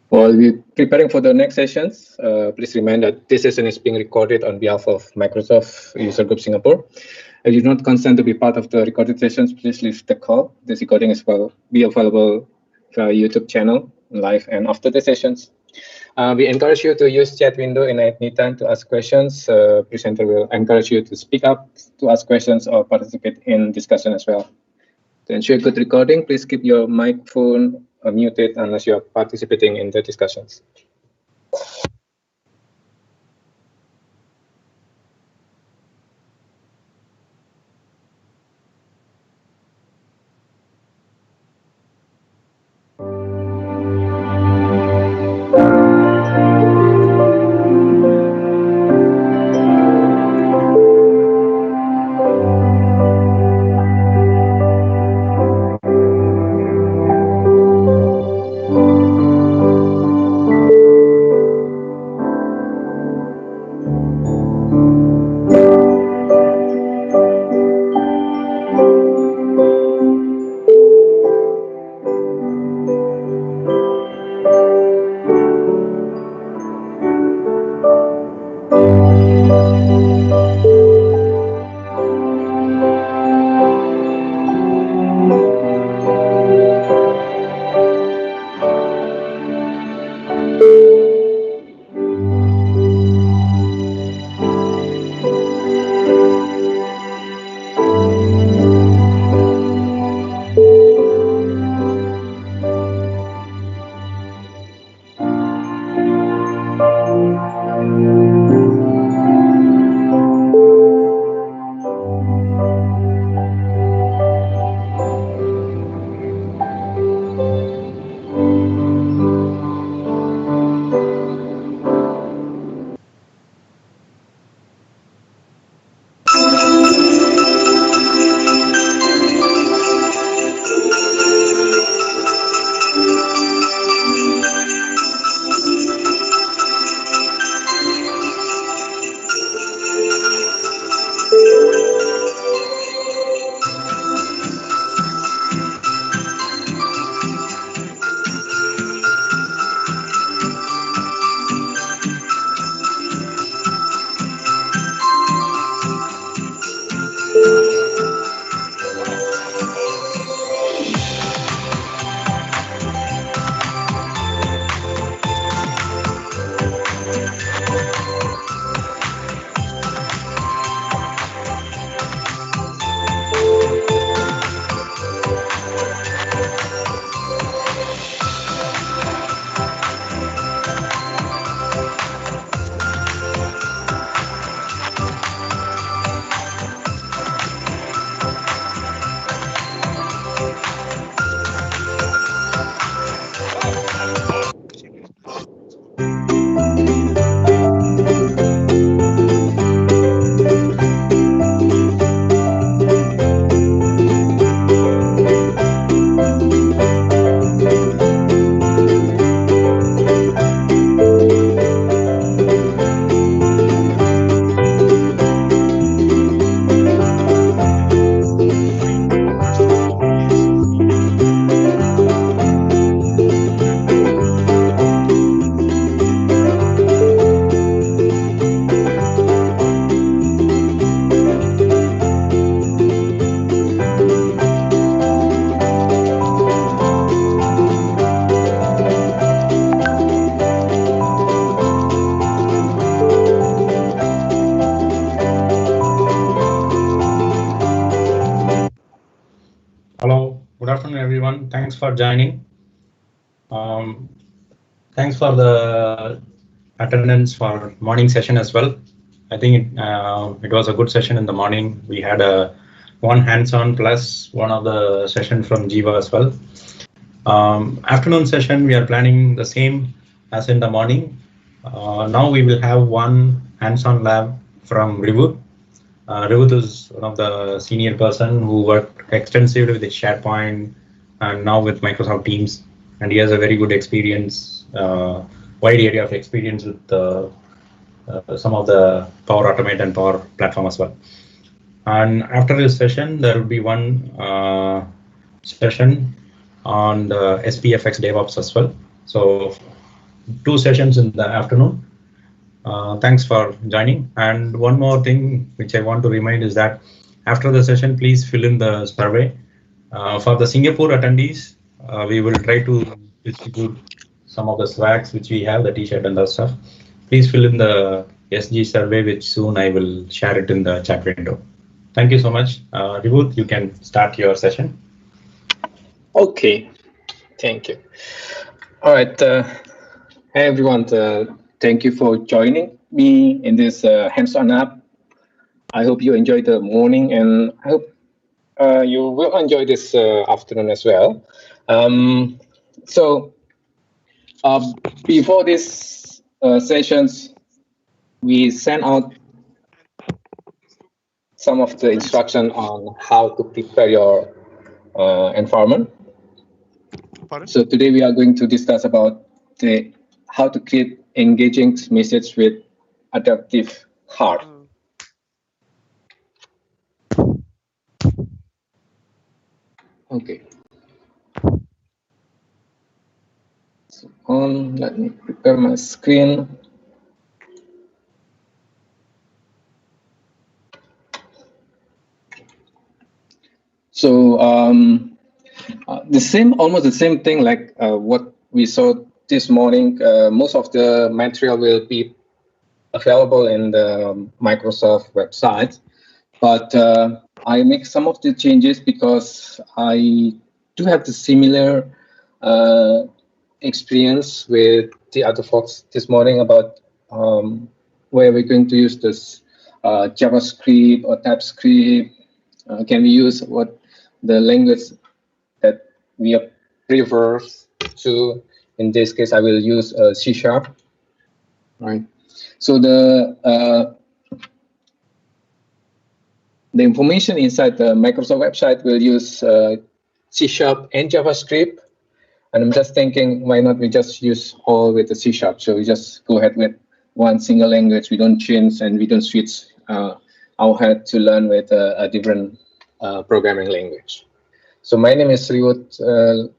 While we're preparing for the next sessions, please remember that this session is being recorded on behalf of Microsoft User Group Singapore. If you do not consent to be part of the recorded sessions, please leave the call. This recording is be available via YouTube channel, live and after the sessions. We encourage you to use chat window in any time to ask questions. Presenter will encourage you to speak up, to ask questions or participate in discussion as well. To ensure good recording, please keep your microphone muted unless you are participating in the discussions. Hello, good afternoon, everyone. Thanks for joining. Thanks for the attendance for morning session as well. I think it was a good session in the morning. We had one hands-on plus one of the session from Jiva as well. Afternoon session, we are planning the same as in the morning. Now we will have one hands-on lab from Rivut. Rivut is one of the senior person who worked extensively with SharePoint and now with Microsoft Teams, and he has a very good experience, wide area of experience with some of the Power Automate and Power Platform as well. And after this session, there will be one session on the SPFX DevOps as well. So 2 sessions in the afternoon. Thanks for joining. And one more thing which I want to remind is that after the session, please fill in the survey. For the Singapore attendees, we will try to distribute some of the swags which we have, the t-shirt and the stuff. Please fill in the SG survey, which soon I will share it in the chat window. Thank you so much. Rivut, you can start your session. Okay, thank you. All right, hey everyone, thank you for joining me in this hands-on app. I hope you enjoyed the morning, and I hope you will enjoy this afternoon as well. Before these sessions, we sent out some of the instruction on how to prepare your environment. Pardon? So today we are going to discuss about how to create engaging message with adaptive card. Okay. So let me prepare my screen. So almost the same thing like what we saw this morning. Most of the material will be available in the Microsoft website, but I make some of the changes because I do have the similar experience with the other folks this morning about where we're going to use this JavaScript or TypeScript. Can we use what the language that we prefer to? In this case, I will use C#. Right. So the information inside the Microsoft website will use C# and JavaScript. And I'm just thinking, why not we just use all with the C#? So we just go ahead with one single language. We don't change and we don't switch our head to learn with a different programming language. So my name is Sriwut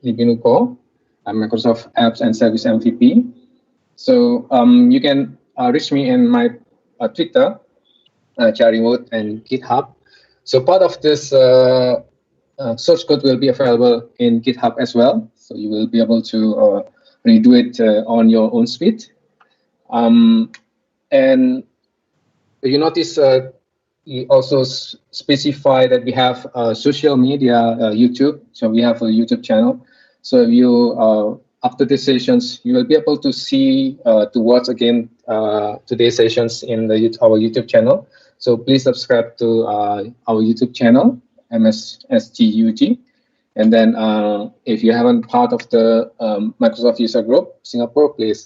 Libinuko. I'm Microsoft Apps and Service MVP. So you can reach me in my Twitter, Chariwut, and GitHub. So part of this source code will be available in GitHub as well. So you will be able to redo it on your own speed. And you notice we also specify that we have social media, YouTube. So we have a YouTube channel. So if you, after the sessions, you will be able to see, to watch again today's sessions in our YouTube channel. So please subscribe to our YouTube channel, MSSGUG. And then if you haven't part of the Microsoft User Group Singapore, please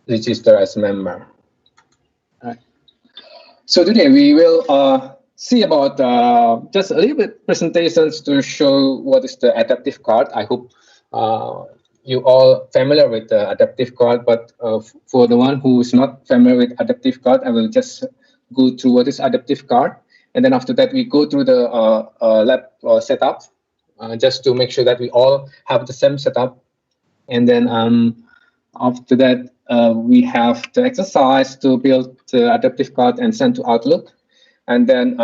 register as a member. All right. So today we will see about just a little bit presentations to show what is the adaptive card. I hope you all familiar with the adaptive card, but for the one who is not familiar with adaptive card, I will just go through what is adaptive card. And then after that, we go through the lab setup just to make sure that we all have the same setup. And then after that, we have the exercise to build the adaptive card and send to Outlook. And then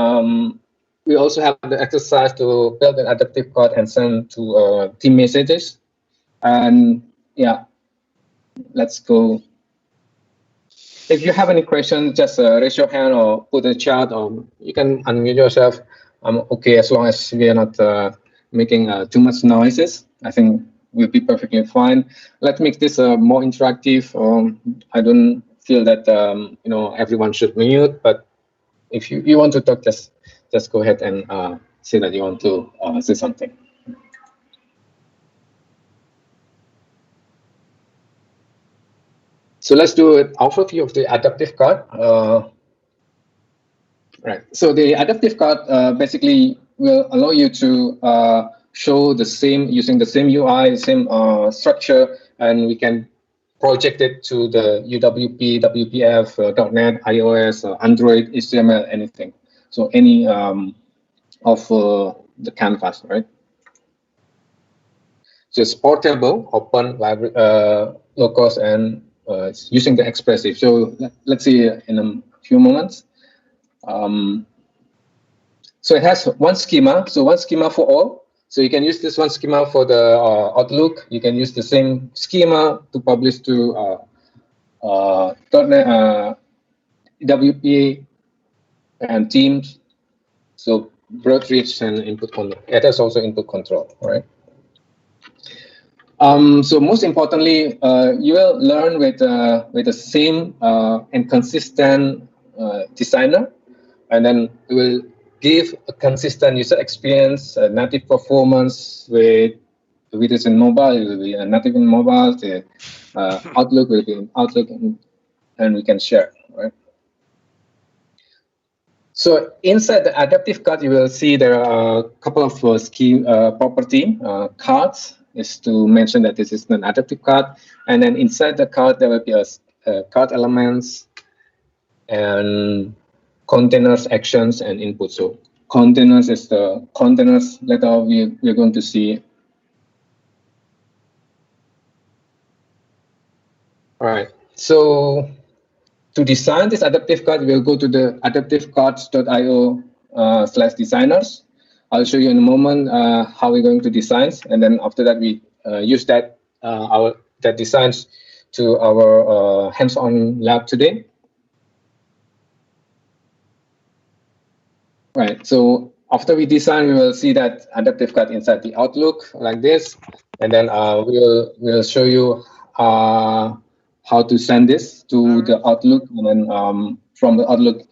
we also have the exercise to build an adaptive card and send to team messages. And yeah, let's go. If you have any questions, just raise your hand or put a chat, or you can unmute yourself. I'm okay as long as we are not making too much noises. I think we'll be perfectly fine. Let's make this more interactive. I don't feel that everyone should mute, but if you want to talk, just go ahead and say that you want to say something. So let's do an overview of the adaptive card. Right. So the adaptive card basically will allow you to show the same using the same UI, same structure, and we can project it to the UWP, WPF, .NET, iOS, Android, HTML, anything. So any of the canvas, right? So it's portable, open, library, low cost, and it's using the expressive. So let's see in a few moments. So it has one schema, so one schema for all. So you can use this one schema for the Outlook. You can use the same schema to publish to .NET, WPA, and Teams. So broad reach and input control. It has also input control, right? So most importantly, you will learn with the same and consistent designer, and then it will give a consistent user experience, native performance with it in mobile. It will be native in mobile. The Outlook will be in Outlook, and we can share, right? So inside the adaptive card, you will see there are a couple of key property cards. Is to mention that this is an adaptive card, and then inside the card there will be a card elements and containers, actions, and input. So containers is the containers that we're going to see. All right. So to design this adaptive card, we'll go to the adaptivecards.io /designers. I'll show you in a moment how we're going to design, and then after that we use that designs to our hands-on lab today. Right. So after we design, we will see that adaptive card inside the Outlook like this, and then we'll show you how to send this to the Outlook, and then from the Outlook,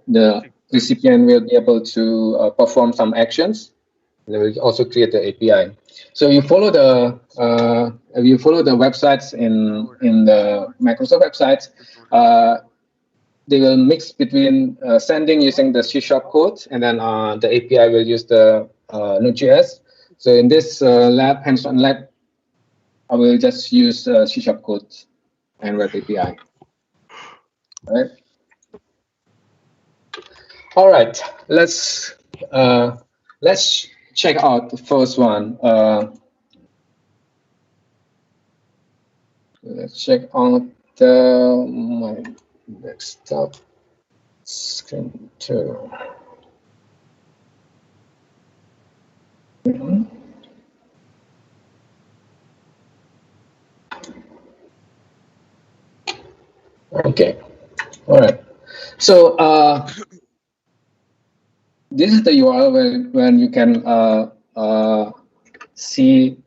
the recipient will be able to perform some actions. And then we'll also create the API. So you follow the websites in the Microsoft websites. They will mix between sending using the C# code, and then the API will use the Node.js. So in this hands-on lab, I will just use C# code and web API. All right, let's check out the first one. Let's check out my desktop screen 2. Okay, all right. So this is the URL when you can see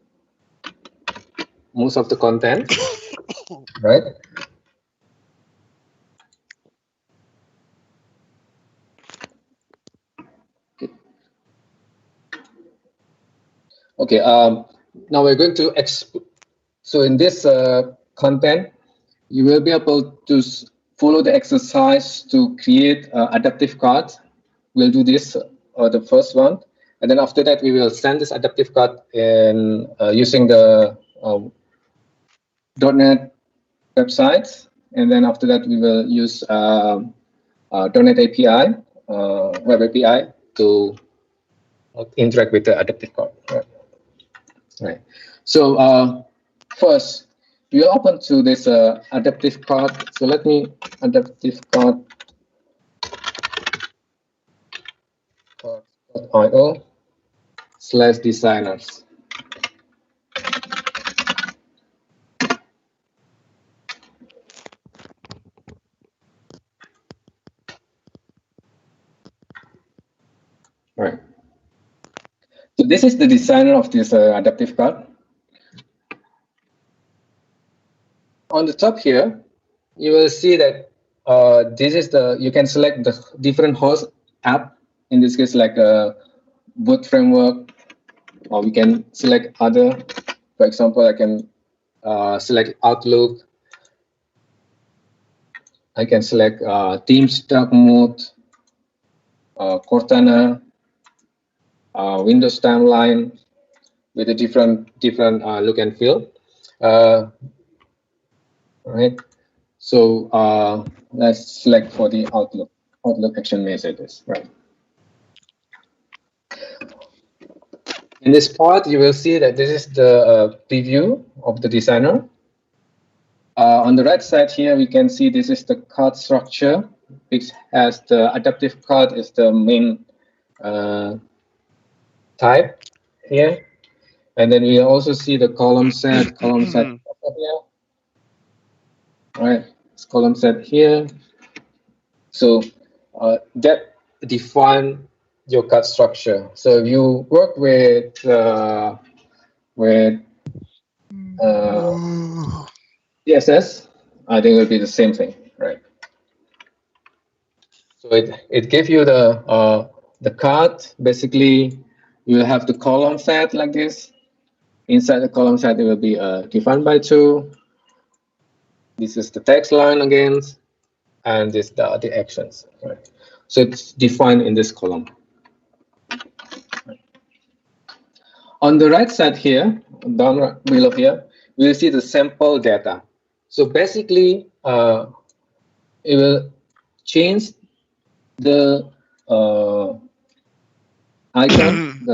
most of the content, right? Okay. Now we're going to so in this content, you will be able to follow the exercise to create adaptive card. We'll do this the first one, and then after that we will send this adaptive card in using the .NET website, and then after that we will use .NET API, web API to interact with the adaptive card. Right. So first, we will open to this adaptive card. So let me adaptive card .io /designers. Right. So this is the designer of this adaptive card. On the top here, you will see that this is you can select the different host app. In this case, like a Boot Framework, or we can select other. For example, I can select Outlook. I can select Teams Dark Mode, Cortana, Windows Timeline with a different look and feel. Right. So let's select for the Outlook action messages. Right. In this part, you will see that this is the preview of the designer. On the right side here, we can see this is the card structure, which has the adaptive card is the main type here. And then we also see the column set here. Right, it's column set here. So that define your card structure. So if you work with CSS, I think it will be the same thing, right? So it gives you the card. Basically, you will have the column set like this. Inside the column set, it will be defined by 2. This is the text line again, and this the actions. Right? So it's defined in this column. On the right side here, down below here, we will see the sample data. So basically, it will change the icon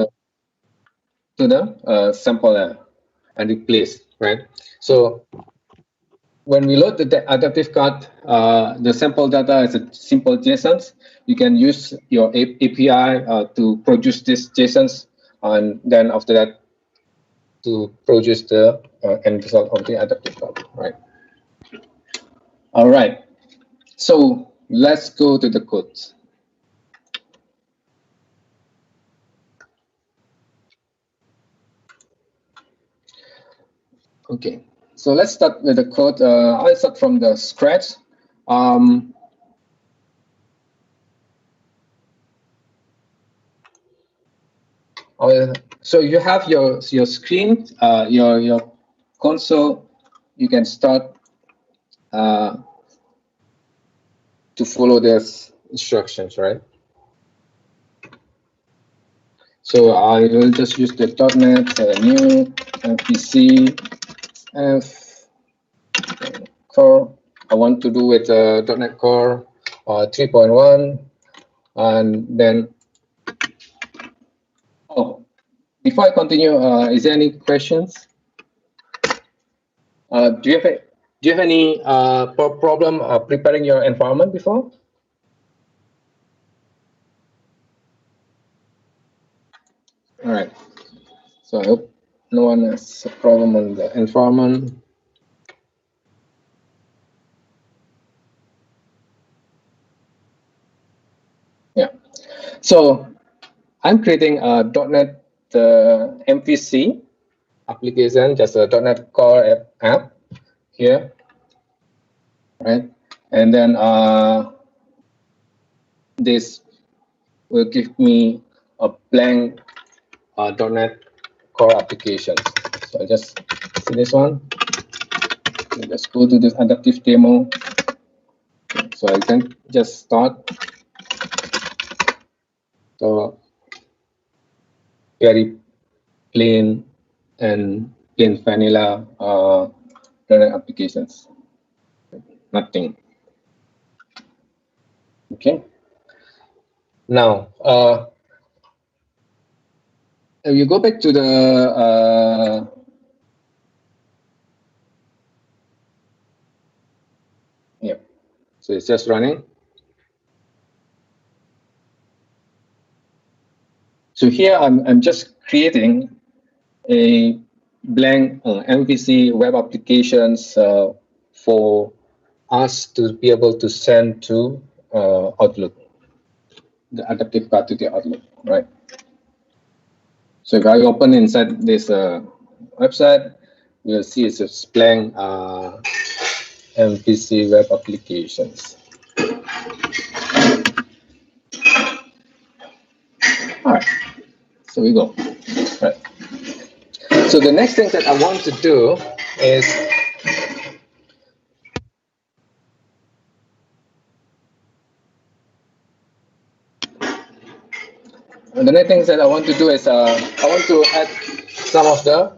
to the sample data and replace, right? So when we load the adaptive card, the sample data is a simple JSONs. You can use your API to produce this JSONs, and then after that, to produce the end result of the adaptive card, right? All right. So let's go to the code. Okay. So let's start with the code. I'll start from the scratch. So you have your screen, your console. You can start to follow these instructions, right? So I will just use the .NET new MPC F Core. I want to do with .NET Core 3.1, and then before I continue, is there any questions? Do you have any problem preparing your environment before? All right. So I hope no one has a problem on the environment. Yeah. So I'm creating a .NET MVC application, just a .NET Core app here, right? And then this will give me a blank .NET Core application. So I just see this one. Let's go to this adaptive demo. So I can just start. So very plain and plain vanilla .NET applications. Nothing. Okay. Now, if you go back to the yeah, so it's just running. So here I'm just creating a blank MVC web applications for us to be able to send to Outlook, the adaptive card to the Outlook. right? So if I open inside this website, you'll see it's displaying MVC web applications. All right, so we go. Right. So the next thing that I want to do is I want to add some of the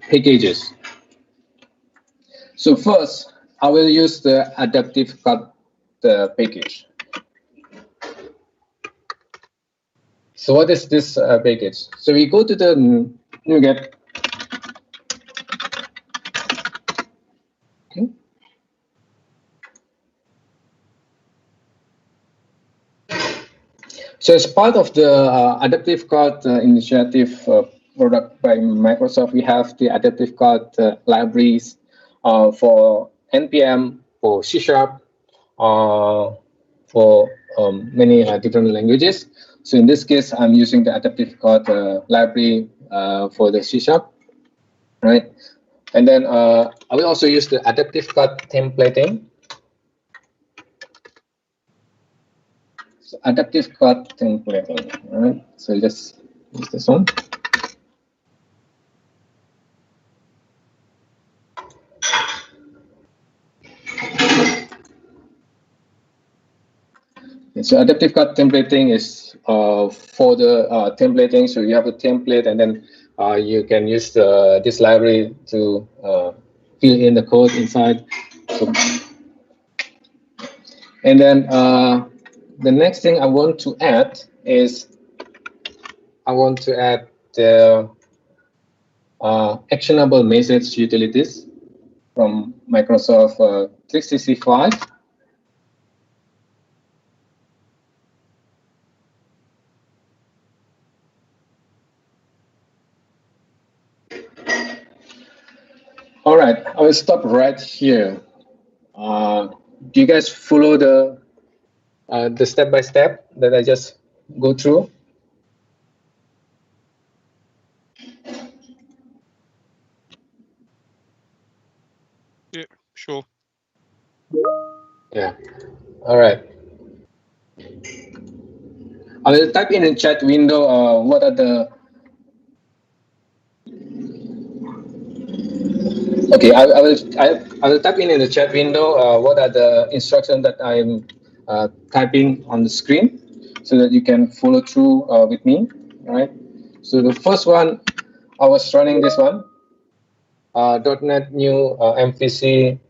packages. So first, I will use the adaptive cut package. So what is this package? So we go to the NuGet. Okay. So as part of the adaptive cut initiative product by Microsoft, we have the adaptive cut libraries for NPM, for C#, for many different languages. So in this case, I'm using the adaptive cut library for the C#, right? And then I will also use the adaptive cut templating. So adaptive cut templating, right? So just use this one. So adaptive cut templating is for the templating. So you have a template, and then you can use this library to fill in the code inside. So, and then the next thing I want to add is the actionable message utilities from Microsoft 365. All right, I will stop right here. Do you guys follow the step-by-step that I just go through? Yeah, sure. Yeah. All right. I will type in the chat window what are the. Okay, I will type in the chat window what are the instructions that I'm typing on the screen, so that you can follow through with me. All right. So the first one, I was running this one, .NET new MVC,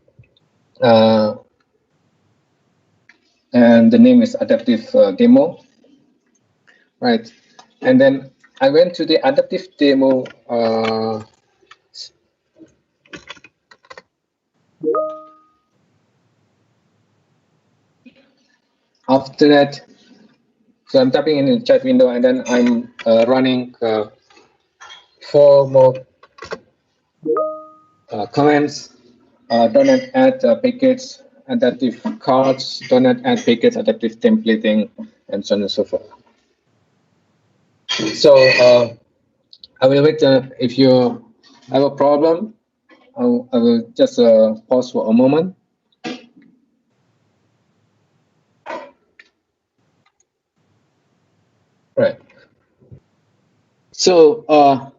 and the name is adaptive demo. Right, and then I went to the adaptive demo. After that, so I'm typing in the chat window, and then I'm running 4 more commands. .NET add packets, adaptive cards, .NET add packets, adaptive templating, and so on and so forth. So I will wait. If you have a problem, I will just pause for a moment. Right. So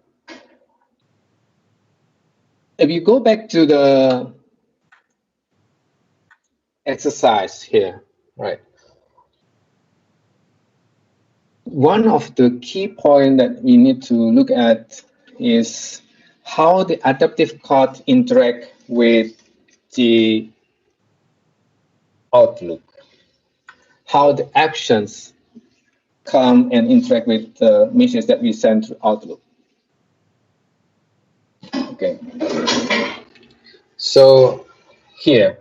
if you go back to the exercise here, right? One of the key points that we need to look at is how the adaptive cut interact with the Outlook, how the actions come and interact with the messages that we send to Outlook. Okay. So here,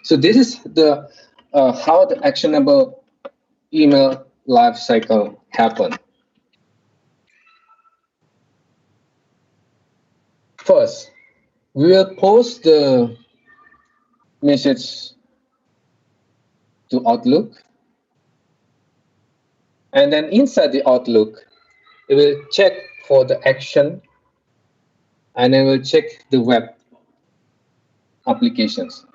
so this is the how the actionable email life cycle happen. First, we will post the message to Outlook. And then inside the Outlook, it will check for the action, and it will check the web applications.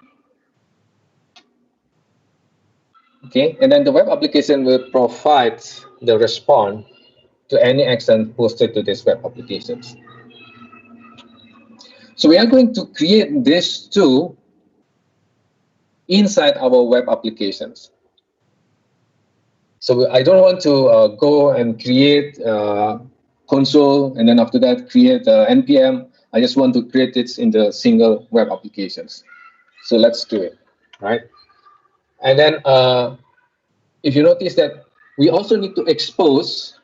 Okay, and then the web application will provide the response to any action posted to this web applications. So we are going to create this too inside our web applications. So I don't want to go and create console and then after that create npm. I just want to create it in the single web applications. So let's do it, right? And then if you notice that we also need to expose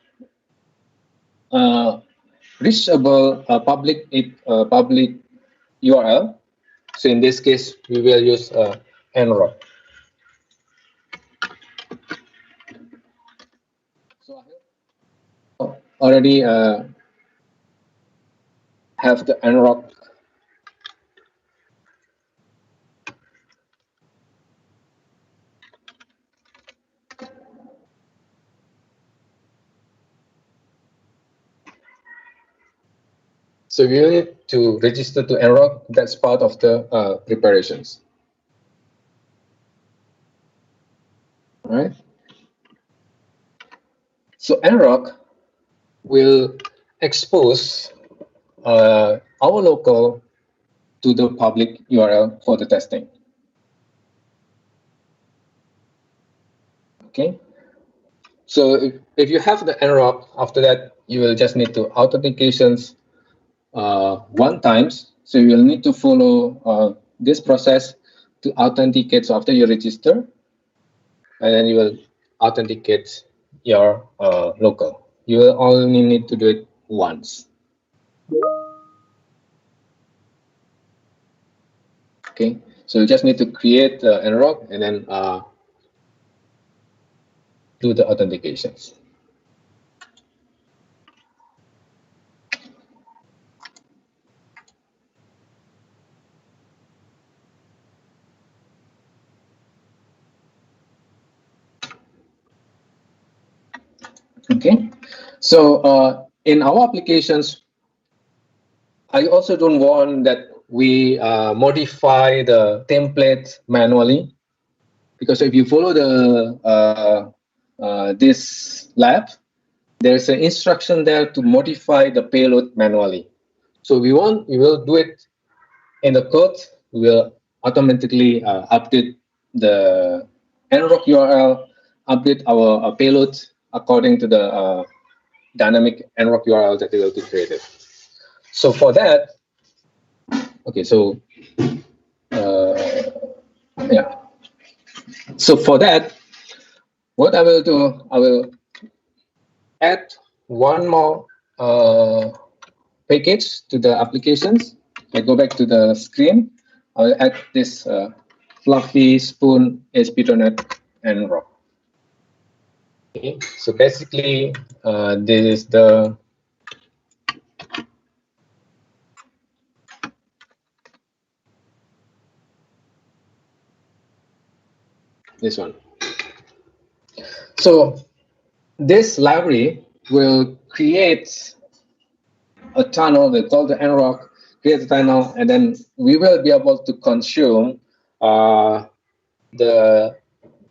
reachable public URL. So in this case, we will use nrock. So I already have the nrock. So we need to register to nrock. That's part of the preparations. All right. So nrock will expose our local to the public URL for the testing. Okay. So if you have the nrock, after that you will just need to authentications one times. So you will need to follow this process to authenticate. So after you register, and then you will authenticate your local. You will only need to do it once. Okay, so you just need to create nrock and then do the authentications. Okay, so in our applications, I also don't want that we modify the template manually, because if you follow the this lab, there's an instruction there to modify the payload manually. So we will do it in the code. We will automatically update the nrock URL, update our payload according to the dynamic nrock URL that will be created. So for that, okay, so yeah. So for that, what I will do, I will add one more package to the applications. I go back to the screen. I will add this fluffy spoon ASP.NET nrock. Okay, so basically, this is the this one. So this library will create a tunnel. We call the nrock, create a tunnel, and then we will be able to consume the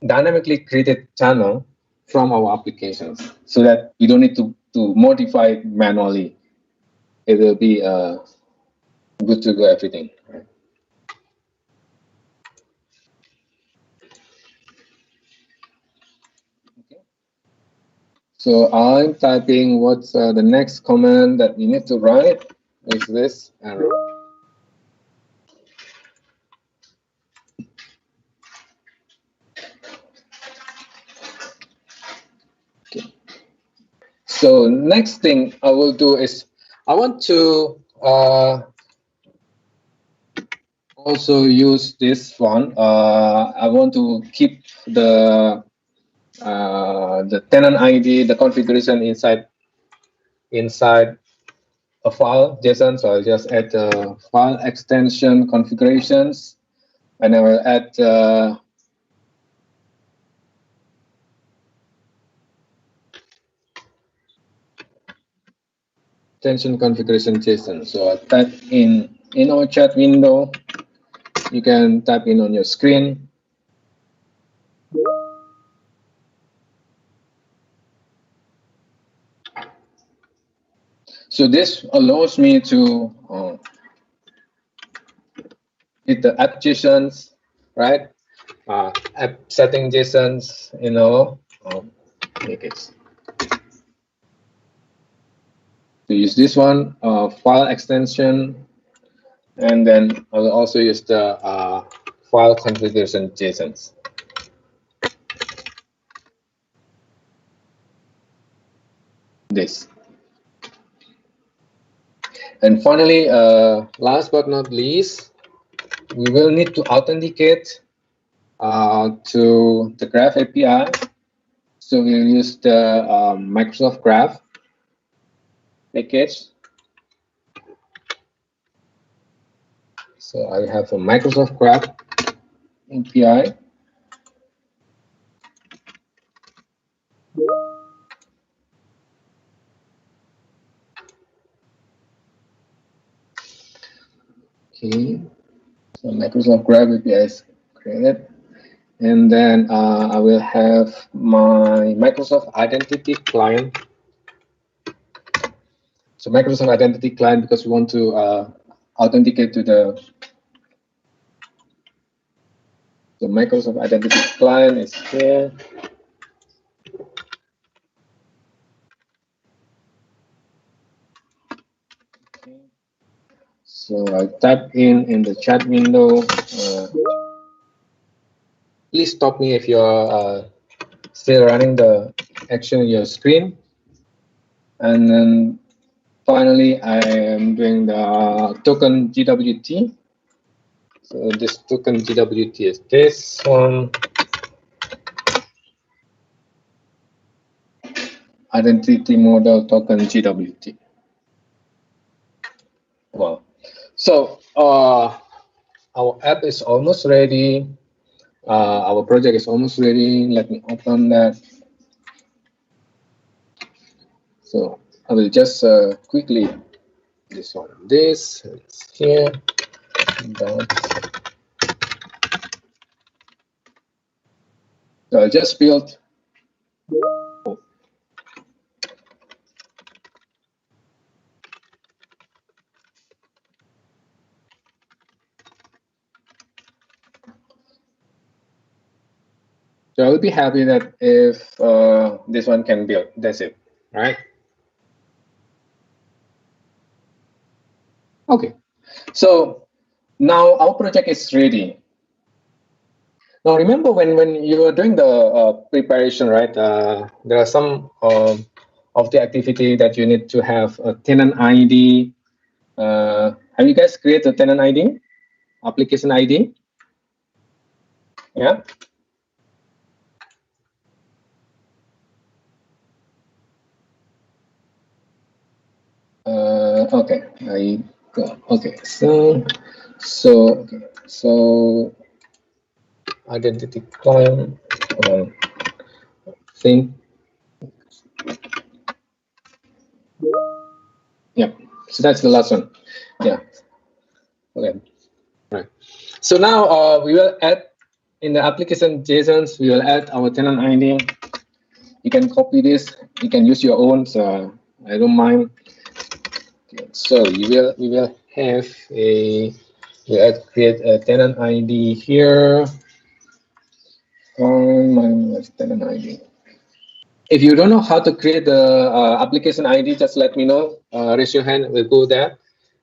dynamically created channel from our applications, so that we don't need to modify it manually. It will be good to go everything. Right? Okay. So I'm typing what's the next command that we need to write is this arrow. Okay. So next thing I will do is I want to also use this one. I want to keep the tenant ID, the configuration inside a file JSON. So I'll just add file extension configurations, and I will add extension configuration JSON. So I type in our chat window. You can type in on your screen. So this allows me to hit the app JSONs, right? App setting JSONs, make it. To use this one, file extension, and then I'll also use the file configuration JSONs. This. And finally, last but not least, we will need to authenticate to the Graph API. So we'll use the Microsoft Graph package. So I have a Microsoft Graph API. Okay, so Microsoft Graph API is created. And then I will have my Microsoft Identity Client. So Microsoft Identity Client, because we want to authenticate to the Microsoft Identity Client is here. Okay. So I type in the chat window. Please stop me if you're still running the action on your screen. And then finally, I am doing the token GWT. So this token GWT is this one. Identity model token GWT. Wow. So our app is almost ready. Our project is almost ready. Let me open that. So I will just quickly this one. This is here. So I just built. Oh. So I will be happy that if this one can build. That's it, right? Okay. So now our project is ready. Now remember when you were doing the preparation, right? There are some of the activity that you need to have a tenant ID. Have you guys created a tenant ID, application ID? Yeah. Okay. I go. Okay. So identity client. Think. Yeah. So that's the last one. Yeah. Okay. Right. So now we will add in the application JSONs. We will add our tenant ID. You can copy this. You can use your own. So I don't mind. Okay. So we will have create a tenant ID here. My tenant ID. If you don't know how to create the application ID, just let me know. Raise your hand. We'll go there.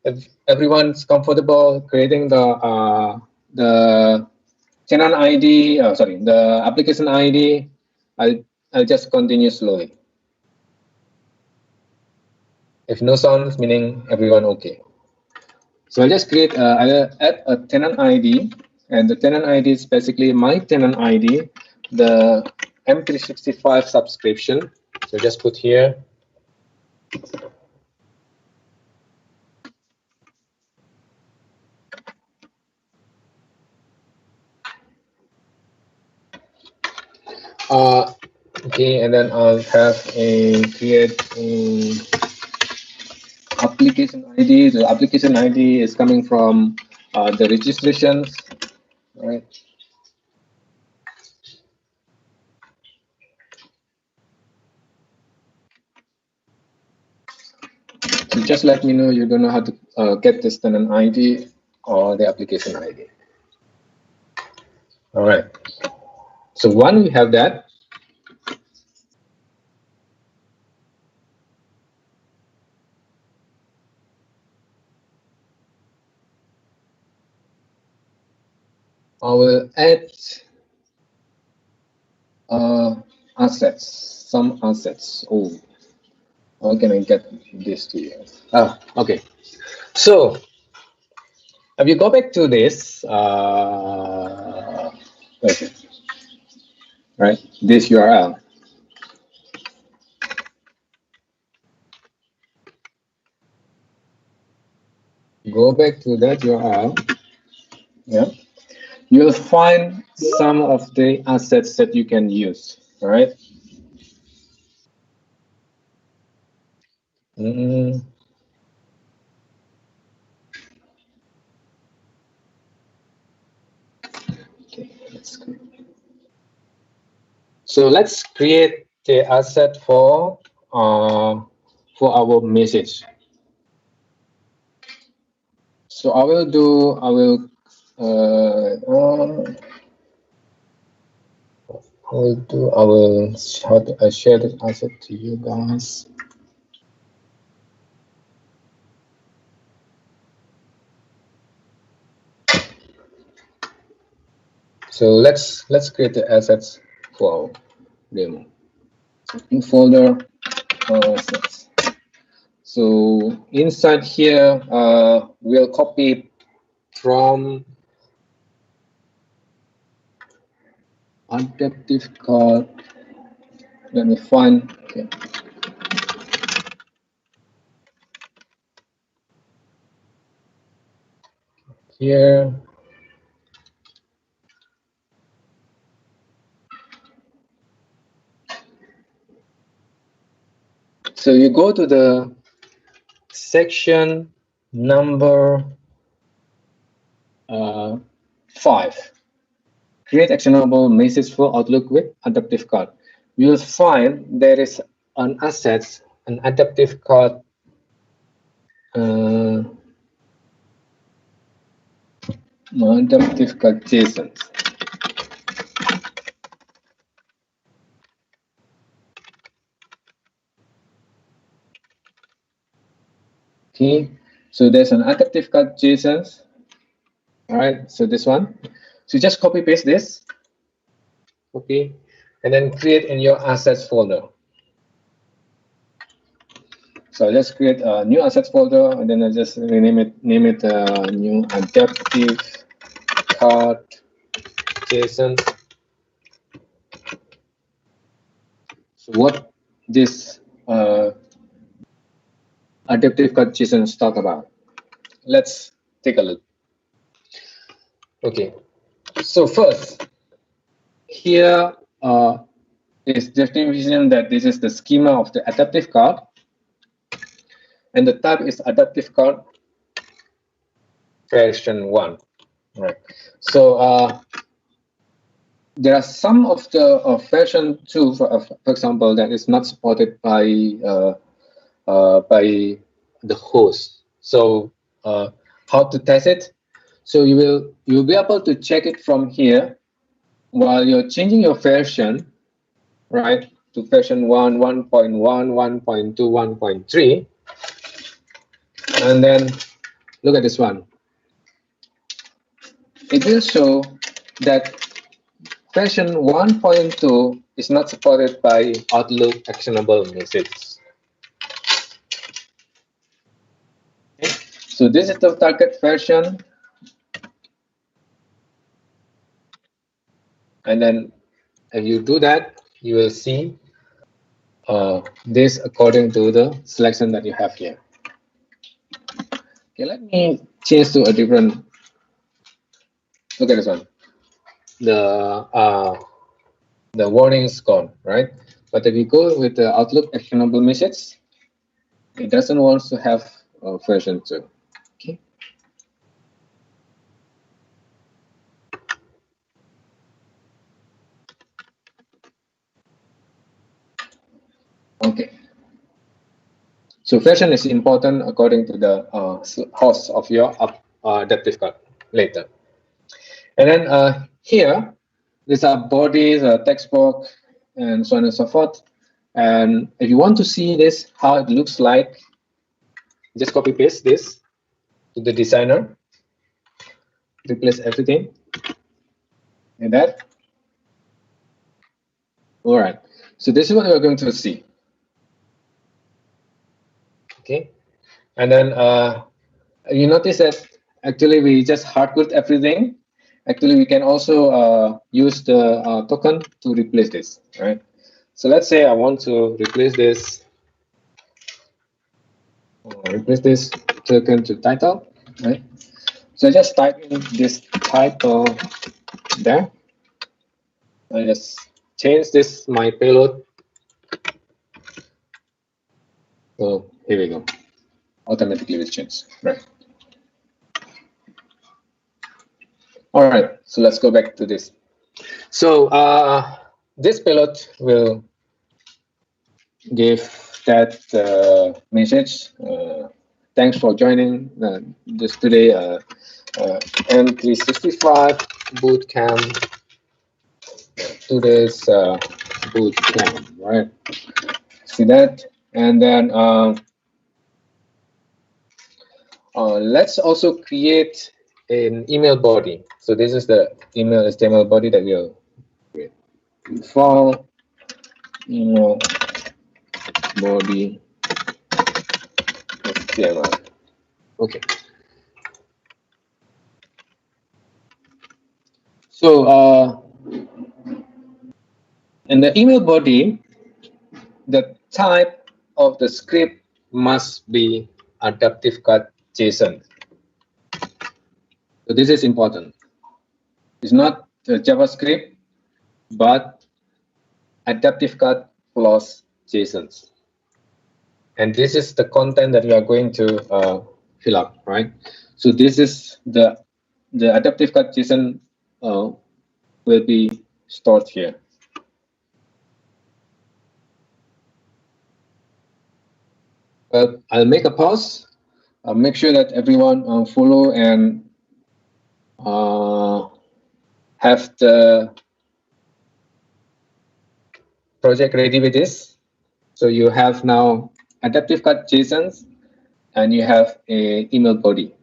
If everyone's comfortable creating the tenant ID, the application ID, I'll just continue slowly. If no sounds, meaning everyone okay. So I'll just create, I'll add a tenant ID, and the tenant ID is basically my tenant ID, the M365 subscription. So just put here. Okay, and then I'll have a create a application ID. The application ID is coming from the registrations, right? So just let me know you don't know how to get the tenant ID or the application ID. All right. So one, we have that. I will add assets, some assets. Oh, how can I get this to you? Ah, okay. So if you go back to this, okay, right, this URL. Go back to that URL. Yeah, you'll find some of the assets that you can use. All right. Okay, let's go. So let's create the asset for our message. So I will share the asset to you guys. So let's create the assets for our demo. In folder assets. So inside here, we'll copy from adaptive card. Let me find. Okay. Here. So you go to the section number 5. Create actionable message for Outlook with adaptive card. You'll find there is an assets, an adaptive card. Adaptive card JSON. Okay, so there's an adaptive card JSON. All right, so this one. So just copy paste this. Okay, and then create in your assets folder. So let's create a new assets folder, and then I just name it new adaptive card JSON. So what this adaptive card JSON talk about? Let's take a look. Okay, so first here is definition that this is the schema of the adaptive card, and the type is adaptive card version 1. Right. So there are some of the version 2, for example, that is not supported by the host. So how to test it? So you'll be able to check it from here while you're changing your version, right, to version 1, 1.1, 1.2, 1.3, and then look at this one. It will show that version 1.2 is not supported by Outlook Actionable Messages. Okay. So this is the target version. And then if you do that, you will see this according to the selection that you have here. Okay, let me change to a different. Look at this one. The warning is gone, right? But if you go with the Outlook Actionable Message, it doesn't want to have version 2. Okay. Okay. So version is important according to the host of your adaptive card later. And then here, these are bodies, text box, and so on and so forth. And if you want to see this, how it looks like, just copy paste this to the designer, replace everything, and that. All right. So this is what we're going to see. Okay. And then you notice that actually we just hardcode everything. Actually, we can also use the token to replace this, right? So let's say I want to replace this token to title, right? So I just type in this title there. I just change this my payload. So here we go. Automatically will change, right? All right, so let's go back to this. So this payload will give that message. Thanks for joining this today. M365 Bootcamp. Today's Bootcamp, right? See that, and then let's also create an email body. So this is the email HTML body that we'll create. Default email body HTML. Okay. So in the email body, the type of the script must be adaptive card JSON. So this is important. It's not JavaScript, but adaptive card plus JSONs. And this is the content that we are going to fill up, right? So this is the adaptive card JSON will be stored here. I'll make a pause. I'll make sure that everyone follow and have the project ready with this. So you have now adaptive card JSONs and you have a email body.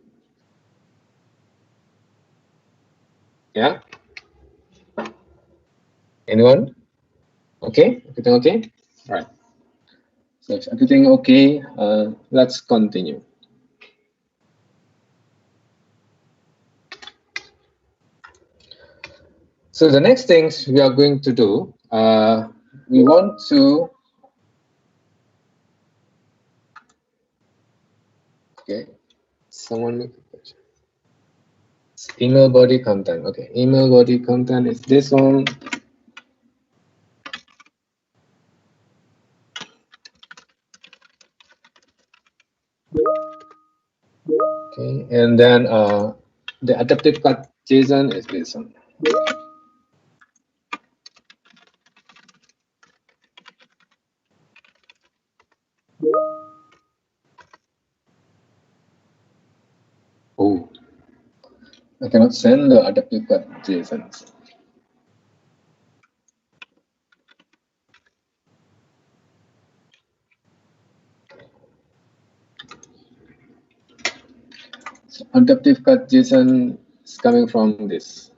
Yeah. Anyone? Okay. Everything okay? All right. So if everything okay, let's continue. So the next things we are going to do, we want to, okay, someone make a picture. Email body content. Okay, email body content is this one. Okay, and then the adaptive card JSON is this one. Oh, I cannot send the adaptive card JSONs. So adaptive card JSON is coming from this.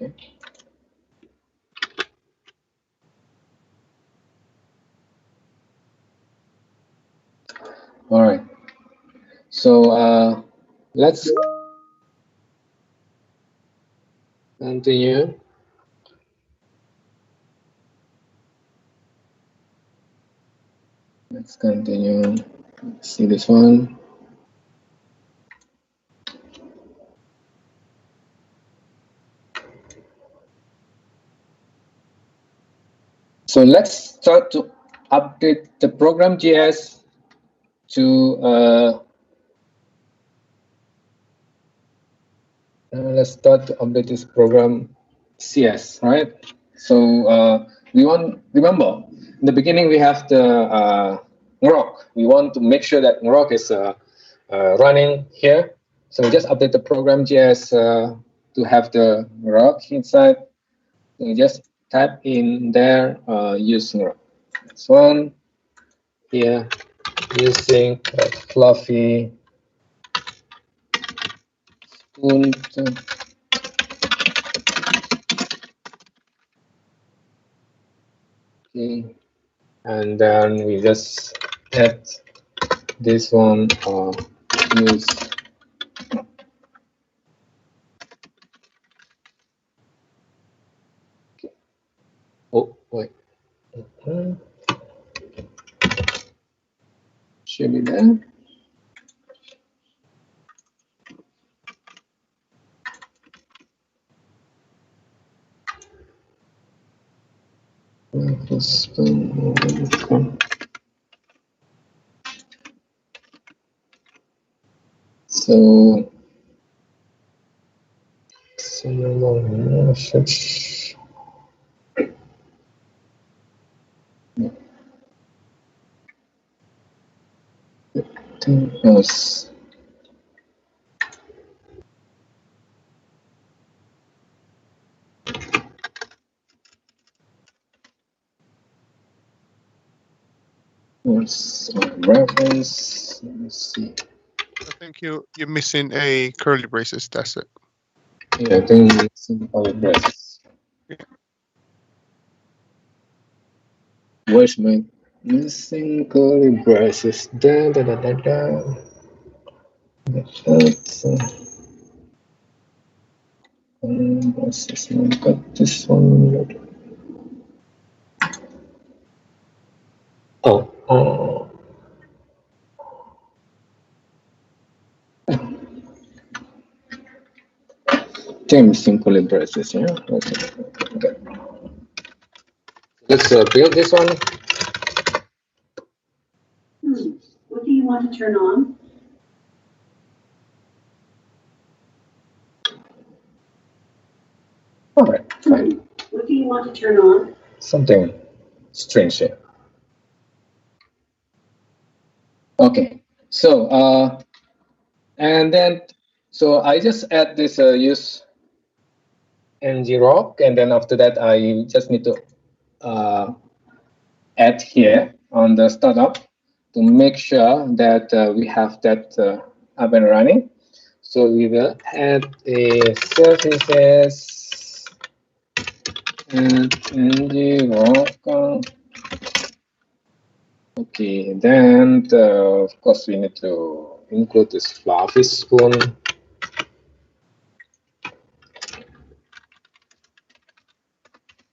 Okay. All right. So let's continue. Let's continue. See this one. So let's start to update the program.js to let's start to update this program CS, right? So we want, remember, in the beginning we have the Ngrok. We want to make sure that Ngrok is running here. So we just update the program.js to have the Ngrok inside. So we just type in there, use Ngrok. This one here, using a fluffy spoon. Okay, and then we just add this one, use oh wait, should be there. So Actionable Messages. Yes. What's reference? Let me see. I think you're missing a curly braces. That's it. Yeah, I think it's in progress. Yeah. Where's my missing curly braces? Da da da da da. That's braces. I got this one. Oh. Team simple braces, yeah. Okay. Let's build this one. What do you want to turn on? All right, fine. What do you want to turn on? Something strange here. Okay, so and then so I just add this use ngrok, and then after that I just need to add here on the startup to make sure that we have that up and running. So we will add a services and ngrok. Okay, then of course we need to include this fluffy spoon.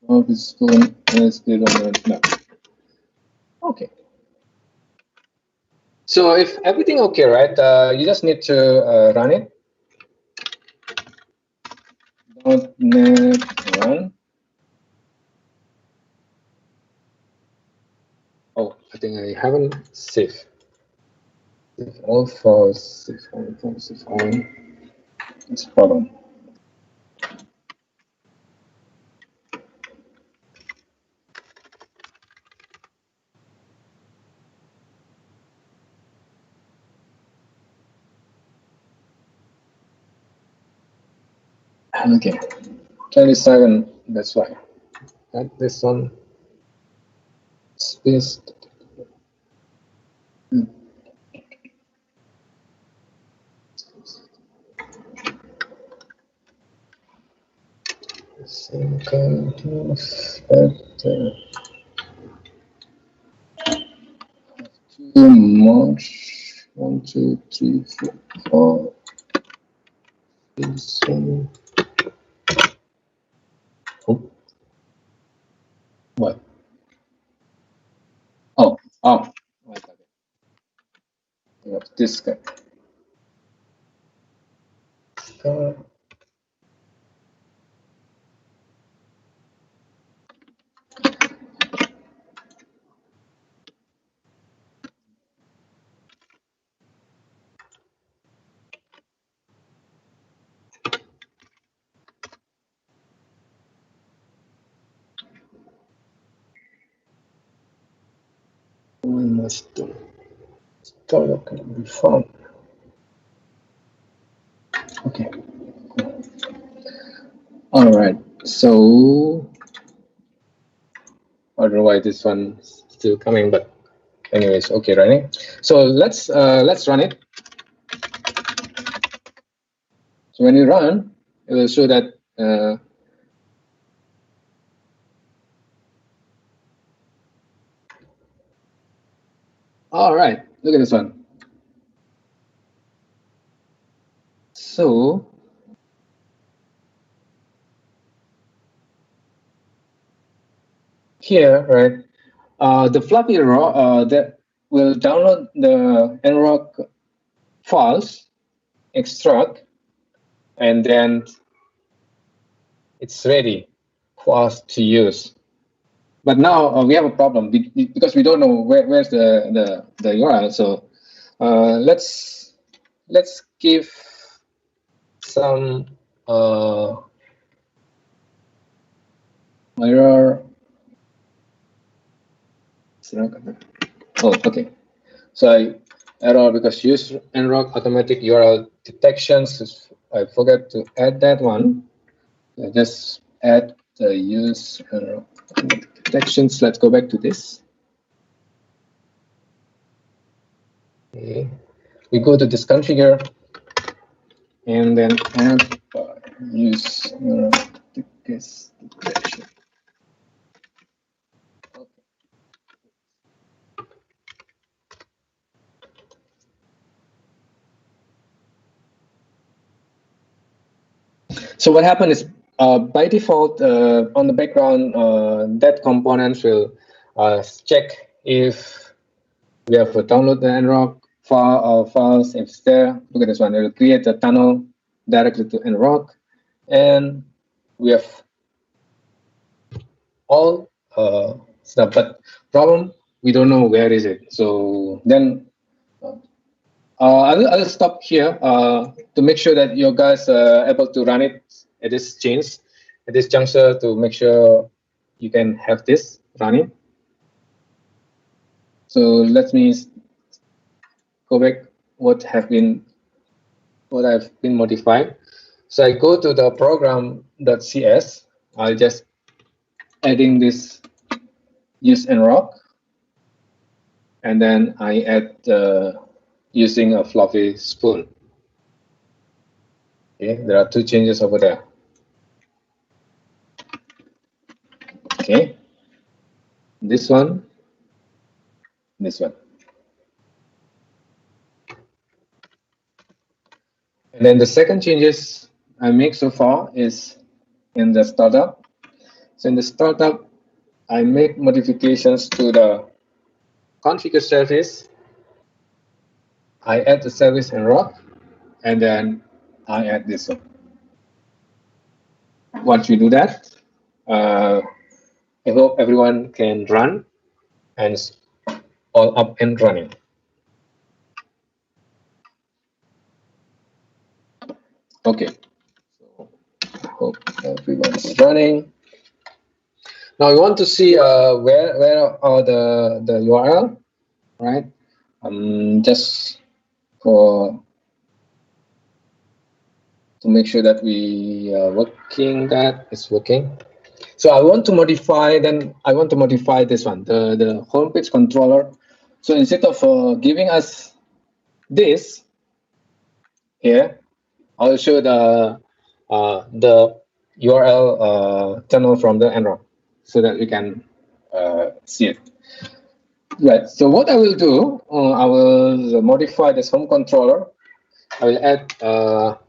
Fluffy spoon is the okay. So if everything okay, right? You just need to run it. .NET run. Oh, I think I haven't saved. Save all files. Save all. Save all. It's problem. Okay, 27. That's why. Add this one. Space. Same kind of too much. 1, 2, 3, 4, 5, 6, 7. Oh. What? Oh. I got it. I got this guy. must install can be found. Okay. All right. So I don't know why this one's still coming, but anyways, okay, running. So let's run it. So when you run, it will show that all right, look at this one. So here, right, the Fluffy raw that will download the nrock files, extract, and then it's ready for us to use. But now we have a problem because we don't know where's the URL. So let's give some error. Oh, okay. So error because use nrock automatic URL detections. I forgot to add that one. So just add the use nrock detections. Let's go back to this. Okay. We go to this configure and then add use this detection. So what happened is by default on the background that components will check if we have to download the nrock file or files. If it's there, look at this one. It will create a tunnel directly to nrock, and we have all stuff. But problem, we don't know where is it. So then I'll stop here to make sure that you guys are able to run it at this juncture to make sure you can have this running. So let me go back what I've been modified. So I go to the program.cs. I'll just adding this use nrock, and then I add using a fluffy spoon. Okay, there are two changes over there. Okay, this one, this one. And then the second changes I make so far is in the startup. So in the startup, I make modifications to the configure service. I add the service nrock, and then I add this one. Once we do that, I hope everyone can run and it's all up and running. Okay, so I hope everyone's running. Now we want to see where are the URL, right? Just to make sure that we are working, that it's working. So I want to modify this one, the homepage controller. So instead of giving us this here, I'll show the URL tunnel from the nrock so that we can see it. Right. So what I will do, I will modify this home controller. I will add the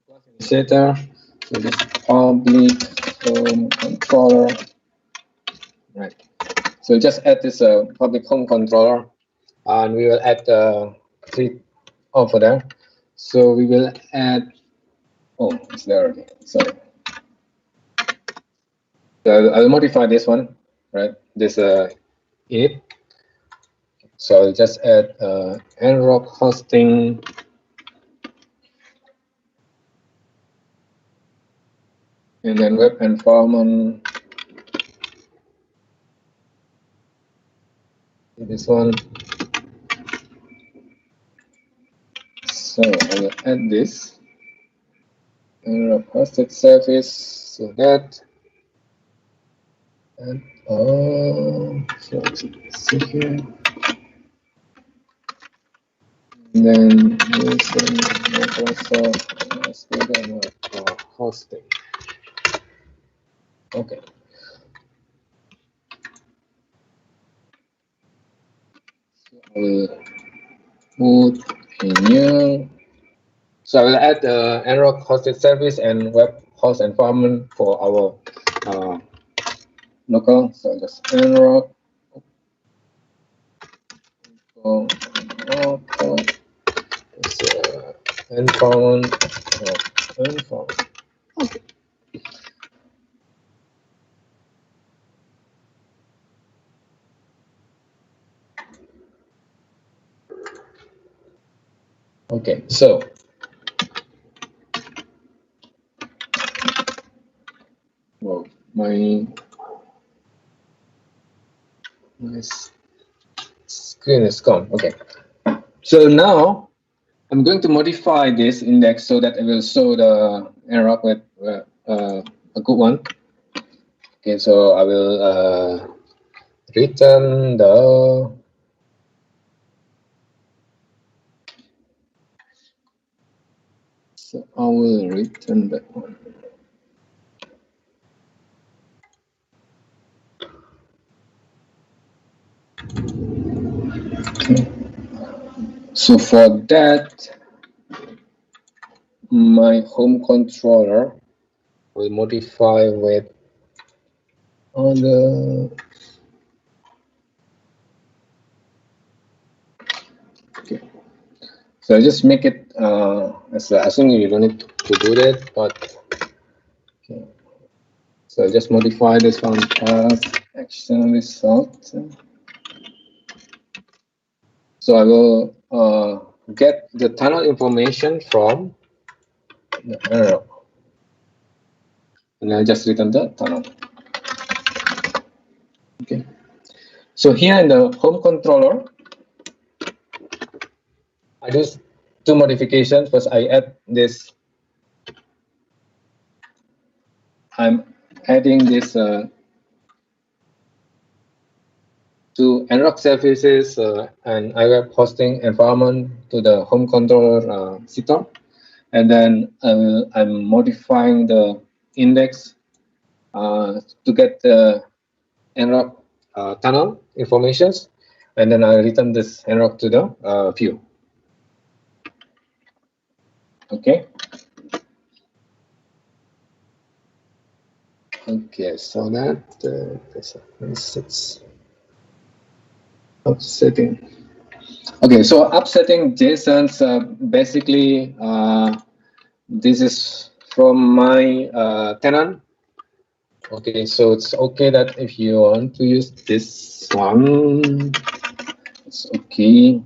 class initiator. So this public home controller. Right. So just add this public home controller, and we will add three over there. So we will add. Oh, it's there already. Sorry. So I'll modify this one, right? This init. So I'll just add nrock hosting. And then web environment. this one. So I will add this error hosted service, so that, and so see here, and then using Microsoft hosting. Okay. So I will put a new. So I will add the nrock hosted service and web host environment for our local. So just nrock environment. Okay. Okay, so well, my screen is gone. Okay, so now I'm going to modify this index so that it will show the nrock with a good one. Okay, so I will return the so I will return that one. Okay. So for that, my home controller will modify with all the. Okay. So I just make it as assuming you don't need to do that, but okay. So I just modify this one as action result. So I will get the tunnel information from the error, and I'll just return the tunnel. Okay. So here in the home controller, I do two modifications. First, I add this. I'm adding this to nrock services and iWeb hosting environment to the home controller sector, and then I'm modifying the index to get the nrock tunnel informations, and then I return this nrock to the view. Okay. Okay, so that upsetting. Okay, so upsetting JSONs basically this is from my tenant. Okay, so it's okay that if you want to use this one, it's okay.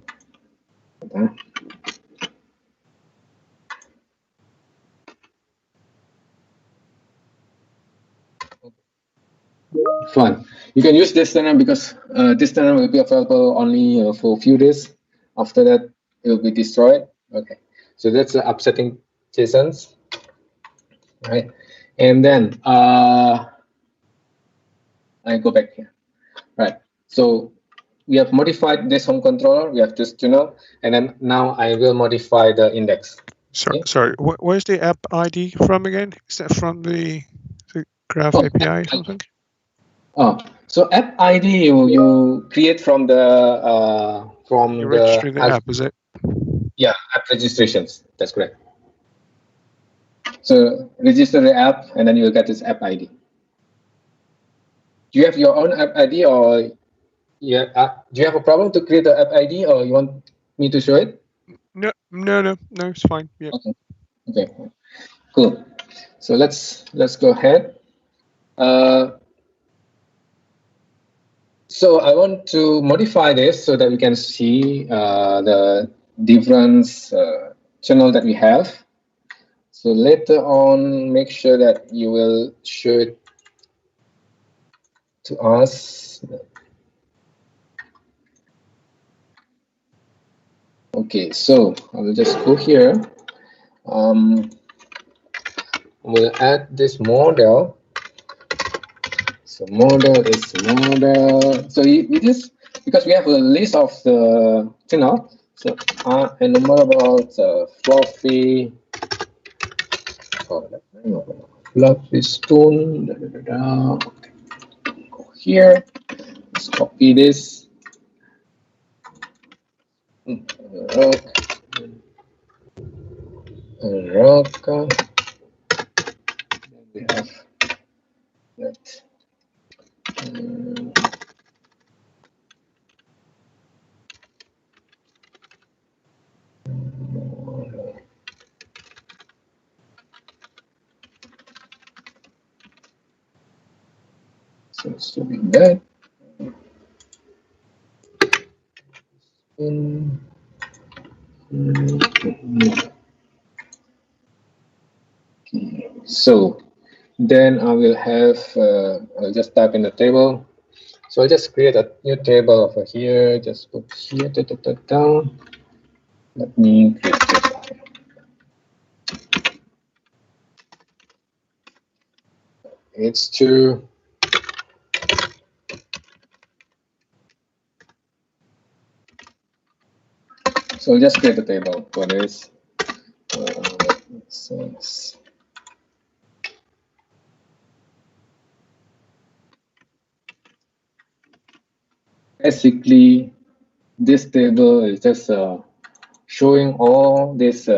Fine. You can use this tenant because this tenant will be available only for a few days. After that, it will be destroyed. Okay, so that's the upsetting JSONs, right? And then I go back here, right? So we have modified this home controller. We have this tunnel, and then now I will modify the index. Sorry, Okay. sorry. Where's the app ID from again? Is that from the Graph API or something? Oh, so app ID you create from the You're registering the app, is it? Yeah, app registrations. That's correct. So register the app, and then you will get this app ID. Do you have your own app ID, or do you have a problem to create the app ID, or you want me to show it? No, it's fine. Yeah. Okay, cool. So let's go ahead. So I want to modify this so that we can see the different channel that we have. So later on, make sure that you will show it to us. Okay, so I will just go here. We'll add this model. So model is model. So we just, because we have a list of the channel. So and the model about fluffy. Fluffy stone. Okay. Go here. Let's copy this. Rock. We have that. So it's to be that. So then I will have, I'll just type in the table. So I'll just create a new table over here, just put here, down. Let me create this. It's to, so just create a table for this. Basically, this table is just showing all this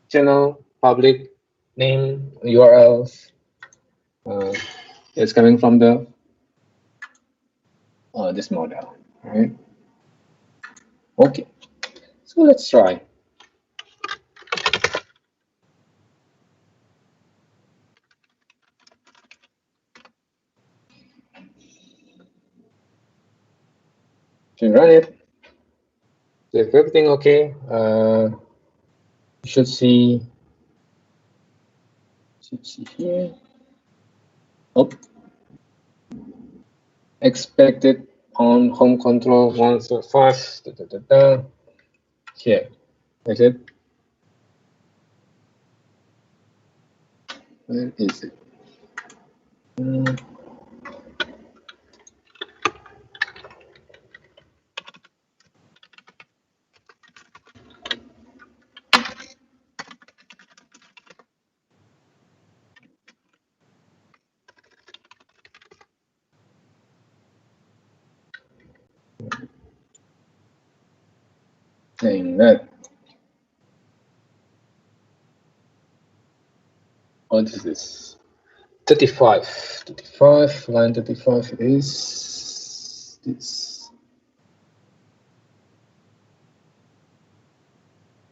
channel, public name, URLs. It's coming from the this model, right? Okay, so let's try. To run it, so if everything okay, you should see here. Oh, expected on home control 1.5. Here, is it? Where is it? Saying that. What is this? 35. 35. Line 35 is this.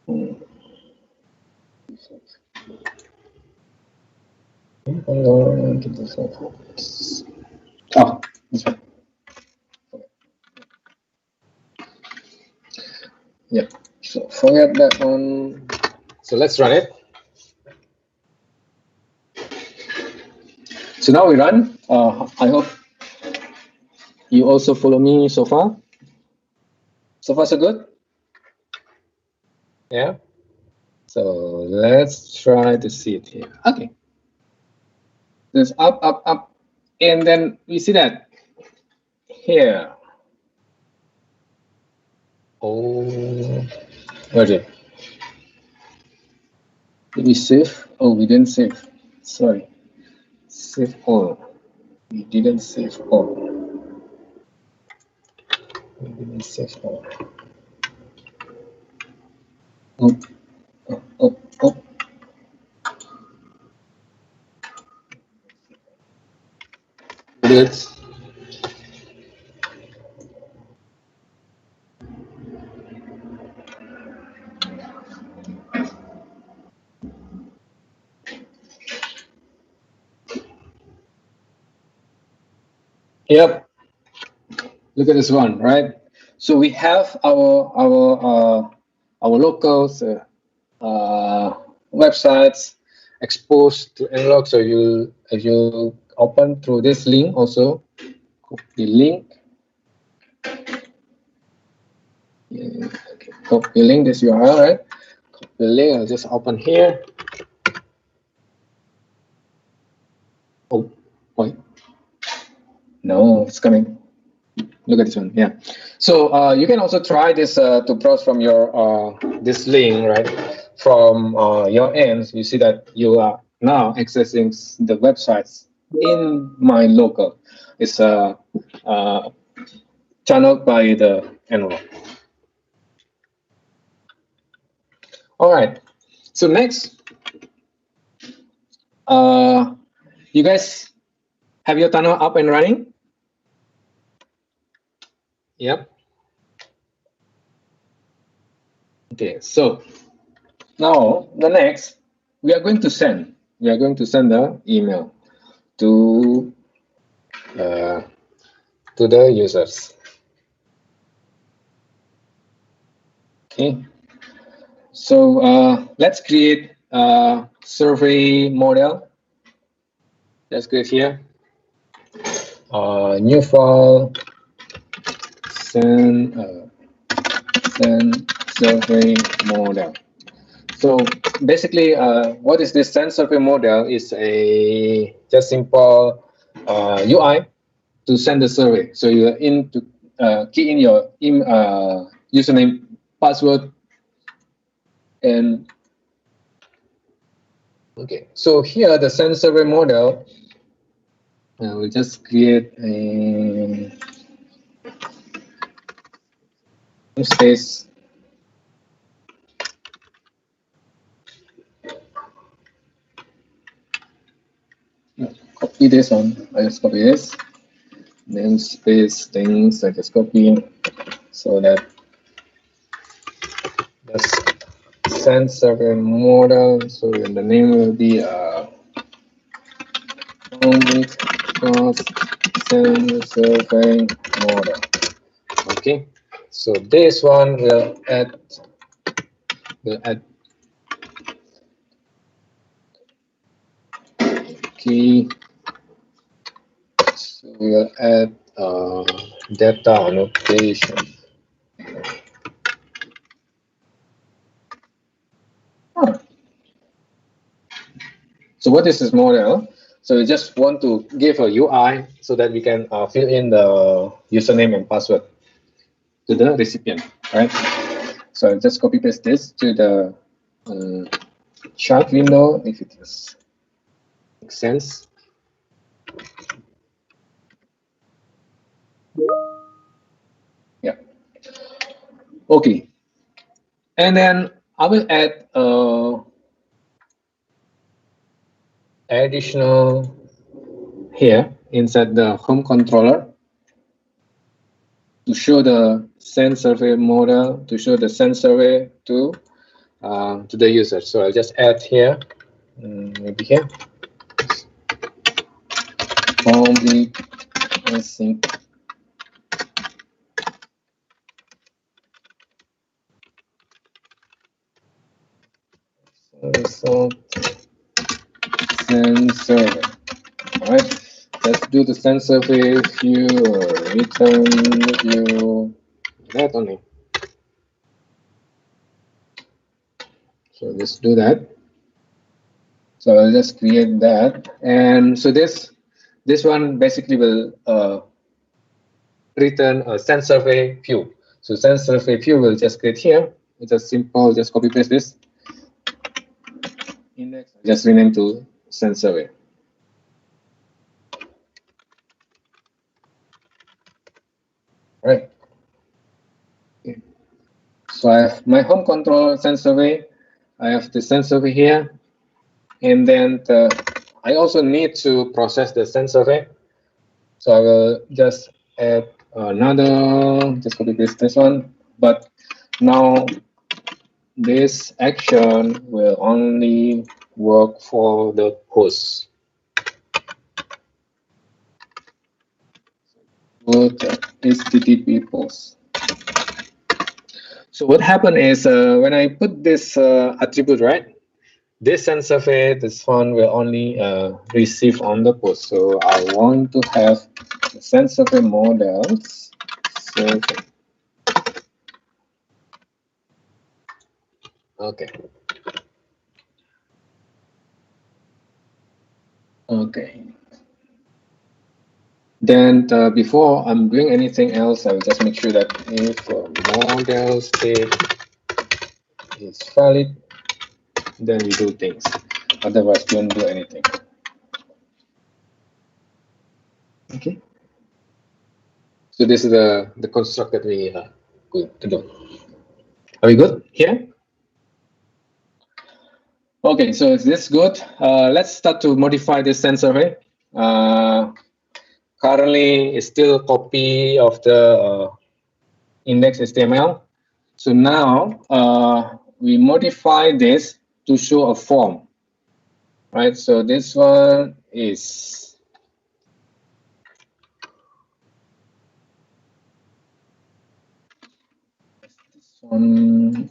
Oh, this one. Yeah. So forget that one. So let's run it. So now we run. I hope you also follow me so far. So far, so good. Yeah. So let's try to see it here. Okay. There's up, up, up, and then we see that here. Oh, where is it? Did we save? Oh, we didn't save. Sorry. Save all. We didn't save all. We didn't save all. Oh, oh, oh, oh. Let's. Yep. Look at this one, right? So we have our locals websites exposed to analog. So if you open through this link, also copy the link. Yeah, okay. copy link this URL, right? Copy link, I'll just open here. Oh, wait. No, it's coming. Look at this one. Yeah. So you can also try this to browse from your this link, right? From your end, you see that you are now accessing the websites in my local. It's channeled by the enroll. All right. So next, you guys have your tunnel up and running? Yep. Okay. So now the next, we are going to send the email to the users. Okay. So let's create a survey model. Let's create here. New file. Send survey model. So basically, what is this send survey model? Is a just simple UI to send the survey. So you're in to key in your username, password, and okay. So here the send survey model, we'll just create a space. Copy this one. I just copy this. Namespace things. I just copy so that the send survey model. So the name will be send survey model. Okay. So this one will add key. So we'll add data annotation. So what is this model? So we just want to give a UI so that we can fill in the username and password to the recipient, right? So I'll just copy paste this to the chart window if it makes sense. Yeah. Okay. And then I will add additional here inside the home controller to show the send survey model, to show the send survey to the user. So I'll just add here, maybe here. Public async. So send survey. All right. Let's do the send survey view or return view. That only. So let's do that. So I'll just create that, and so this one basically will return a send survey view. So send survey view will just create here. It's a simple, just copy paste this index, just rename to send survey. All right. Okay. So I have my home control send survey. I have the send survey here, and then I also need to process the send survey. So I will just add another, just copy paste this one, but now this action will only work for the host. HTTP post. So what happened is when I put this attribute, right, this send survey, this one will only receive on the post. So I want to have the send survey models survey. Okay. Okay. Then before I'm doing anything else, I'll just make sure that if model state is valid, then we do things. Otherwise, don't do anything. Okay. So this is the construct that we are going to do. Are we good here? Okay, so is this good? Let's start to modify this sensor array. Currently, it's still a copy of the index HTML. So now we modify this to show a form, right? So this one is this one.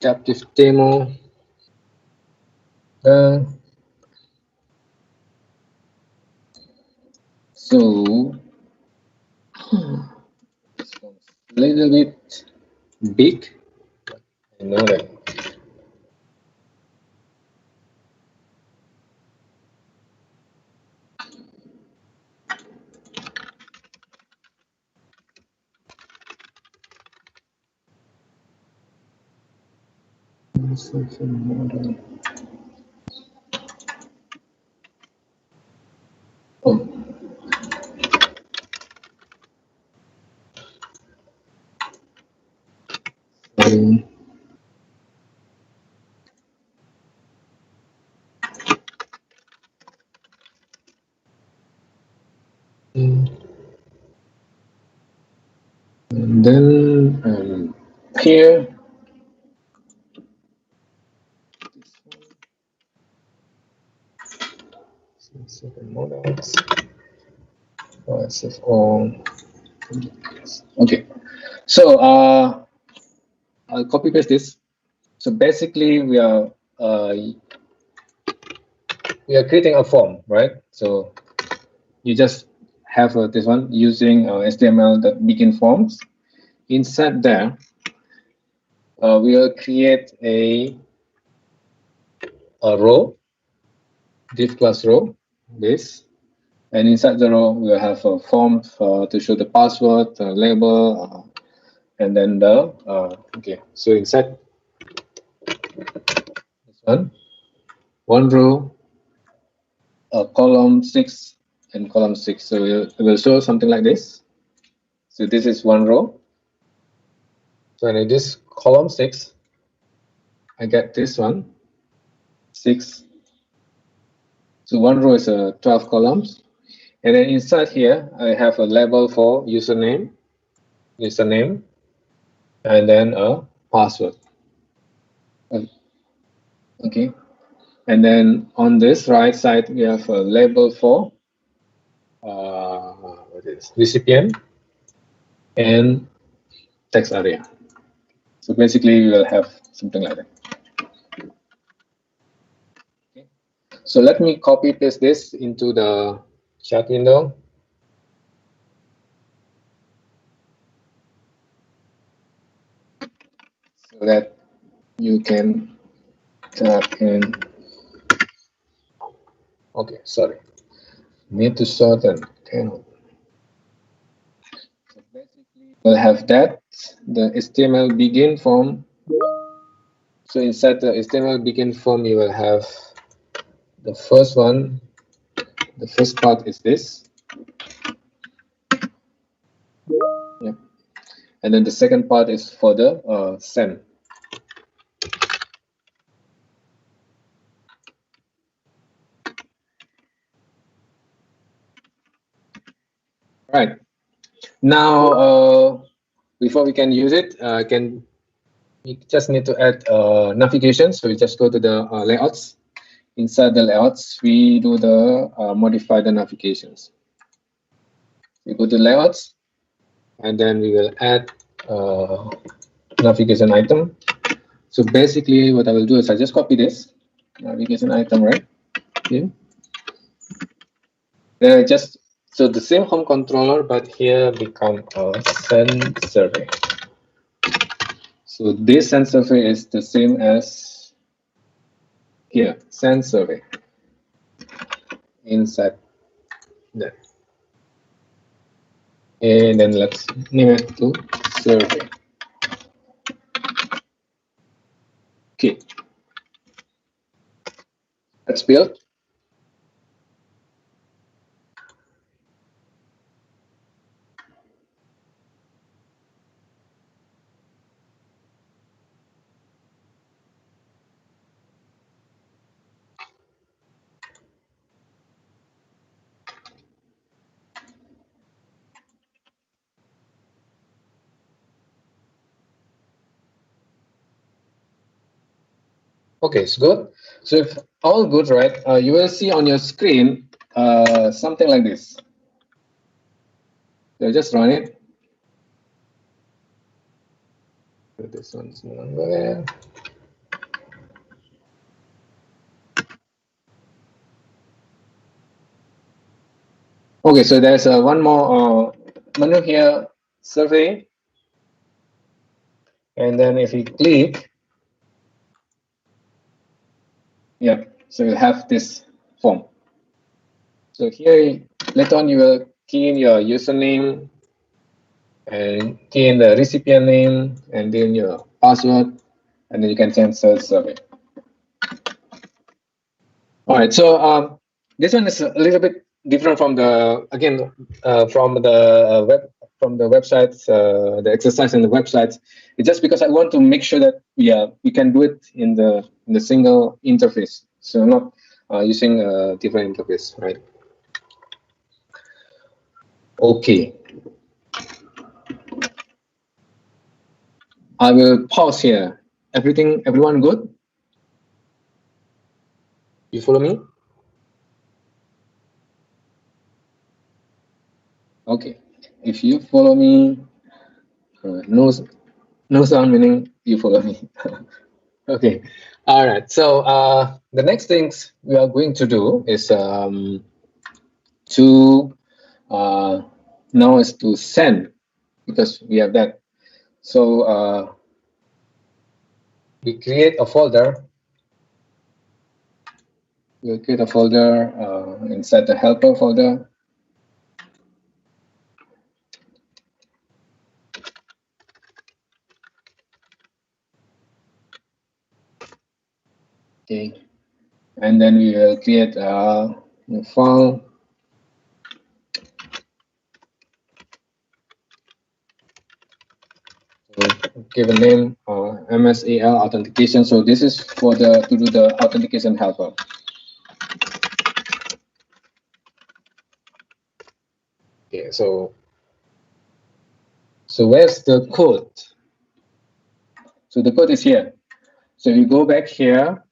Captive demo. So this one's a little bit big. I know that. Oh. And then here, second models. Okay, so I'll copy paste this. So basically, we are creating a form, right? So you just have this one using HTML that begin forms. Inside there, we will create a row, div class row, this, and inside the row we'll have a form to show the password, label, and then the okay. So inside this one row, column 6 and column 6. So it will show something like this. So this is one row. So in this column 6, I get this one 6. So one row is 12 columns, and then inside here I have a label for username, and then a password. Okay, and then on this right side we have a label for what is recipient and text area. So basically we will have something like that. Okay. So let me copy paste this into the chat window. So that you can type in. Okay, sorry. Need to sort and cannot. So basically, we'll have that the HTML begin form. So inside the HTML begin form, you will have the first one. The first part is this. Yeah. And then the second part is for the send. Right. Now, before we can use it, we just need to add navigation. So we just go to the layouts. Inside the layouts, we do the modify the navigations. We go to layouts, and then we will add navigation item. So basically, what I will do is I just copy this navigation item right here. Then I just So the same home controller, but here become a send survey. So this send survey is the same as here, send survey inside that. And then let's name it to survey. Okay. Let's build. Okay, it's good. So if all good, right, you will see on your screen something like this. So just run it. This one's no longer there. Okay, so there's one more menu here, survey. And then if you click, yeah, so you have this form. So here, later on, you will key in your username and key in the recipient name and then your password, and then you can send survey. All right, so this one is a little bit different from the from the websites, the exercise in the websites. It's just because I want to make sure that we can do it in the single interface, so not using a different interface, right? Okay, I will pause here. Everyone good? You follow me? Okay, if you follow me, no sound meaning you follow me. Okay, all right. So the next things we are going to do is to now is to send, because we have that. So we create a folder. We'll create a folder inside the helper folder. Okay, and then we will create a new file. So give a name MSAL authentication. So this is for to do the authentication helper. Okay, so where's the code? So the code is here. So you go back here.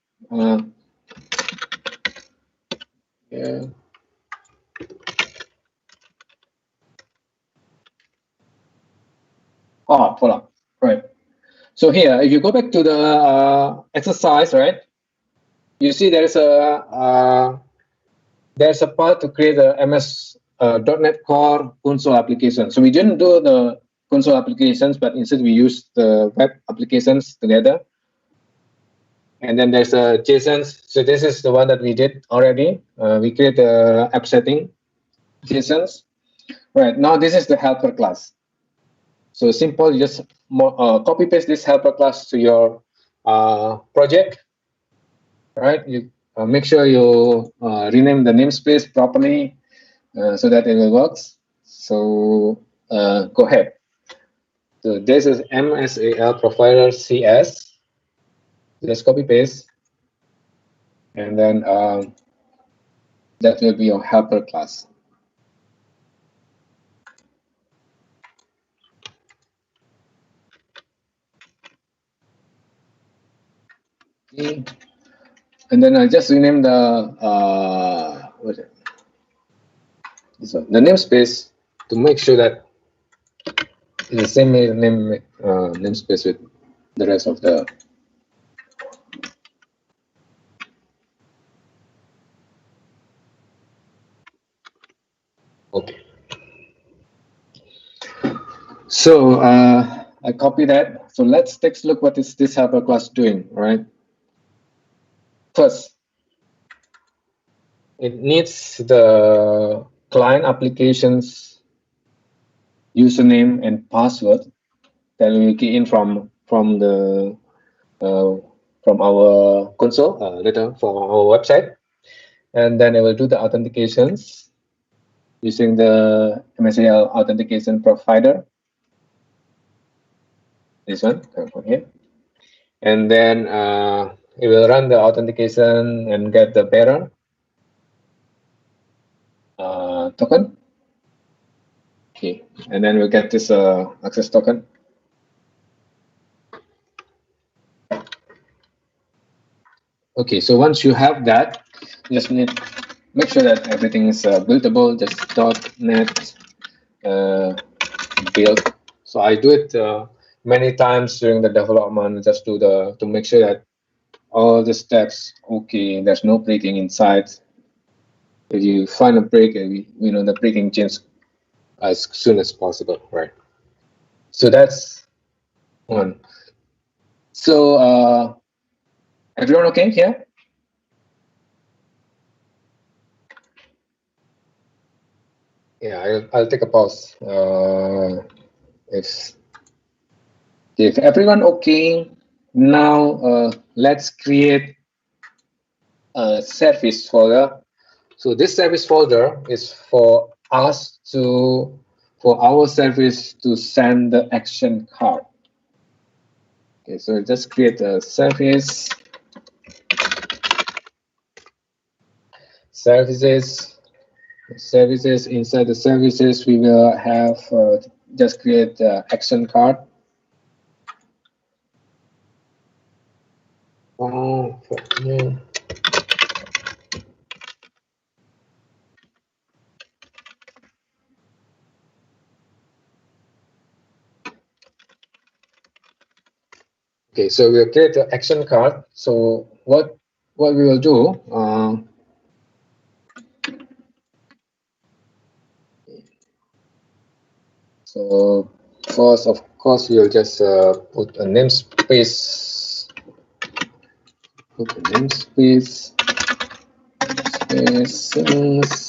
Yeah. Oh, hold on. Right. So here, if you go back to the exercise, right? You see there's a part to create a MS.NET Core console application. So we didn't do the console applications, but instead we used the web applications together. And then there's a JSONs. So this is the one that we did already. We create the app setting JSONs. Right, now this is the helper class. So simple, you just copy paste this helper class to your project. Right, you make sure you rename the namespace properly so that it will work. So go ahead. So this is MSAL provider CS. Just copy paste, and then that will be your helper class. Okay. And then I just rename the what is it? This one, the namespace, to make sure that it's the same namespace with the rest of the. Okay. So I copy that. So let's take a look what is this helper class doing, right? First, it needs the client application's username and password that we key in from our console later for our website, and then it will do the authentications using the MSAL authentication provider. This one from here, and then it will run the authentication and get the bearer token. Okay, and then we'll get this access token. Okay, so once you have that, you just need make sure that everything is buildable. Just .NET build. So I do it many times during the development, just to make sure that all the steps okay. There's no breaking inside. If you find a break, we know the breaking change as soon as possible, right? So that's one. So everyone okay here? Yeah, I'll take a pause. If everyone okay, now let's create a service folder. So this service folder is for us for our service to send the action card. Okay, so just create a services inside the services we will have just create the action card. Okay, so we'll create the action card. So what we will do, so first, of course, we'll just put a namespace. Put the namespace. Spaces.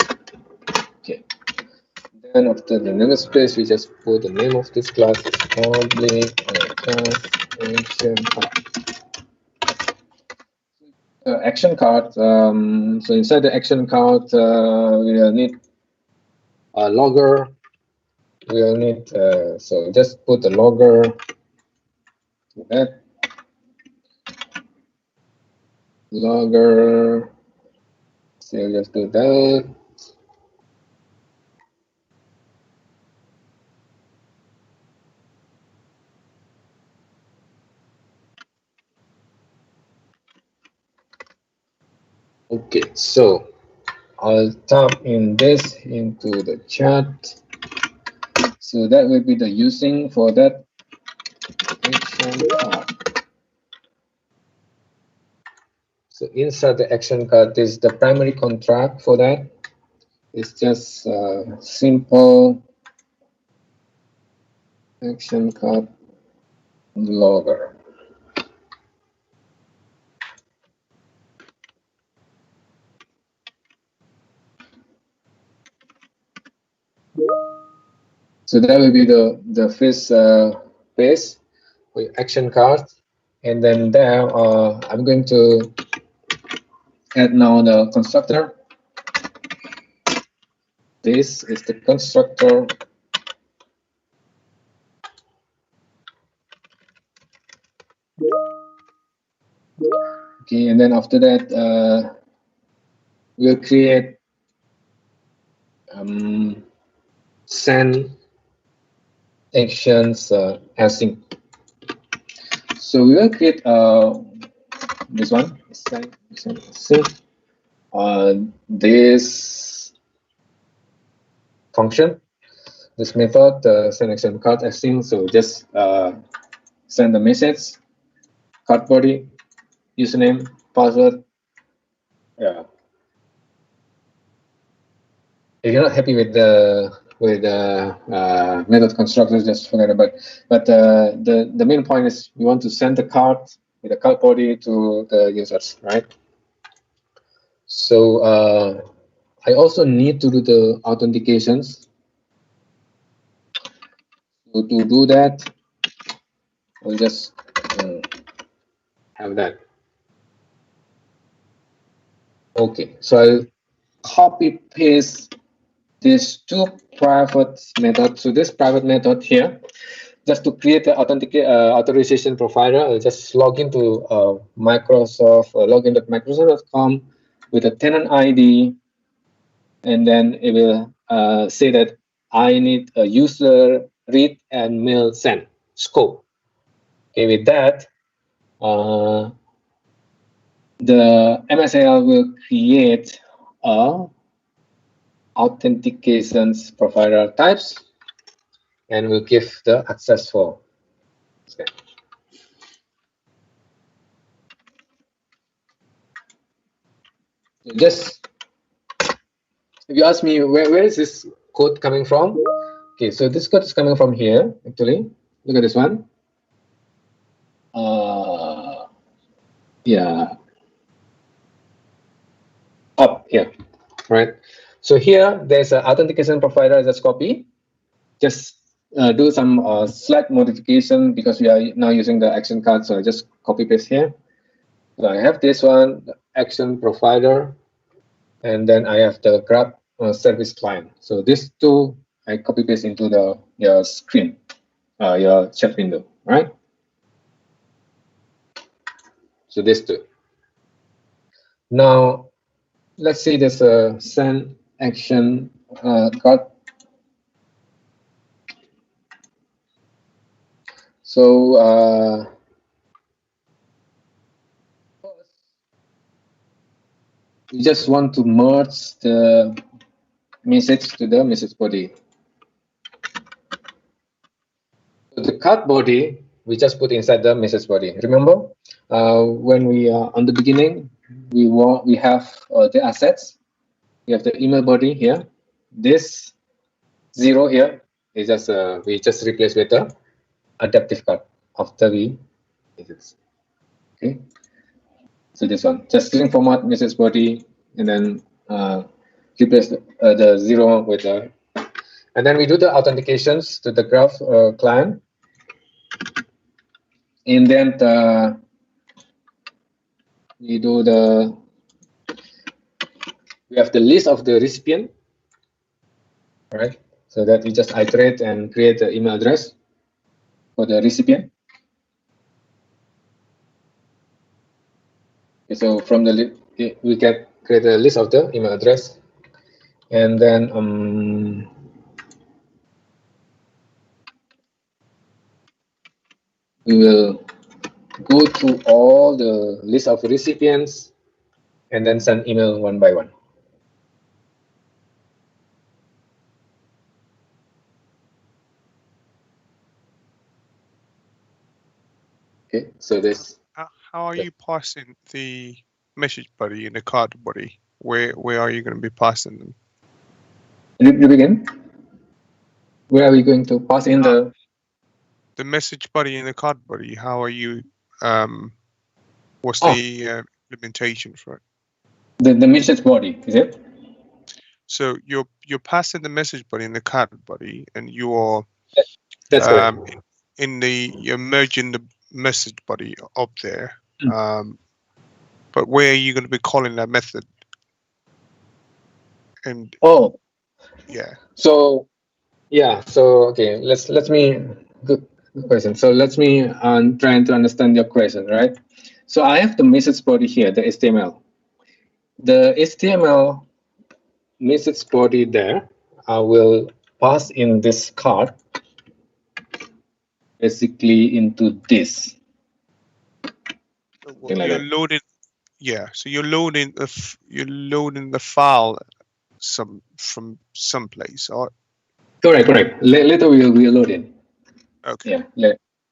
Okay. Then after the namespace, we just put the name of this class is public class action card. Action card. So inside the action card, we will need a logger. We will need so just put the logger to that logger. So just do that. Okay, so I'll type in this into the chat. So that will be the using for that action card. So inside the action card is the primary contract for that. It's just simple action card logger. So that will be the first page for action card, and then there I'm going to add now the constructor. This is the constructor. Okay, and then after that we'll create send actions async. So we will create this one, send async. This function, this method, send action card async. So just send the message, card body, username, password. Yeah. If you're not happy with the method constructors, just forget about it. But the main point is we want to send the card with the card body to the users, right? So I also need to do the authentications. So to do that, we'll just have that. Okay, so I'll copy paste these two private methods. So this private method here, just to create the authorization provider, I'll just log into Microsoft, log into Microsoft.com with a tenant ID, and then it will say that I need a user read and mail send scope. Okay, with that, the MSAL will create a authentications provider types and will give the access for. Okay. Just if you ask me where is this code coming from? Okay, so this code is coming from here actually. Look at this one. Yeah, up here, right? So here there's an authentication provider. Just copy. Just do some slight modification because we are now using the action card. So I just copy paste here. So I have this one, the action provider, and then I have the Grab service client. So these two I copy paste into your screen, your chat window, right? So these two. Now let's see there's a send action card. So we just want to merge the message to the message body. So the card body we just put inside the message body. Remember when we are on the beginning, we have the assets. We have the email body here. This 0 here is just we just replace with the adaptive card after we okay. So this one just string format message body and then replace the 0 with the, and then we do the authentications to the Graph client, and then we have the list of the recipient, right? So that we just iterate and create the email address for the recipient. Okay, so from the we can create a list of the email address, and then we will go through all the list of recipients and then send email one by one. Okay, so this. How are you passing the message body and the card body? Where are you going to be passing them? You begin. Where are we going to pass in the message body and the card body? How are you? What's the implementation for it? The message body, is it? So you're passing the message body and the card body, and you're that's correct. you're merging the message body up there. But where are you going to be calling that method? And yeah. So okay, let me good question. So let me trying to understand your question, right? So I have the message body here, the HTML. The HTML message body there, I will pass in this card basically into this. So you're loading. Yeah, so you're loading the file from someplace, or correct. Later we will load it. Okay.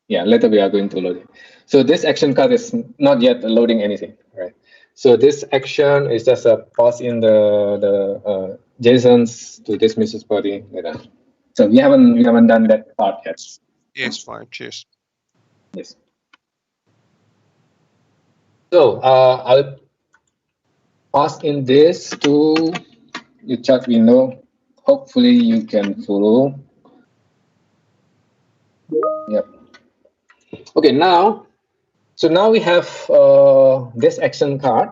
Later we are going to load it. So this action card is not yet loading anything, right? So this action is just a pass in the JSONs to this message body later. So we haven't done that part yet. Yes, fine. Cheers. Yes. So I'll pass in this to the chat window. Hopefully you can follow. Yep. Okay, so now we have this action card.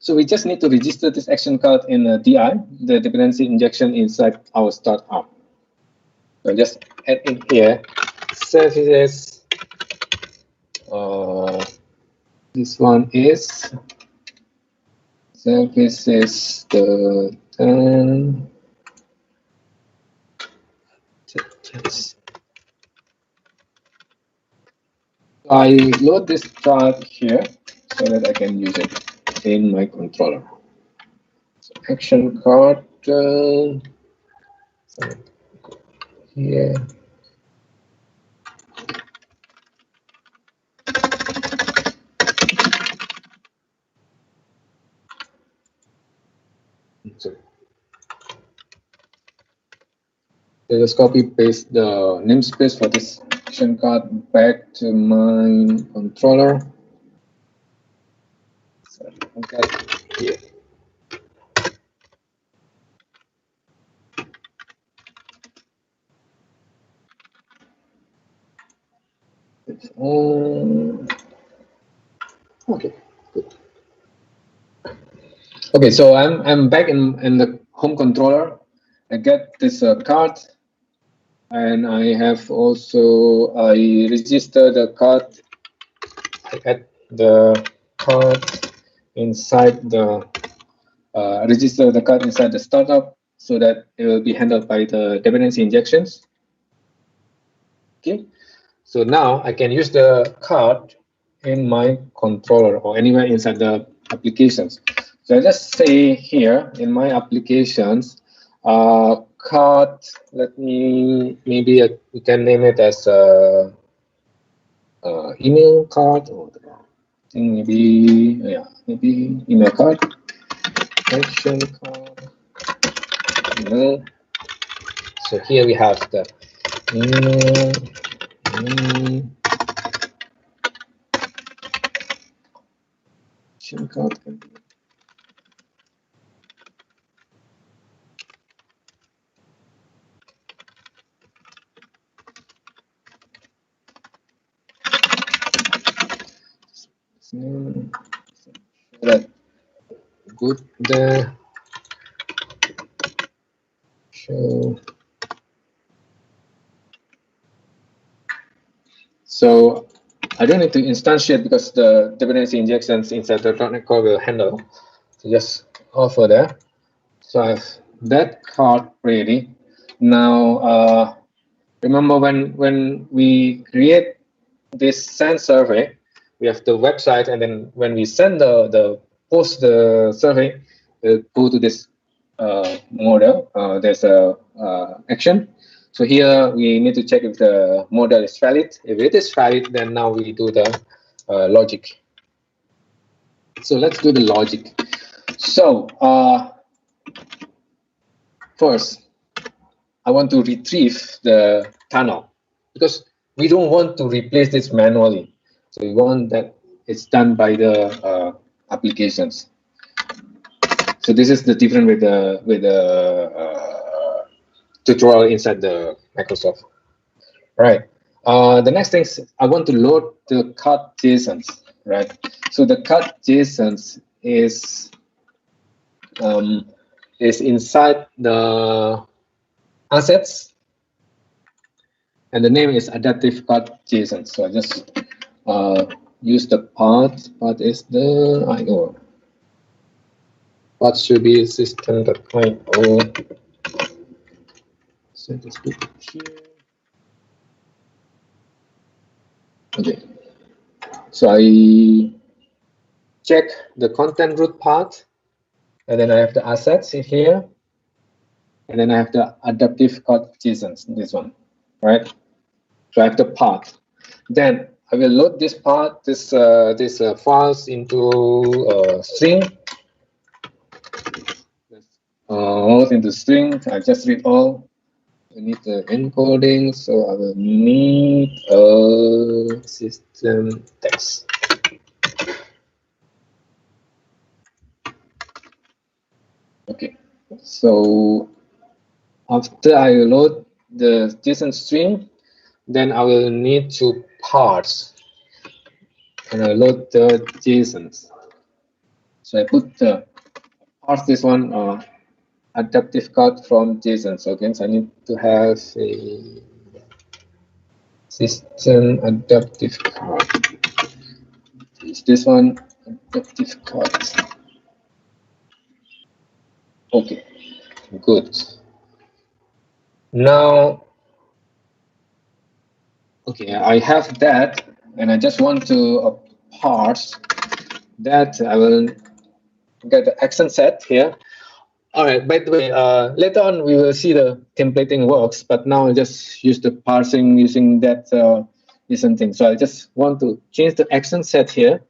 So we just need to register this action card in DI, the dependency injection inside our startup. So just add in here services. This one is services the I load this chart here so that I can use it in my controller. So action card here. So just copy paste the namespace for this action card back to my controller. So okay, here. Okay, good. Okay, so I'm back in the home controller. I get this card, and I have also I register the card. I add the card inside the register the card inside the startup so that it will be handled by the dependency injections. Okay, so now I can use the card in my controller or anywhere inside the applications. So I just say here in my applications, card. Let me maybe we can name it as email card, or I think maybe maybe email card, action card. Email. So here we have the email. Action card. That good there. So I don't need to instantiate because the dependency injections inside the .NET Core will handle. So just offer there. So I have that card ready. Now remember when we create this send survey, we have the website, and then when we send the post the survey, we'll go to this model. There's a action. So here we need to check if the model is valid. If it is valid, then now we do the logic. So let's do the logic. So first, I want to retrieve the tunnel because we don't want to replace this manually. So we want that it's done by the applications. So this is the difference with the tutorial inside the Microsoft. Right. The next thing is I want to load the cut JSONs. Right. So the cut JSONs is inside the assets, and the name is adaptive cut JSON. So I just use the path. Path is the IO. Path should be system.io. Set this here. Okay. So I check the content root path, and then I have the assets in here, and then I have the adaptive cut JSONs. This one, right? So I have the path. Then I will load this path, this files into string. All into string. I just read all. I need the encoding, so I will need a system text. Okay, so after I load the JSON string, then I will need to parse and I load the JSONs. So I put the parse this one adaptive card from JSON. So again, so I need to have a system adaptive card. Is this one adaptive card? Okay, good. Now, okay, I have that, and I just want to parse that. I will get the action set here. All right, by the way, later on we will see the templating works, but now I'll just use the parsing using that JSON thing. So I just want to change the action set here.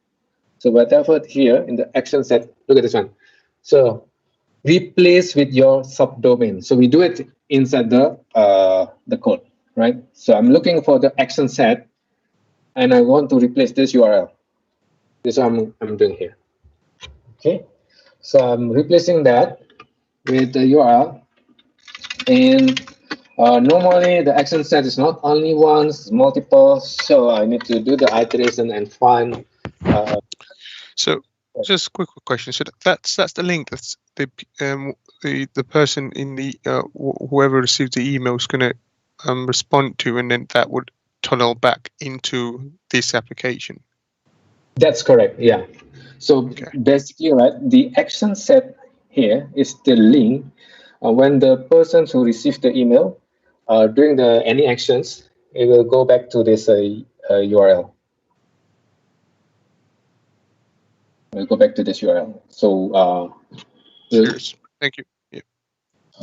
So whatever here in the action set, look at this one. So replace with your subdomain. So we do it inside the code, right? So I'm looking for the action set, and I want to replace this URL. This is what I'm doing here. Okay, so I'm replacing that with the URL, and normally the action set is not only once, it's multiple. So I need to do the iteration and find. So just a quick question. So that's the link. That's the person in the whoever received the email is going to respond to, and then that would tunnel back into this application. That's correct. Yeah. So basically, right, the action set here is the link when the person who received the email doing any actions, it will go back to this URL. We'll go back to this URL. So thank you. Yeah.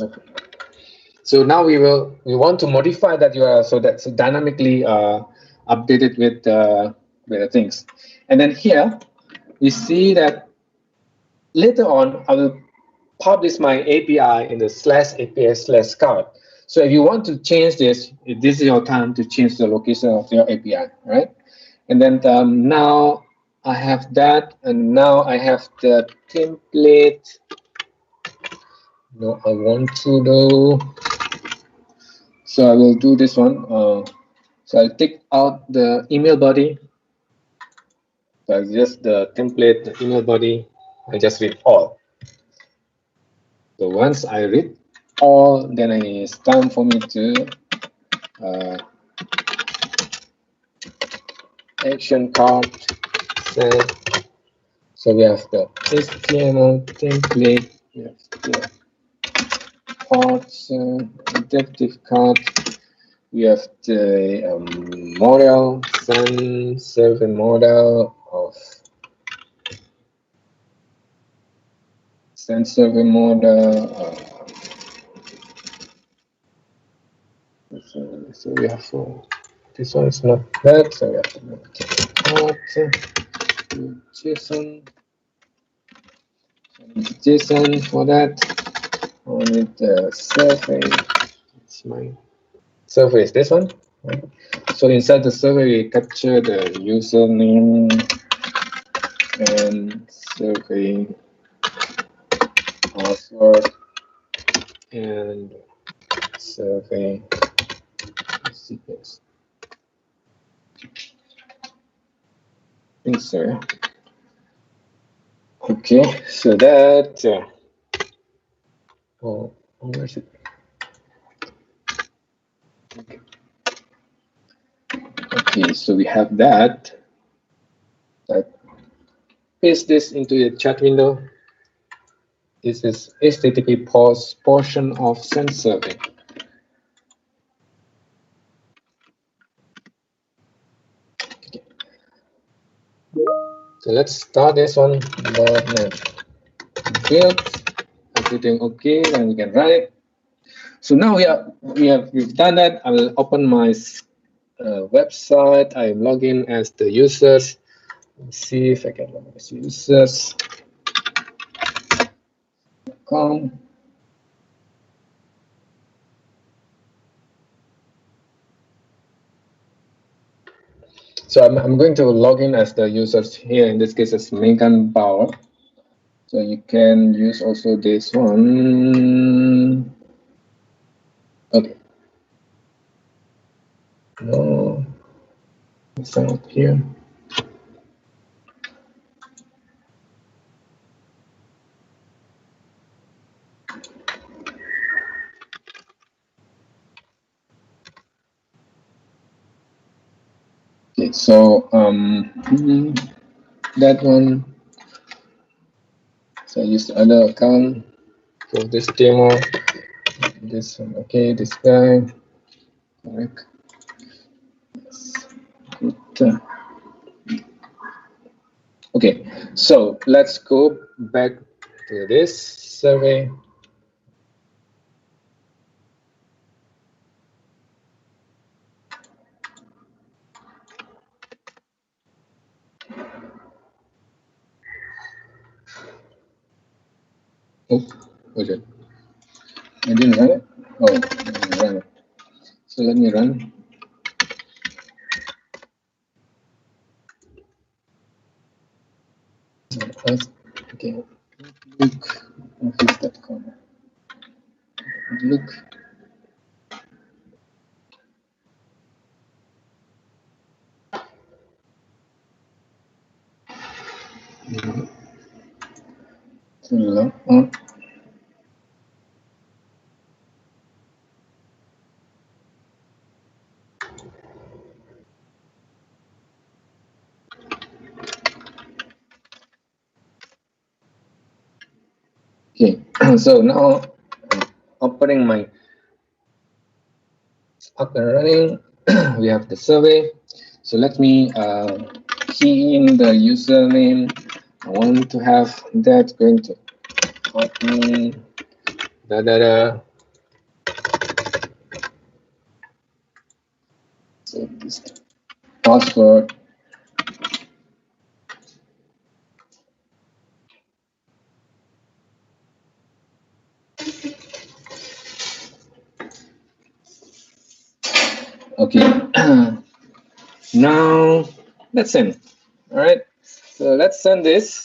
Okay. So now we want to modify that URL so that's dynamically updated with the things. And then here we see that later on I will publish my API in the /API/card. So if you want to change this, this is your time to change the location of your API, right? And then now I have that, and now I have the template. No, I want to do. So I will do this one. So I'll take out the email body. So just the template, the email body. I just read all. So once I read all, then it's time for me to action card set. So we have the HTML template, we have the parts, adaptive card, we have the model, send server model of send server model. So we have this one is not that, so we have to make JSON. JSON for that. I need the survey. It's my survey is this one. Right? So inside the survey, we capture the username and survey password and survey sequence. Insert. Okay, so that. Oh, where is it? Okay, so we have that. I paste this into the chat window. This is HTTP portion of send survey. Okay. So let's start this one. Build everything okay, and we can run it. So now we've done that. I will open my website. I log in as the users. Let's see if I can log in as users. So I'm going to log in as the users here. In this case, it's Megan Bauer. So you can use also this one. Okay. No, it's not here. Okay, so that one. So I use the other account for this demo. This one, okay, this guy. Correct. Yes. Good. Okay, so let's go back to this survey. Oh, was it? I didn't run it. Oh, I didn't run it. So let me run. Okay, look, office.com. Look. Log on. Okay, so now I'm opening my up and running. We have the survey. So let me key in the username. I want to have that going to admin. So this password. Okay, now let's send. All right, so let's send this.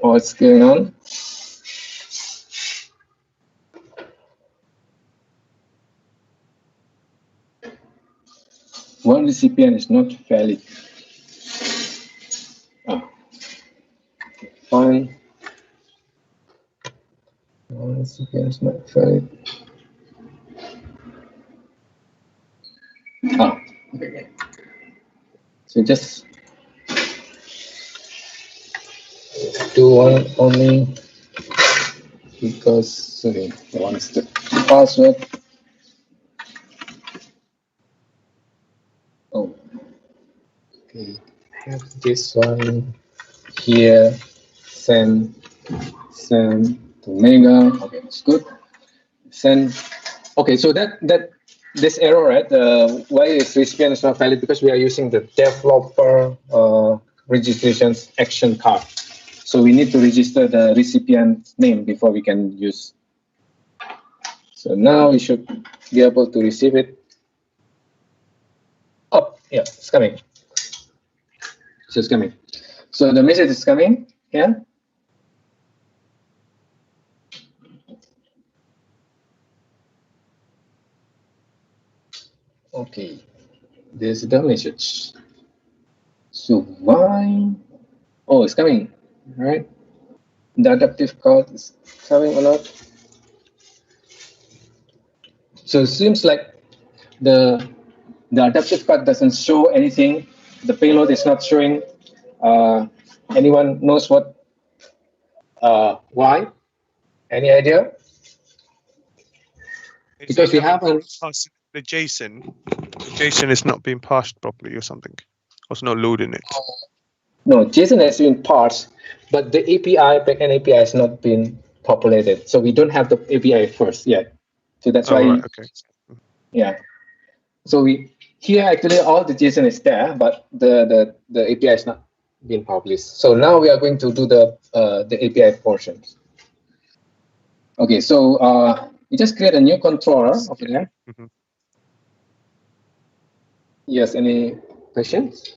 What's going on? One recipient is not valid. Oh, fine. One recipient is not valid. Oh, okay. So just do one only because sorry, the one is the password. Oh, okay. I have this one here. Send to Mega. Okay, it's good. Send. Okay, so this error, right? Why is recipient is not valid? Because we are using the developer registrations action card. So we need to register the recipient name before we can use. So now we should be able to receive it. Oh, yeah, it's coming. So it's coming. So the message is coming. Yeah. Okay, there's the message. So why? Oh, it's coming, right? The adaptive card is coming or not? So it seems like the adaptive card doesn't show anything. The payload is not showing. Anyone knows what? Why? Any idea? Because we have the JSON. The JSON is not being parsed properly or something. Or it's not loading it. No, JSON has been parsed, but the API, backend API has not been populated. So we don't have the API first yet. So that's why. Right, okay. Yeah. So here actually all the JSON is there, but the API is not being published. So now we are going to do the API portions. Okay, so you just create a new controller over there. Mm-hmm. Yes, any questions?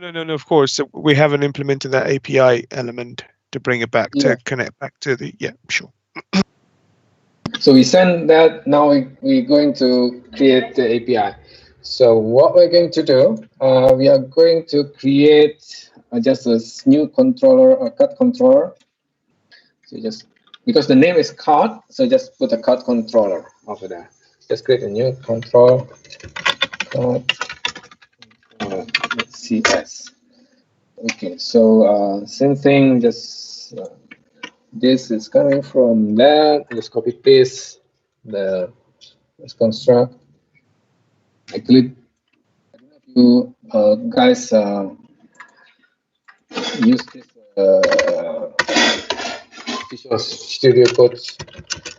No, of course. So we haven't implemented that API element to bring it back to connect back to the, sure. So we send that, now we're going to create the API. So what we're going to do, we are going to create just a new controller, a card controller. So just, because the name is card, so just put a card controller over there. Just create a new control, card, CS. Okay, so same thing, just this is coming from that. Just copy paste the construct. Actually, I don't know if you guys use this Visual Studio Code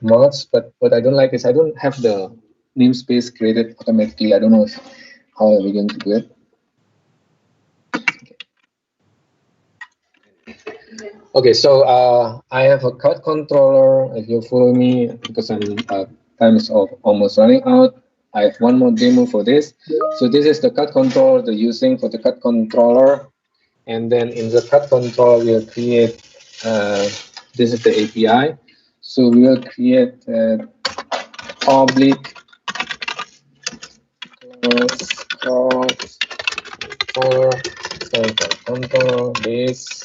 mods, but what I don't like is I don't have the namespace created automatically. I don't know how are we going to do it. Okay, so I have a card controller. If you follow me, because time is almost running out, I have one more demo for this. So this is the card controller they're using for the card controller, and then in the card controller we'll create. This is the API. So we will create a public controller base.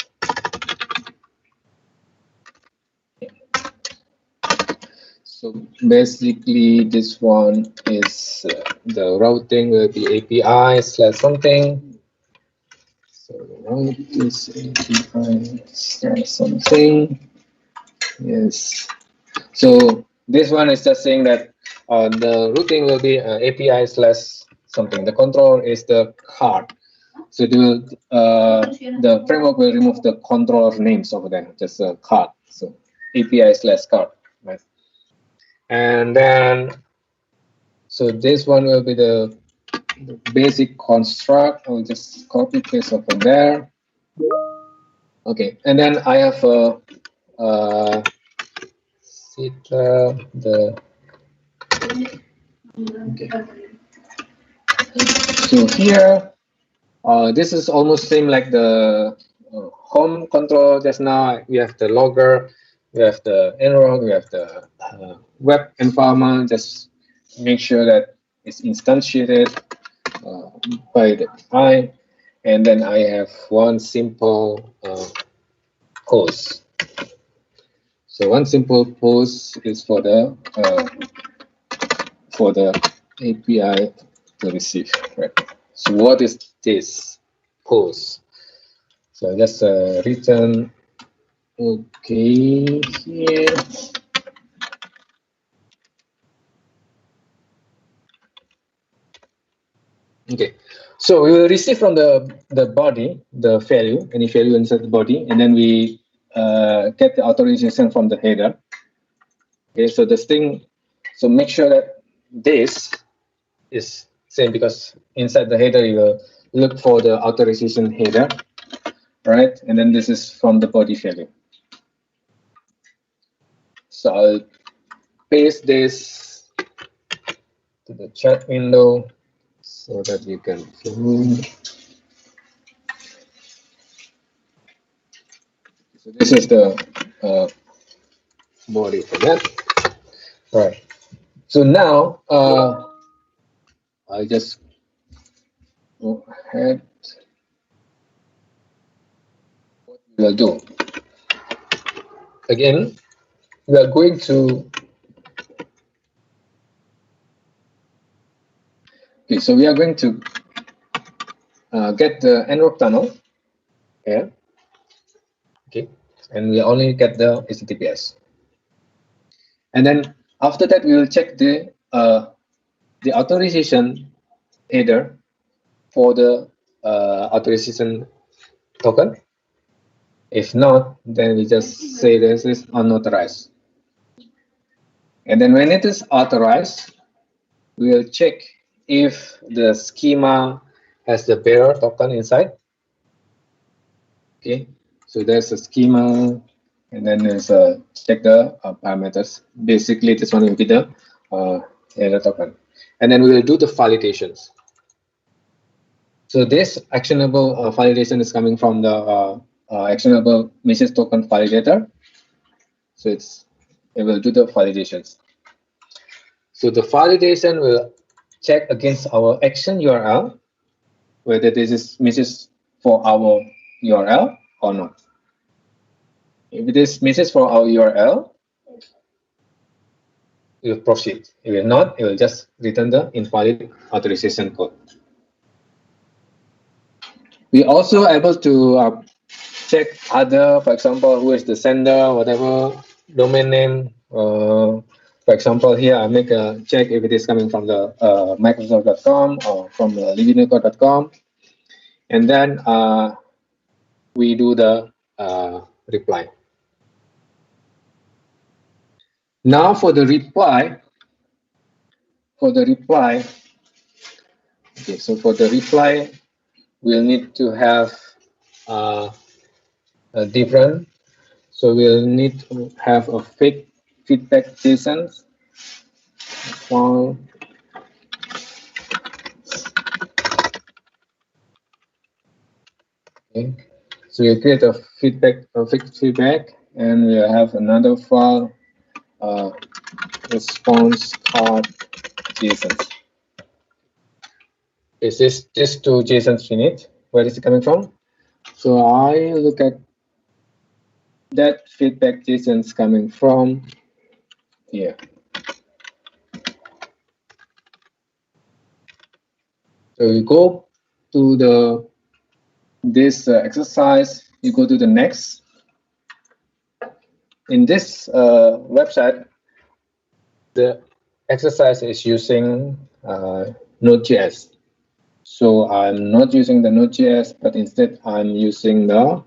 So basically, this one is the routing will be API / something. So route is API / something. Yes. So this one is just saying that the routing will be API / something. The control is the card. So the framework will remove the controller names over there, just a card. So API / card, right? And then, so this one will be the basic construct. I'll just copy paste over there. Okay, and then I have the okay. So here, this is almost same like the home control just now. We have the logger, we have the nrog, we have the web environment. Just make sure that it's instantiated by the I, and then I have one simple post. So one simple post is for the API to receive. Right. So what is this post? So just return. Okay, here. Okay, so we will receive from the body the value, any value inside the body, and then we get the authorization from the header. Okay, so this thing, so make sure that this is same, because inside the header you will look for the authorization header, right? And then this is from the body value. So I'll paste this to the chat window so that you can view. So this is the body for that. Right. So now I just go ahead. What we will do again, we are going to. Okay, so we are going to get the nrog tunnel here. Okay, and we only get the HTTPS. And then after that, we will check the authorization header for the authorization token. If not, then we just say this is unauthorized. And then when it is authorized, we will check if the schema has the bearer token inside. Okay, so there's a schema, and then there's check the parameters. Basically, this one will be the error token, and then we will do the validations. So this actionable validation is coming from the actionable message token validator. So it will do the validations. So the validation will check against our action URL whether this is message for our URL or not. If it is message for our URL, it will proceed. If it will not, it will just return the invalid authorization code. We also able to check other, for example, who is the sender, whatever domain name. For example, here I make a check if it is coming from the Microsoft.com or from the livinico.com, and then we do the reply. Now for the reply, okay, so for the reply, we'll need to have a different. So we'll need to have a fake feedback JSON file. Okay, so we create a fake feedback, and we'll have another file, response card JSON. Is this just two JSONs we need? Where is it coming from? So I look at that feedback JSONs coming from here. So you go to this exercise, you go to the next. In this website, the exercise is using Node.js. So I'm not using the Node.js, but instead I'm using the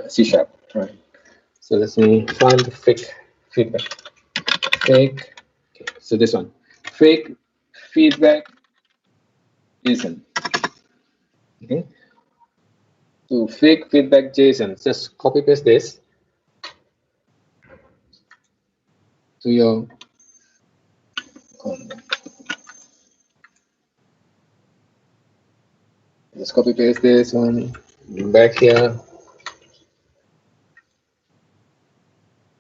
C#. Right. So let me find the fake feedback. Fake. Okay. So this one, fake feedback JSON. Okay. So fake feedback JSON. Just copy paste this to your just copy paste this one back here.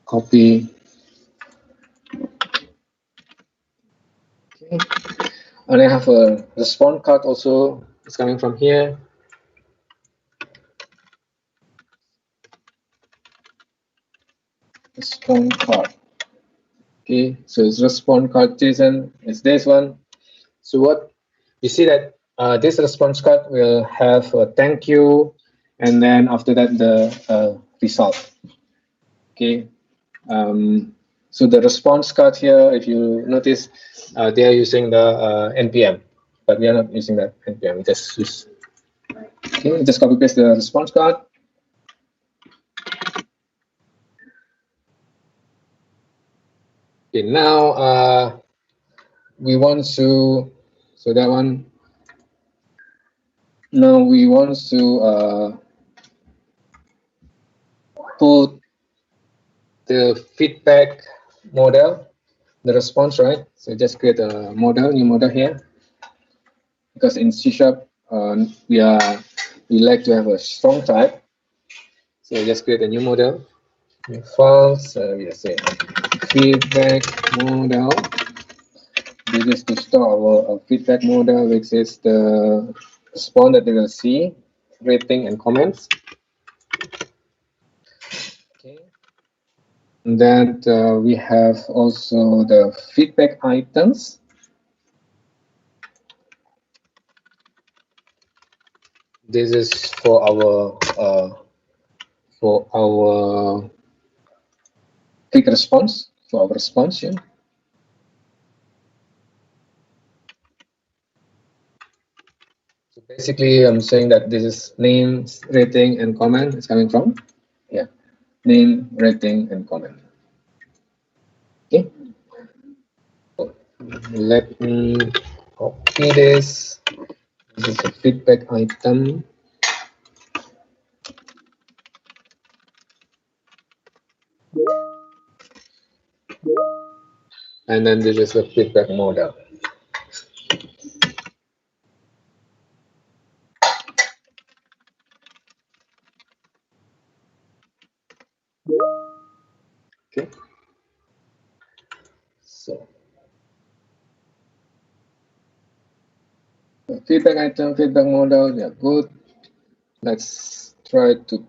Copy. Okay. And I have a response card also. It's coming from here. Response card. Okay, so it's response card JSON. It's this one. So what you see that this response card will have a thank you, and then after that the result. Okay. So the response card here, if you notice, they are using the npm, but we are not using that npm. We just use. Okay, just copy paste the response card. Okay, now we want to, so that one. Now we want to put the feedback model, the response, right? So just create a model, new model here, because in C# we like to have a strong type. So just create a new model, new files. We say feedback model. This is to store our feedback model, which is the response that they will see, rating and comments. Okay. And then we have also the feedback items. This is for our quick response, for our response. Yeah. So basically, I'm saying that this is name, rating, and comment. It's coming from name, rating, and comment. Okay. So let me copy this. This is a feedback item. And then this is the feedback model. Okay. So the feedback item, feedback model, yeah, good. Let's try to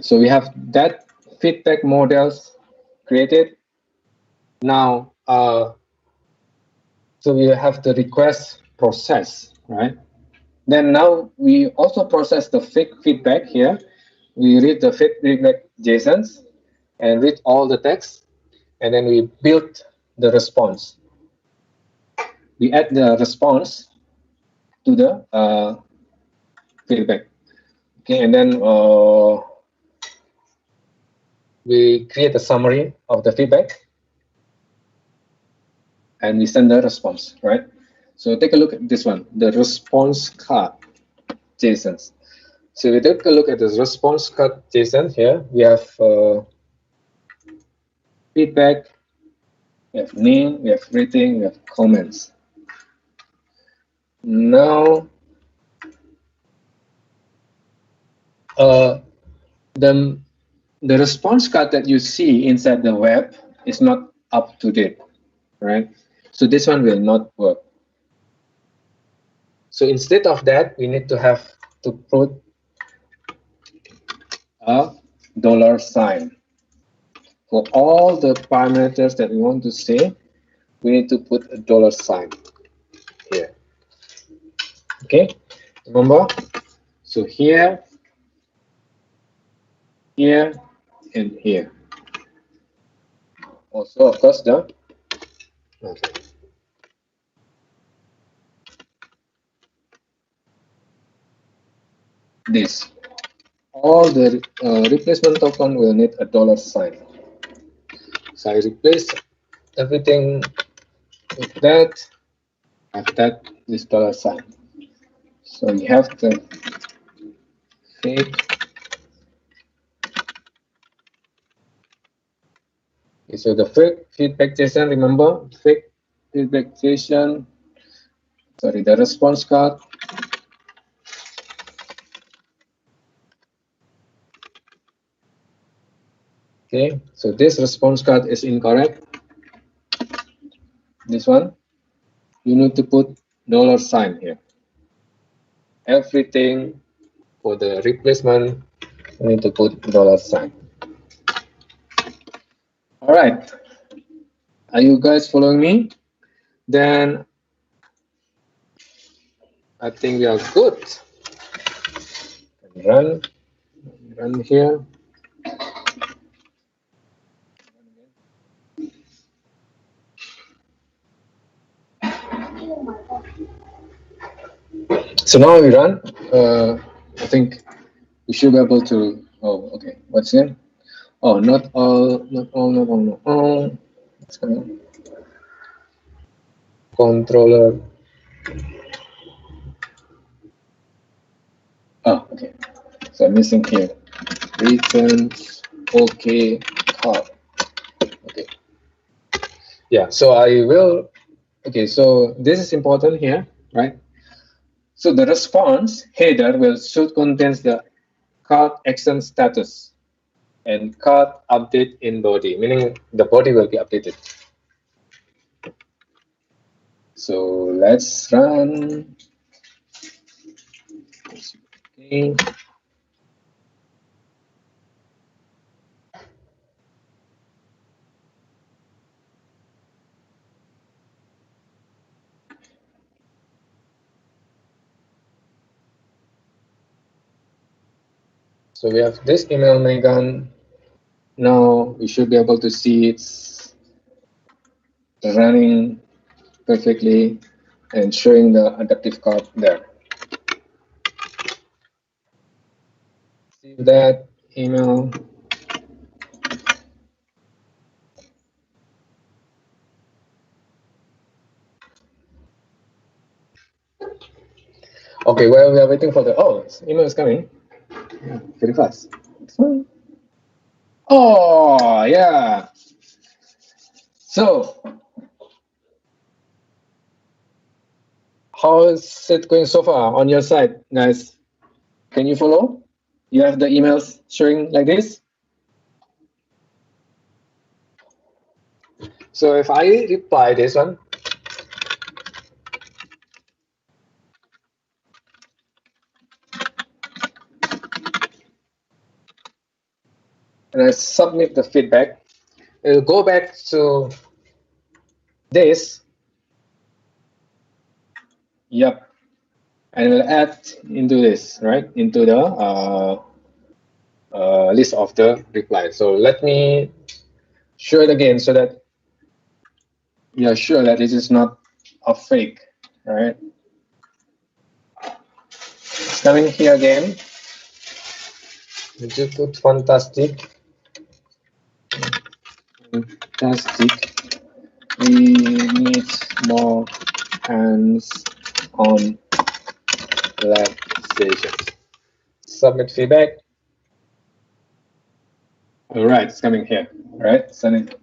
so we have that feedback models created. Now so we have the request process, right? Then now we also process the feedback here. We read the feedback JSONs and read all the text, and then we build the response. We add the response to the feedback. Okay, and then we create a summary of the feedback, and we send the response, right? So take a look at this one, the response card JSONs. So we take a look at this response card JSON here. We have feedback, we have name, we have rating, we have comments. Now, the response card that you see inside the web is not up to date, right? So this one will not work. So instead of that, we need to have to put a $sign. For all the parameters that we want to say, we need to put a $sign here. Okay, remember? So here, here, and here. Also, of course, the okay. This. All the replacement token will need a $sign. So I replace everything with that. After that, this $sign. So we have the fake. Okay, so the fake feedback JSON, remember, fake feedback JSON, sorry, the response card. Okay, so this response card is incorrect. This one, you need to put $sign here. Everything for the replacement, you need to put $sign. All right, are you guys following me? Then I think we are good. Run here. So now we run. I think we should be able to. Oh, okay. What's in? Oh, not all. What's going on? Controller. Oh, okay. So I'm missing here. Returns. Okay. Card. Okay. Yeah. So I will. Okay. So this is important here, right? So the response header should contains the card action status and card update in body, meaning the body will be updated. So let's run. Okay. So we have this email Megan. Now we should be able to see it's running perfectly and showing the adaptive card there. See that email. Okay, while we are waiting for the email is coming. Yeah, very fast. Oh yeah. So how is it going so far on your side, guys? Can you follow? You have the emails showing like this. So if I reply this one, and I submit the feedback, it'll go back to this. Yep. And we'll add into this, right? Into the list of the replies. So let me show it again so that we are sure that this is not a fake, right? It's coming here again. Did you put fantastic? Fantastic. We need more hands-on lab sessions. Submit feedback. All right, it's coming here. All right, send it.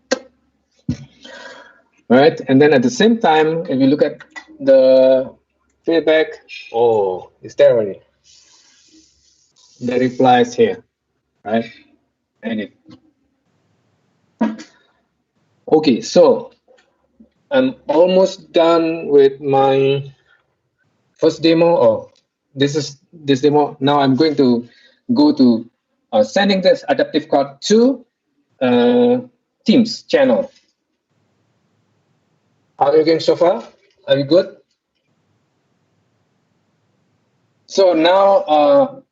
All right, and then at the same time, if you look at the feedback, oh, it's there already. The replies here, right? And it. Okay, so I'm almost done with my first demo. Oh, this demo. Now I'm going to go to sending this adaptive card to Teams channel. How are you going so far? Are you good? So now,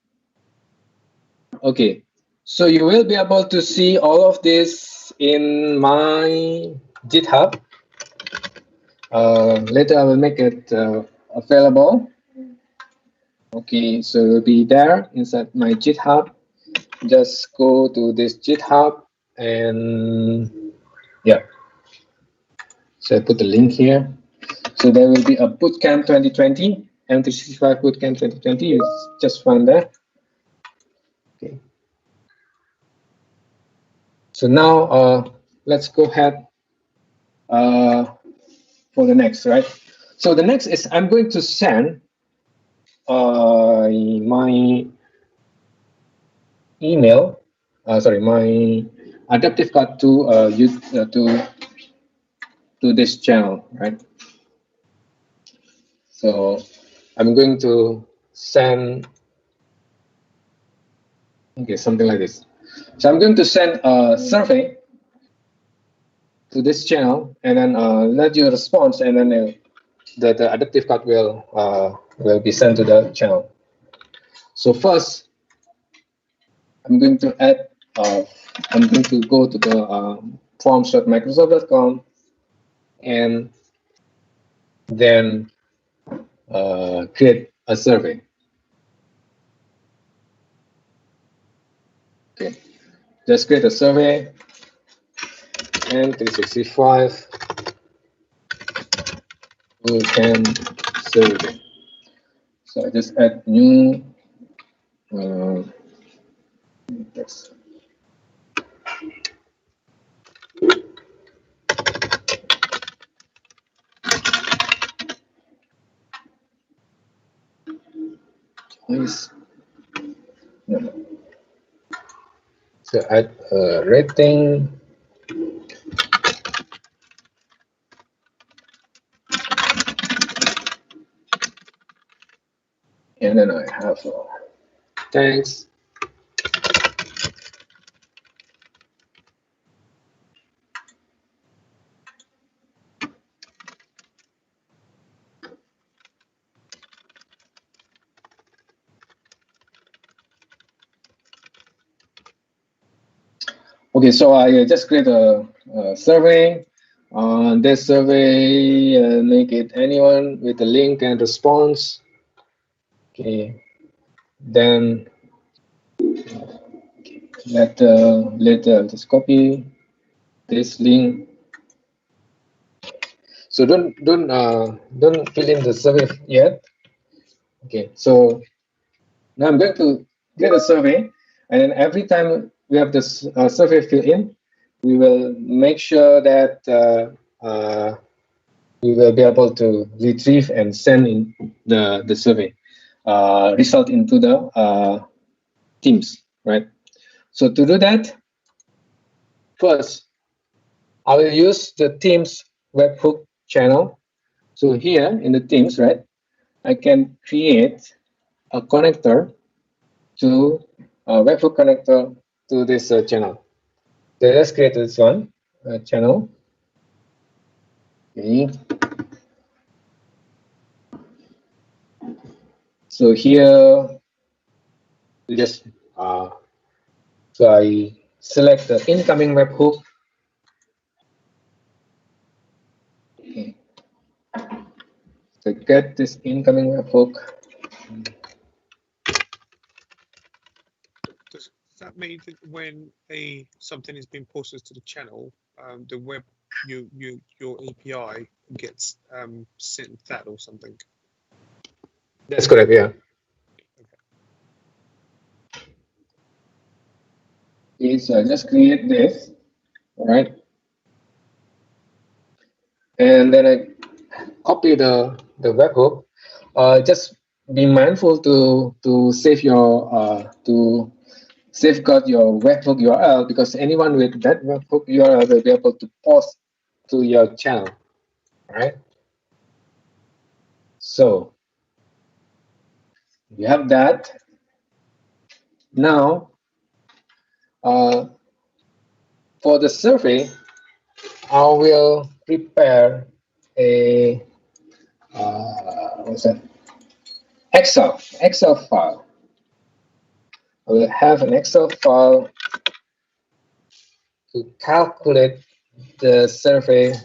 okay. So you will be able to see all of this in my GitHub. Later I will make it available. Okay, so it will be there inside my GitHub. Just go to this GitHub and yeah. So I put the link here. So there will be a Bootcamp 2020, M365 Bootcamp 2020. You just find that. Okay. So now let's go ahead for the next, right? So the next is I'm going to send my email, my adaptive card to to this channel, right? So I'm going to send, okay, something like this. So I'm going to send a survey to this channel, and then let you respond, and then the adaptive card will be sent to the channel. So first, I'm going to add. I'm going to go to the forms.microsoft.com, and then create a survey. Okay, just create a survey. M365 Bootcamp survey. So I just add new text. Please. No. So add a rating. And then I have thanks. Okay, so I just create a survey. On this survey, make it anyone with a link and response. Okay, then later just copy this link. So don't fill in the survey yet. Okay, so now I'm going to create a survey, and then every time we have this survey fill in, we will make sure that we will be able to retrieve and send in the survey result into the Teams, right? So to do that, first, I will use the Teams webhook channel. So here in the Teams, right, I can create a connector to a webhook connector to this channel. So let's create this one channel. Okay. So here, we just so I select the incoming webhook. Okay. So get this incoming webhook. Does that mean that when something has been posted to the channel, the web your API gets sent that or something? That's correct. Yeah. Okay, so I just create this. All right. And then I copy the webhook. Just be mindful to save your to safeguard your webhook URL, because anyone with that webhook URL will be able to post to your channel. All right. So you have that. Now, for the survey, I will prepare a what's that? Excel file. I will have an Excel file to calculate the survey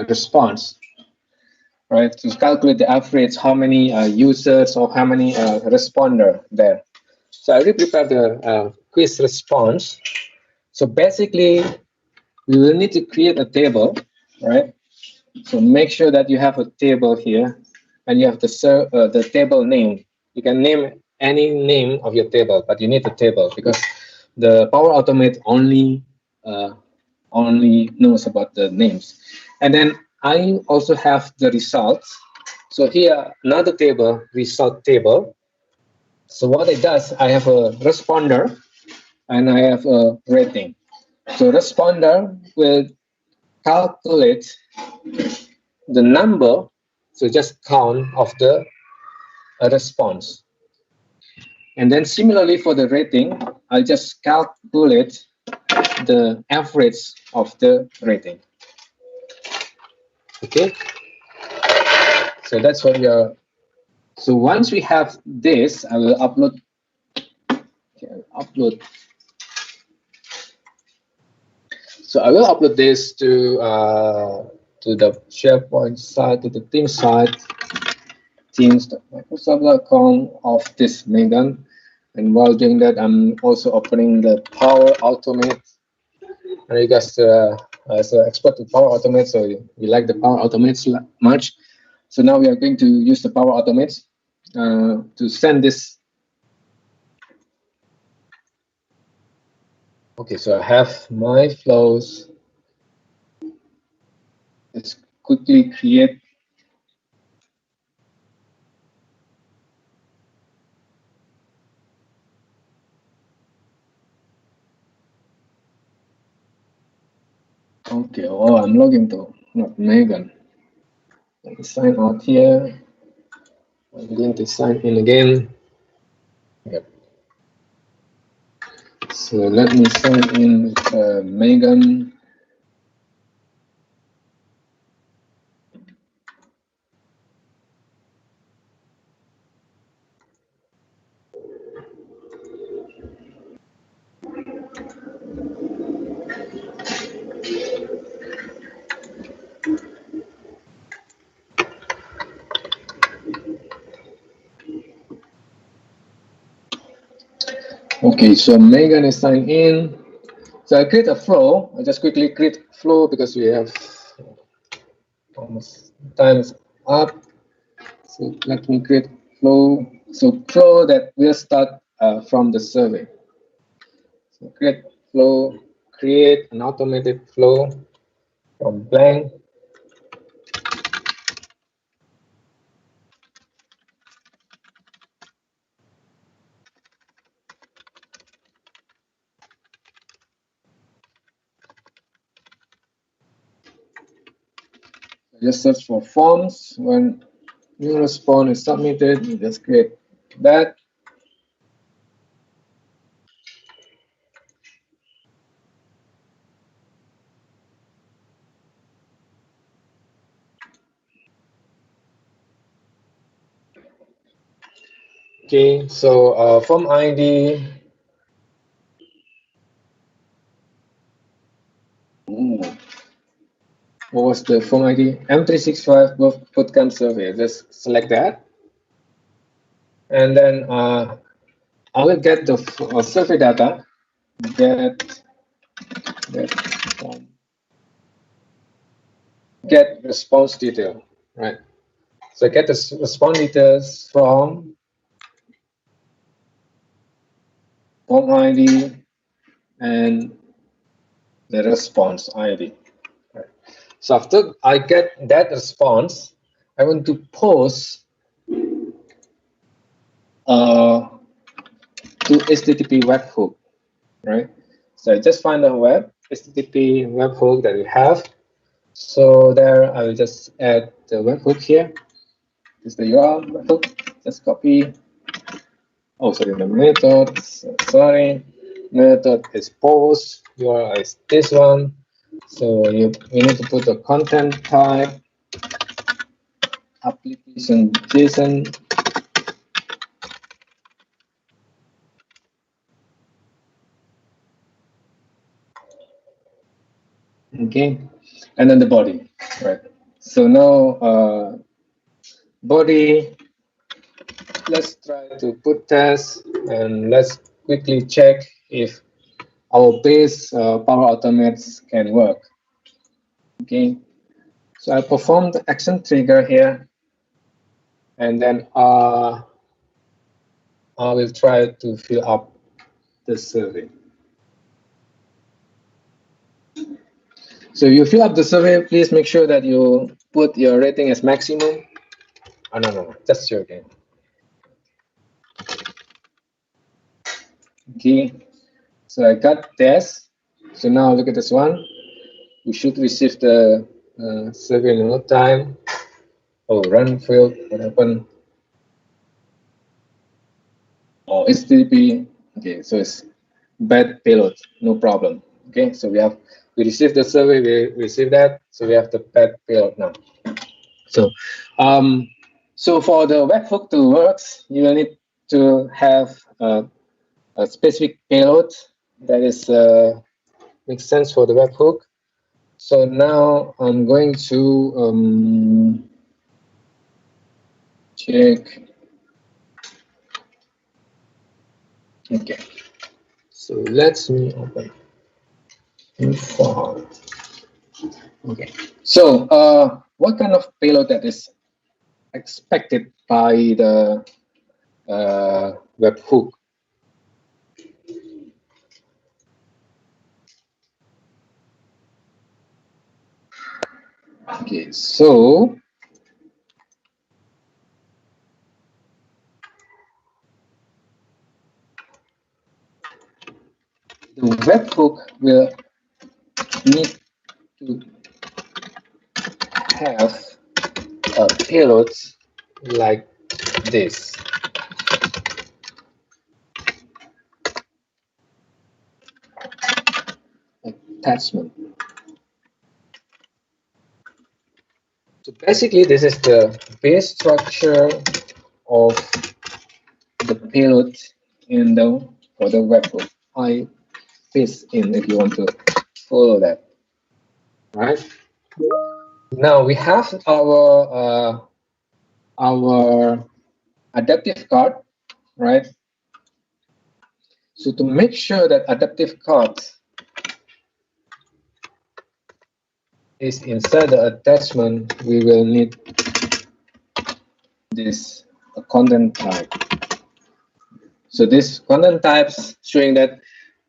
response, right? To calculate the average, how many users or how many responder there. So I already prepared the quiz response. So basically, we will need to create a table, right? So make sure that you have a table here, and you have the table name. You can name any name of your table, but you need a table because the Power Automate only knows about the names. And then I also have the results. So here, another table, result table. So what it does, I have a responder and I have a rating. So responder will calculate the number, so just count of the response. And then similarly for the rating, I'll just calculate the average of the rating. Okay, so that's what we are. So once we have this, I will upload. Okay, So I will upload this to the SharePoint site, to the Teams site, teams.microsoft.com of this Megan. And while doing that, I'm also opening the Power Automate. And you guys, as an expert to Power Automate, so you like the Power Automate much. So now we are going to use the Power Automate to send this. Okay, so I have my flows. Let's quickly create. Okay, oh, I'm logging to not Megan. Let me sign out here. I'm going to sign in again. Yep. So let me sign in with Megan. Okay, so Megan is signed in. So I create a flow. I just quickly create flow because we have almost time is up. So let me create flow. So flow that will start from the survey. So create flow, create an automated flow from blank. Just search for forms. When new response is submitted, you just create that. Okay, so form ID. Ooh. What was the form ID? M365 Bootcamp survey. Just select that. And then I will get the survey data. Get response detail, right? So get the response details from form ID and the response ID. Right. So after I get that response, I want to post to HTTP webhook, right? So I just find a HTTP webhook that we have. So there I will just add the webhook here. This is the URL webhook. Just copy. Oh, sorry, the method. Sorry, method is post. URL is this one. So you need to put the content type, application JSON. Okay, and then the body, right? So now body. Let's try to put test and let's quickly check if our base Power Automates can work. Okay, so I perform the action trigger here, and then I will try to fill up the survey. So you fill up the survey, please make sure that you put your rating as maximum. Oh, no, just joking. Okay, so I got this. So now look at this one. We should receive the survey in no time. Oh, run field, what happened? Oh, HTTP. Okay, so it's bad payload, no problem. Okay, so we received the survey, we received that, so we have the bad payload now. So, so for the webhook to work, you will need to have a specific payload that is makes sense for the webhook. So now I'm going to check. Okay, so let me open info. Okay, so what kind of payload that is expected by the webhook? Okay, so the webhook will need to have a payload like this. Attachment. So basically, this is the base structure of the payload for the webhook. I paste in if you want to follow that. Right. Now we have our adaptive card, right? So to make sure that adaptive card is inside the attachment, we will need this a content type. So this content types showing that,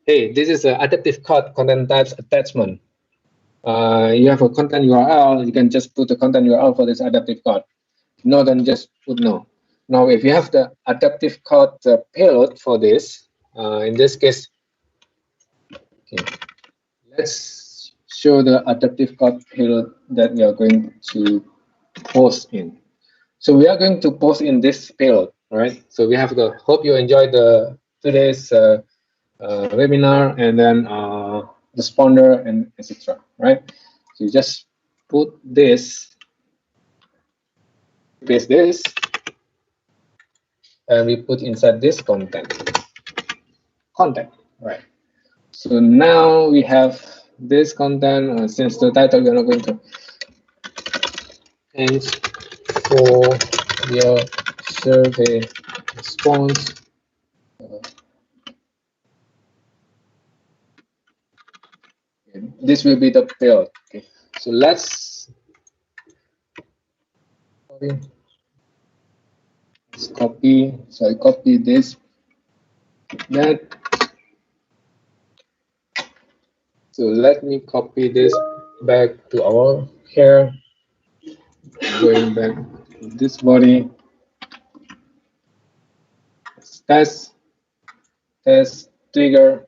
hey, this is an adaptive card content types attachment. You have a content URL, you can just put the content URL for this adaptive card. No, then just put no. Now, if you have the adaptive card payload for this, in this case, okay, let's show the adaptive card payload that we are going to post in. So we are going to post in this payload, all right? So we have the, hope you enjoyed today's webinar, and then the responder and etc. Right? So you just put this, paste this, and we put inside this content, right? So now we have this content. Since the title, we are not going to. Thanks for your survey response. This will be the payload. Okay, so let's copy. So I copy this, that. So let me copy this back to our here. Going back to this body. Test trigger.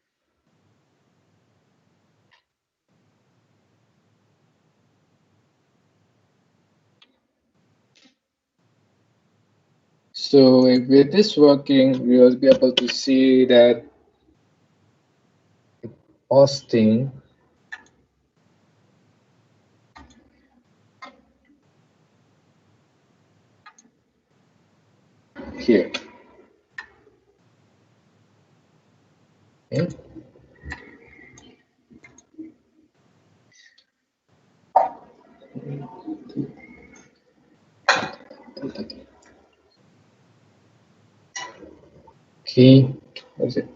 So with this working, we will be able to see that posting here. Okay. Okay, what is it?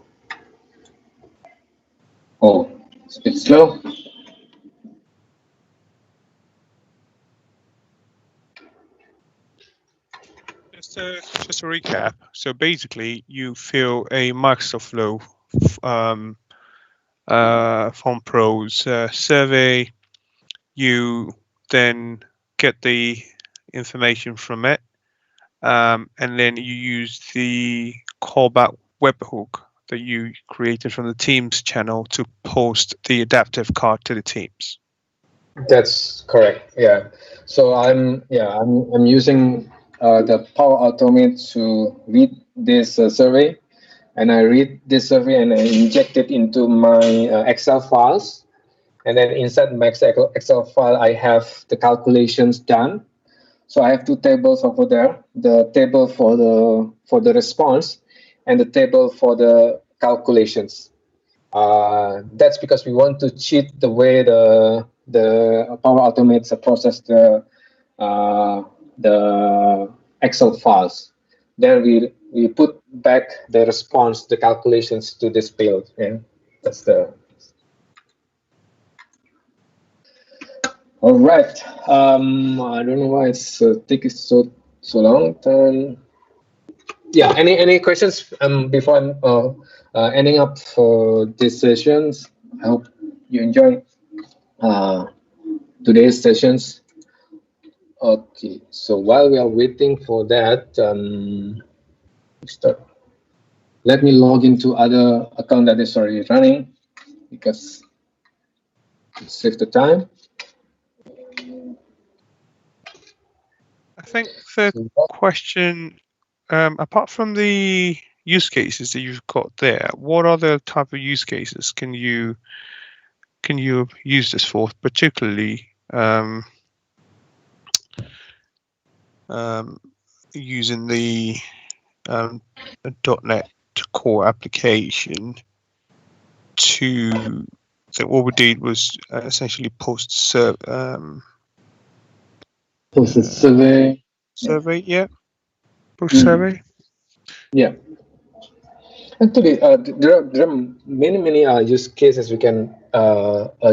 Oh, it's a bit slow. Just to recap. So basically, you fill a Microsoft Flow Form Pros survey. You then get the information from it, and then you use the callback webhook that you created from the Teams channel to post the adaptive card to the Teams. That's correct. Yeah. So I'm using the Power Automate to read this survey, and I read this survey and I inject it into my Excel files, and then inside my Excel file I have the calculations done. So I have two tables over there: the table for the response and the table for the calculations. That's because we want to cheat the way the Power Automate process the Excel files. Then we put back the response, the calculations to this payload. Yeah, that's the. All right. I don't know why it's taking so long. Yeah. Any questions before I'm ending up for these sessions? I hope you enjoy today's sessions. Okay. So while we are waiting for that, let me log into other account that is already running because it saves the time. I think the question, apart from the use cases that you've got there, what other type of use cases can you use this for, particularly using the .NET Core application to? So what we did was essentially post survey. Survey, yeah. Post survey. Yeah. Actually, there are many use cases we can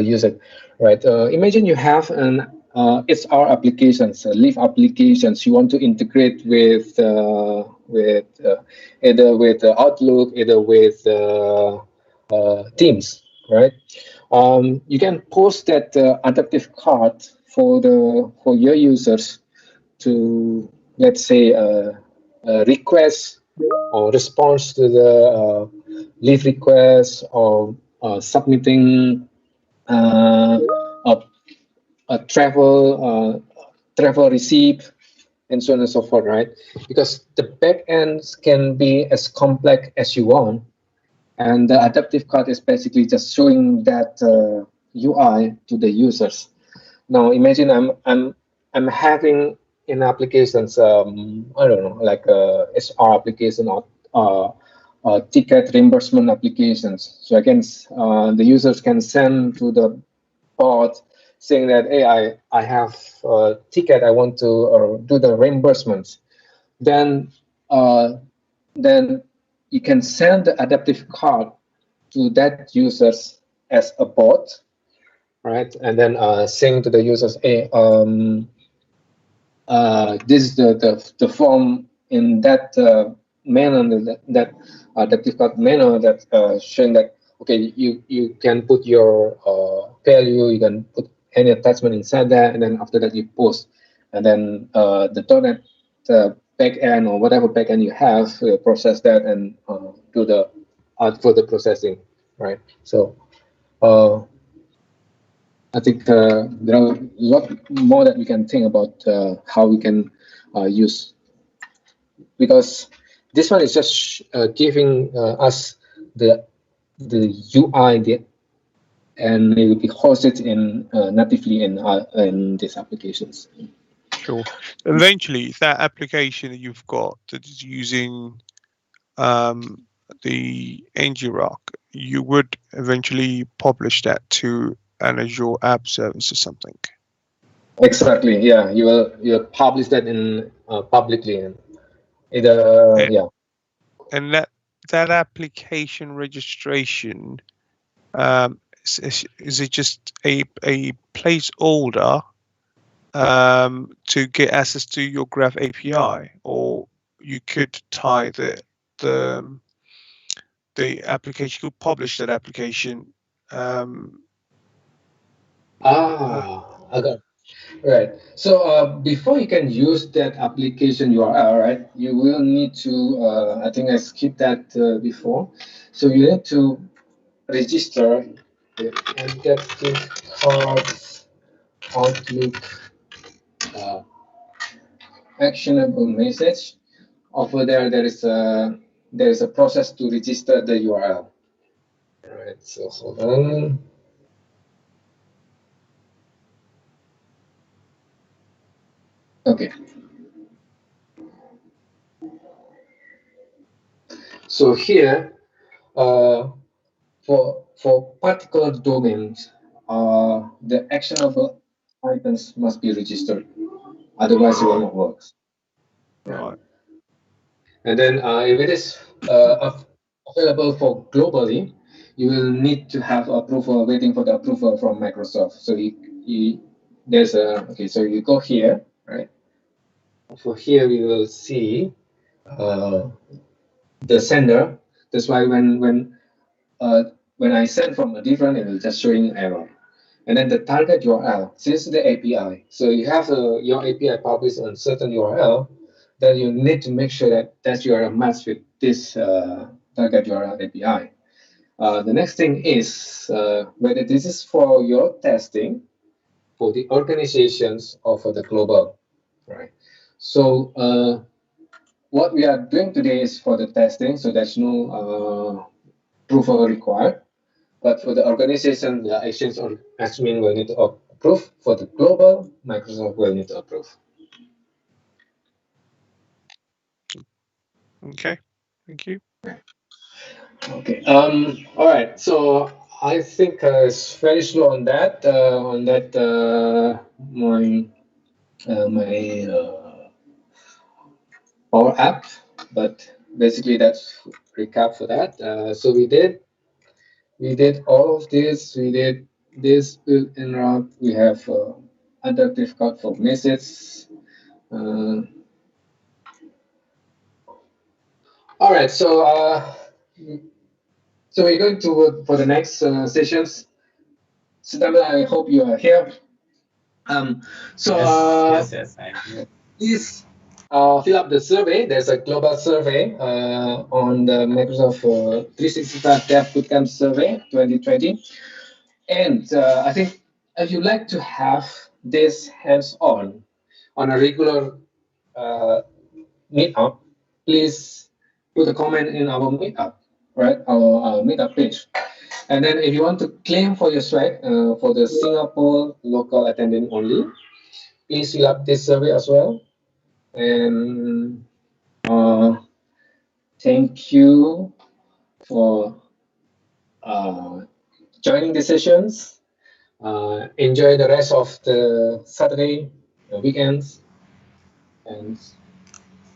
use it, right? Imagine you have an it's our applications, Leaf applications. You want to integrate with either with Outlook, either with Teams, right? You can post that adaptive card for your users to, let's say, a request or response to the leave request, or submitting a travel receipt, and so on and so forth, right? Because the backends can be as complex as you want, and the adaptive card is basically just showing that UI to the users. Now imagine I'm having in applications, I don't know, like SR application or ticket reimbursement applications. So again, the users can send to the bot saying that, hey, I have a ticket, I want to do the reimbursements. Then you can send the adaptive card to that users as a bot, right? And then saying to the users, hey, this is the form in that manner, that adaptive card manner, that showing that, okay, you can put your value, you can put any attachment inside that, and then after that you post, and then the .NET backend or whatever backend you have will process that and do the further processing, right? So I think there are a lot more that we can think about how we can use, because this one is just giving us the UI, and it will be hosted in natively in these applications. Sure. Eventually, that application that you've got that is using the ngrok, you would eventually publish that to an Azure App Service or something. Exactly. Yeah, you'll publish that in publicly, and either yeah. And that application registration, is it just a placeholder to get access to your Graph API, or you could tie the application, you could publish that application? I got it. Right. So before you can use that application URL, right, you will need to, I think I skipped that before. So you need to register the adaptive cards Outlook actionable message. Over there, there is a process to register the URL. All right. So hold on. Okay. So here, for particular domains, the actionable items must be registered, otherwise it will not work. Right. And then if it is available for globally, you will need to have approval, waiting for the approval from Microsoft. So there's a, okay, so you go here, right? For here we will see the sender. That's why when I send from a different, it will just showing error. And then the target URL, this is the API. So you have your API published on certain URL, then you need to make sure that that URL matches with this target URL API. The next thing is whether this is for your testing, for the organizations, or for the global, right? So what we are doing today is for the testing, so there's no approval required. But for the organization, the Exchange or admin will need to approve. For the global, Microsoft will need to approve. Okay. Thank you. Okay. All right. So I think it's very slow on that. My Power App, but basically that's recap for that. So we did all of this. We did this built-in route. We have other difficult for message. All right, so we're going to for the next sessions. Siddhartha, I hope you are here. Yes, I'm here. Please fill up the survey. There's a global survey on the Microsoft 365 Dev Bootcamp Survey 2020. And I think if you like to have this hands-on on a regular meetup, please put a comment in our meetup, right? Our meetup page. And then if you want to claim for your swag for the Singapore local attending only, please fill up this survey as well. And thank you for joining the sessions. Enjoy the rest of the Saturday, the weekends, and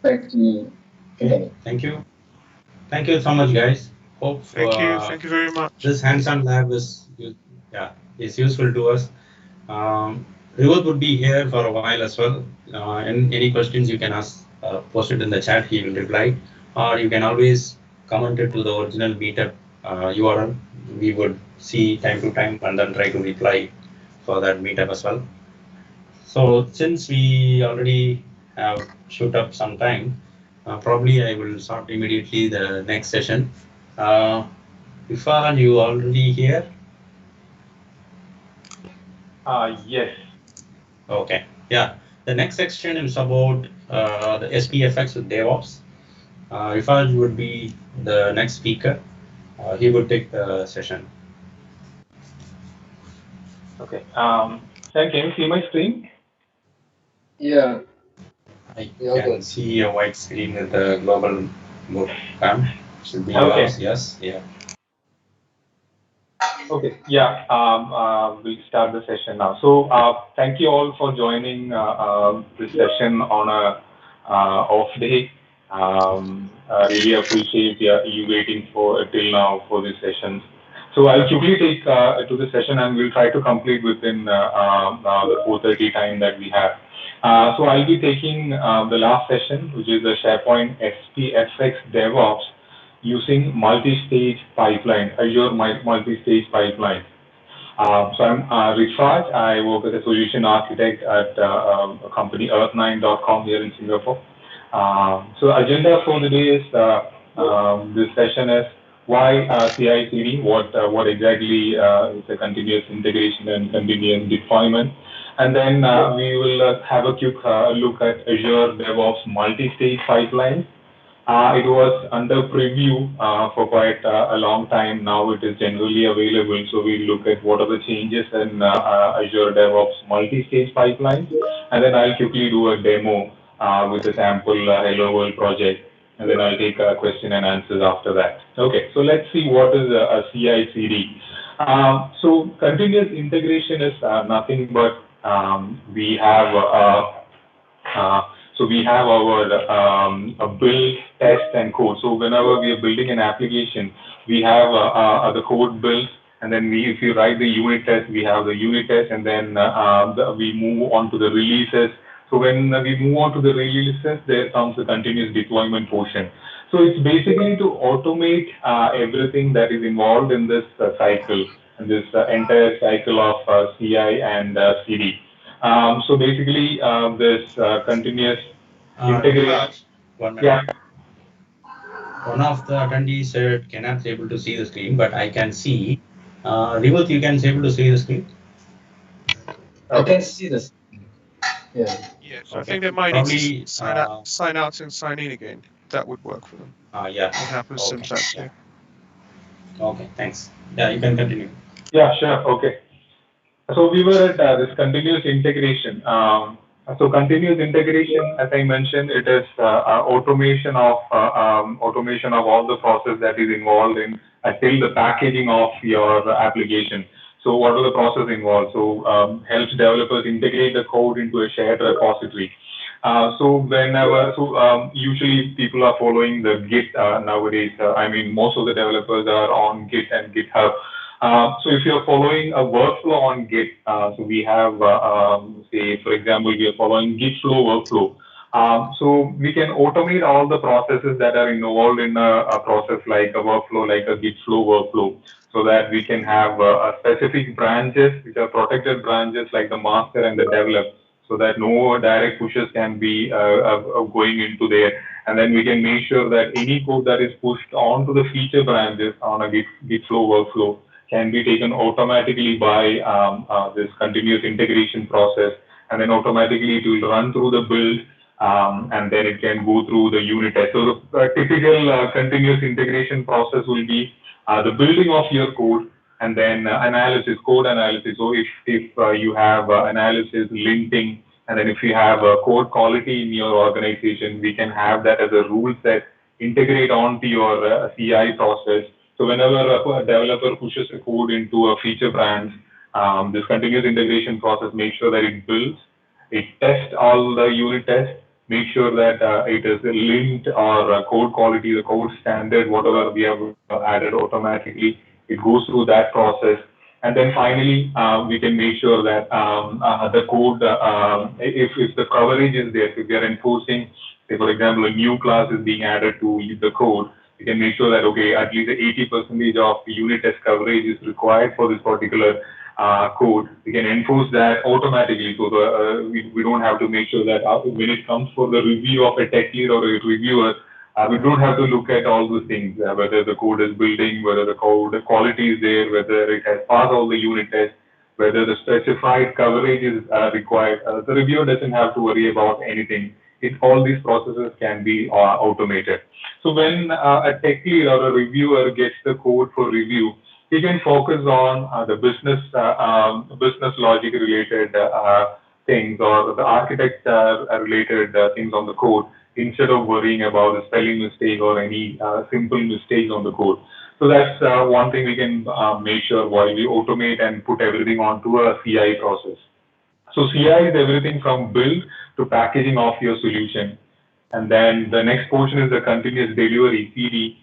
back to you. Okay, thank you. Thank you so much, guys. Hope Thank you very much. This hands-on lab is useful to us. Rivot would be here for a while as well. And any questions you can ask, post it in the chat. He will reply, or you can always comment it to the original meetup URL. We would see time to time and then try to reply for that meetup as well. So since we already have shoot up some time, probably I will start immediately the next session. Ifan, you already here? Yes. Okay. Yeah. The next section is about the SPFX with DevOps. Ifan would be the next speaker. He would take the session. Okay. Can you see my screen? Yeah. I can see a white screen with the global bootcamp. Should be okay. yours. Yes. Yeah. Okay. Yeah. We'll start the session now. So thank you all for joining this session on a off day. Really appreciate you waiting for till now for this session. So I'll quickly take to the session and we'll try to complete within the 4:30 time that we have. So I'll be taking the last session, which is the SharePoint SPFX DevOps using multi-stage pipeline, Azure multi-stage pipeline. So I'm Richard. I work as a solution architect at a company Earth9.com here in Singapore. So agenda for the day is this session is why CI/CD, what exactly is a continuous integration and continuous deployment. And then we will have a quick look at Azure DevOps multi-stage pipeline. It was under preview for quite a long time. Now it is generally available. So we look at what are the changes in Azure DevOps multi-stage pipeline. And then I'll quickly do a demo with a sample Hello World project. And then I'll take question and answers after that. Okay, so let's see what is a CI/CD. So continuous integration is nothing but we have our build, test, and code. So whenever we are building an application, we have the code built, and then if you write the unit test, we have the unit test, and then we move on to the releases. So when we move on to the releases, there comes the continuous deployment portion. So it's basically to automate everything that is involved in this cycle, and this entire cycle of CI and CD. So basically, this continuous integration. One minute. Yeah. One of the attendees said cannot be able to see the screen, but I can see. Rivut, you can be able to see the screen? I can see this. Yeah. Yeah, so okay. I think they might need to sign out and sign in again. That would work for them. Yeah. It happens sometimes. Yeah. Okay, thanks. Yeah, you can continue. Yeah, sure. Okay. So we were at this continuous integration. So continuous integration, as I mentioned, it is automation of all the process that is involved in till the packaging of your application. So what are the process involved? So helps developers integrate the code into a shared repository. Usually people are following the Git nowadays. I mean, most of the developers are on Git and GitHub. So if you're following a workflow on Git, so we have, say, for example, we are following Git flow workflow. So we can automate all the processes that are involved in a process like a workflow, like a Git flow workflow, so that we can have specific branches, which are protected branches like the master and the develop, so that no direct pushes can be going into there. And then we can make sure that any code that is pushed onto the feature branches on a Git flow workflow can be taken automatically by this continuous integration process, and then automatically it will run through the build, and then it can go through the unit test. So the typical continuous integration process will be the building of your code, and then analysis, code analysis. So if you have analysis, linting, and then if you have code quality in your organization, we can have that as a rule set, integrate onto your CI process. So whenever a developer pushes a code into a feature branch, this continuous integration process makes sure that it builds, it tests all the unit tests, make sure that it is linked or code quality, the code standard, whatever we have added automatically, it goes through that process. And then finally, we can make sure that the code, if the coverage is there, if we are enforcing, say for example, a new class is being added to the code, we can make sure that, okay, at least 80% of unit test coverage is required for this particular code. We can enforce that automatically, so we don't have to make sure that when it comes for the review of a tech lead or a reviewer, we don't have to look at all those things, whether the code is building, whether the code the quality is there, whether it has passed all the unit tests, whether the specified coverage is required. The reviewer doesn't have to worry about anything. All these processes can be automated. So when a tech lead or a reviewer gets the code for review, he can focus on the business logic related things, or the architect related things on the code, instead of worrying about the spelling mistake or any simple mistakes on the code. So that's one thing we can make sure while we automate and put everything onto a CI process. So CI is everything from build to packaging of your solution. And then the next portion is the continuous delivery, CD.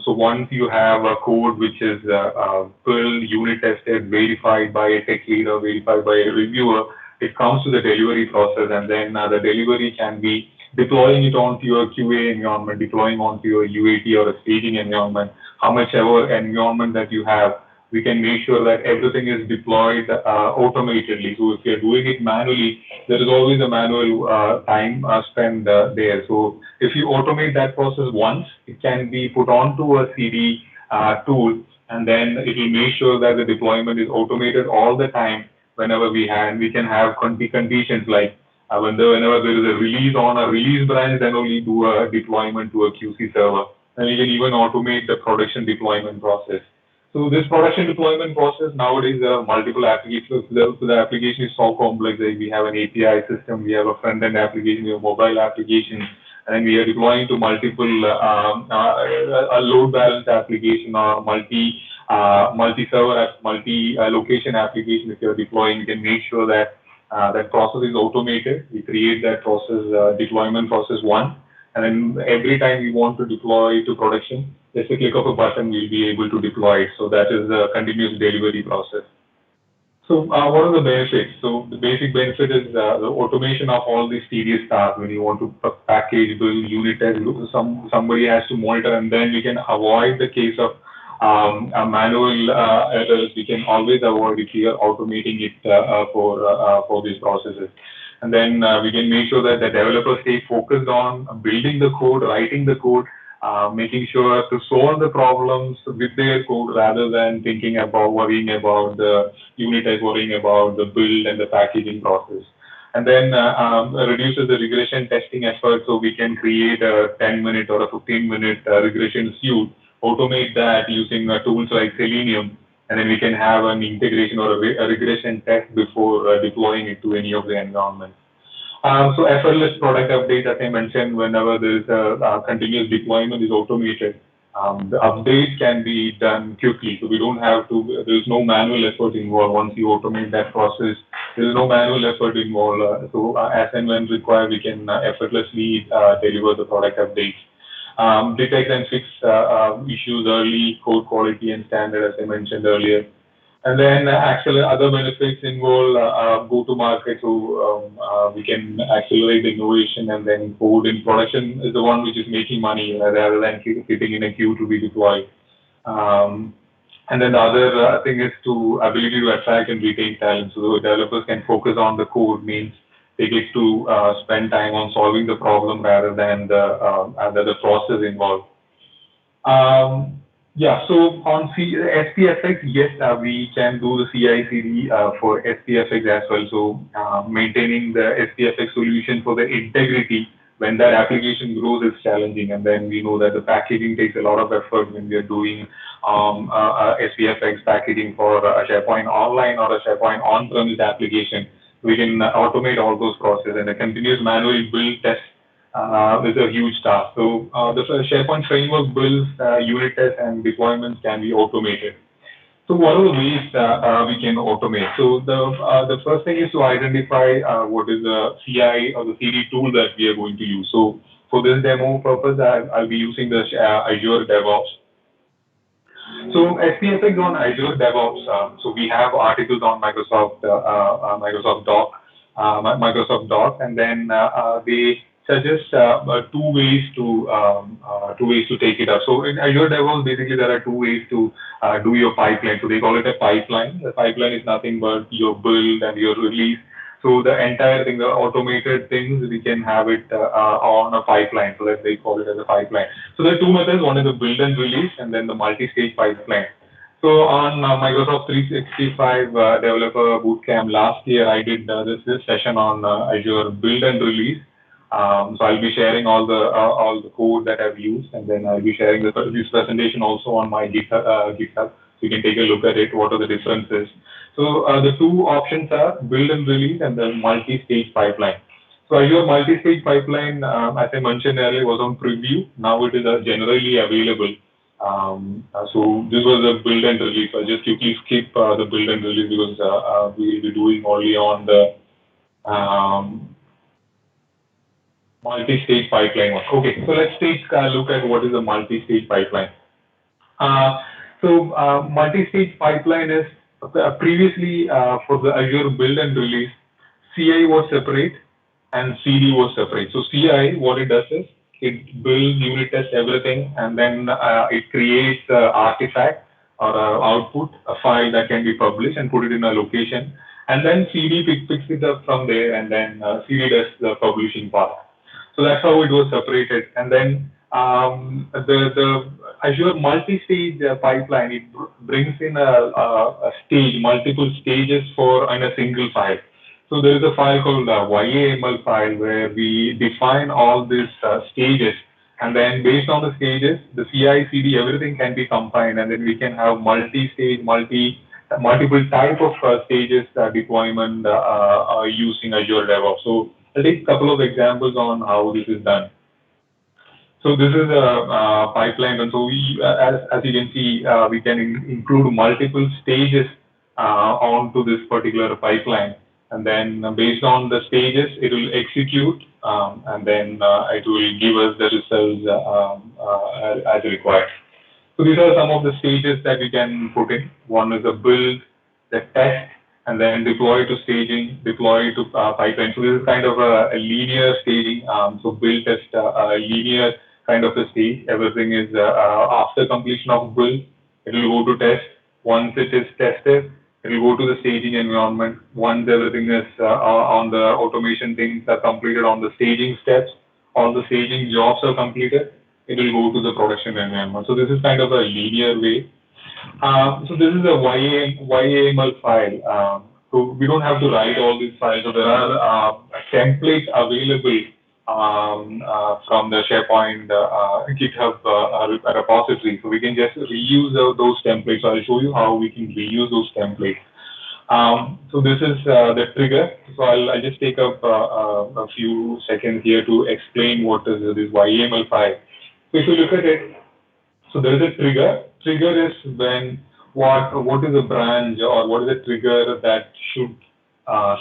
So once you have a code which is built, unit tested, verified by a tech lead or verified by a reviewer, it comes to the delivery process, and then the delivery can be deploying it onto your QA environment, deploying onto your UAT or a staging environment, how much ever environment that you have. We can make sure that everything is deployed automatically. So if you're doing it manually, there is always a manual time spent there. So if you automate that process once, it can be put onto a CD tool, and then it will make sure that the deployment is automated all the time. Whenever we can have conditions like whenever there is a release on a release branch, then only do a deployment to a QC server. And we can even automate the production deployment process. So this production deployment process, nowadays there are multiple applications. So the application is so complex that we have an API system, we have a front-end application, we have mobile application, and we are deploying to multiple a load balance application or multi-server, multi-location application. If you're deploying, you can make sure that that process is automated. We create that process, deployment process one, and then every time we want to deploy to production, just a click of a button, we'll be able to deploy it. So that is the continuous delivery process. So what are the benefits? So the basic benefit is the automation of all these tedious tasks. When you want to package, build, unit test, somebody has to monitor, and then we can avoid the case of manual errors. We can always avoid if we are automating it for these processes. And then we can make sure that the developers stay focused on building the code, writing the code, making sure to solve the problems with their code rather than thinking about worrying about the unit test, worrying about the build and the packaging process. And then reduces the regression testing effort, so we can create a 10-minute or a 15-minute regression suite, automate that using tools like Selenium, and then we can have an integration or a regression test before deploying it to any of the environments. So effortless product update, as I mentioned, whenever there is a continuous deployment is automated, the update can be done quickly. So we don't have to, there's no manual effort involved. Once you automate that process, there's no manual effort involved. So as and when required, we can effortlessly deliver the product updates. detect and fix issues early, code quality and standard, as I mentioned earlier. And then actually other benefits involve go-to-market, so we can accelerate the innovation, and then code in production is the one which is making money rather than sitting in a queue to be deployed. And then the other thing is to ability to attract and retain talent. So the developers can focus on the code, means they get to spend time on solving the problem rather than the process involved. Yeah, so on SPFX, yes, we can do the CI/CD for SPFX as well. So maintaining the SPFX solution for the integrity when that application grows is challenging, and then we know that the packaging takes a lot of effort when we are doing SPFX packaging for a SharePoint Online or a SharePoint on-premise application. We can automate all those processes, and a continuous manual build test is a huge task. So the SharePoint Framework builds unit tests and deployments can be automated. So what are the ways we can automate? So the first thing is to identify what is the CI or the CD tool that we are going to use. So for this demo purpose, I'll be using the Azure DevOps. So SPFX on Azure DevOps. So we have articles on Microsoft Docs, and then they suggest two ways to take it up. So in Azure DevOps, basically there are two ways to do your pipeline. So they call it a pipeline. The pipeline is nothing but your build and your release. So the entire thing, the automated things, we can have it on a pipeline. So that they call it as a pipeline. So there are two methods. One is the build and release, and then the multi-stage pipeline. So on Microsoft 365 Developer Bootcamp last year, I did this session on Azure build and release. So I'll be sharing all the code that I've used, and then I'll be sharing this presentation also on my GitHub. So you can take a look at it. What are the differences? So the two options are build and release, and then multi-stage pipeline. So Azure multi-stage pipeline, as I mentioned earlier, was on preview. Now it is generally available. So this was a build and release. I'll just quickly skip the build and release because we'll be doing only on the multi-stage pipeline one. Okay, so let's take a look at what is a multi-stage pipeline. Multi-stage pipeline is previously for the Azure build and release, CI was separate and CD was separate. So CI, what it does is it builds, unit tests everything, and then it creates an artifact or output, a file that can be published and put it in a location. And then CD picks it up from there, and then CD does the publishing part. So that's how it was separated. And then the Azure multi-stage pipeline, it brings in a stage, multiple stages in a single file. So there is a file called YAML file where we define all these stages, and then based on the stages, the CI, CD, everything can be combined, and then we can have multi-stage, multiple type of stages deployment using Azure DevOps. So I'll take a couple of examples on how this is done. So this is a pipeline, and so we, as you can see, we can include multiple stages onto this particular pipeline, and then based on the stages, it will execute, and then it will give us the results as required. So these are some of the stages that we can put in. One is the build, the test, and then deploy to staging, deploy to pipeline. So this is kind of a linear staging. So build, test, linear kind of a stage. Everything is after completion of build, it will go to test. Once it is tested, it will go to the staging environment. Once everything is on the automation things are completed on the staging steps, all the staging jobs are completed, it will go to the production environment. So this is kind of a linear way. So this is a YAML file. So we don't have to write all these files. So there are templates available from the SharePoint GitHub repository. So we can just reuse those templates. So I'll show you how we can reuse those templates. So this is the trigger. So I'll just take up a few seconds here to explain what is this YAML file. So if you look at it, so there is a trigger. Trigger is when what is a branch or what is a trigger that should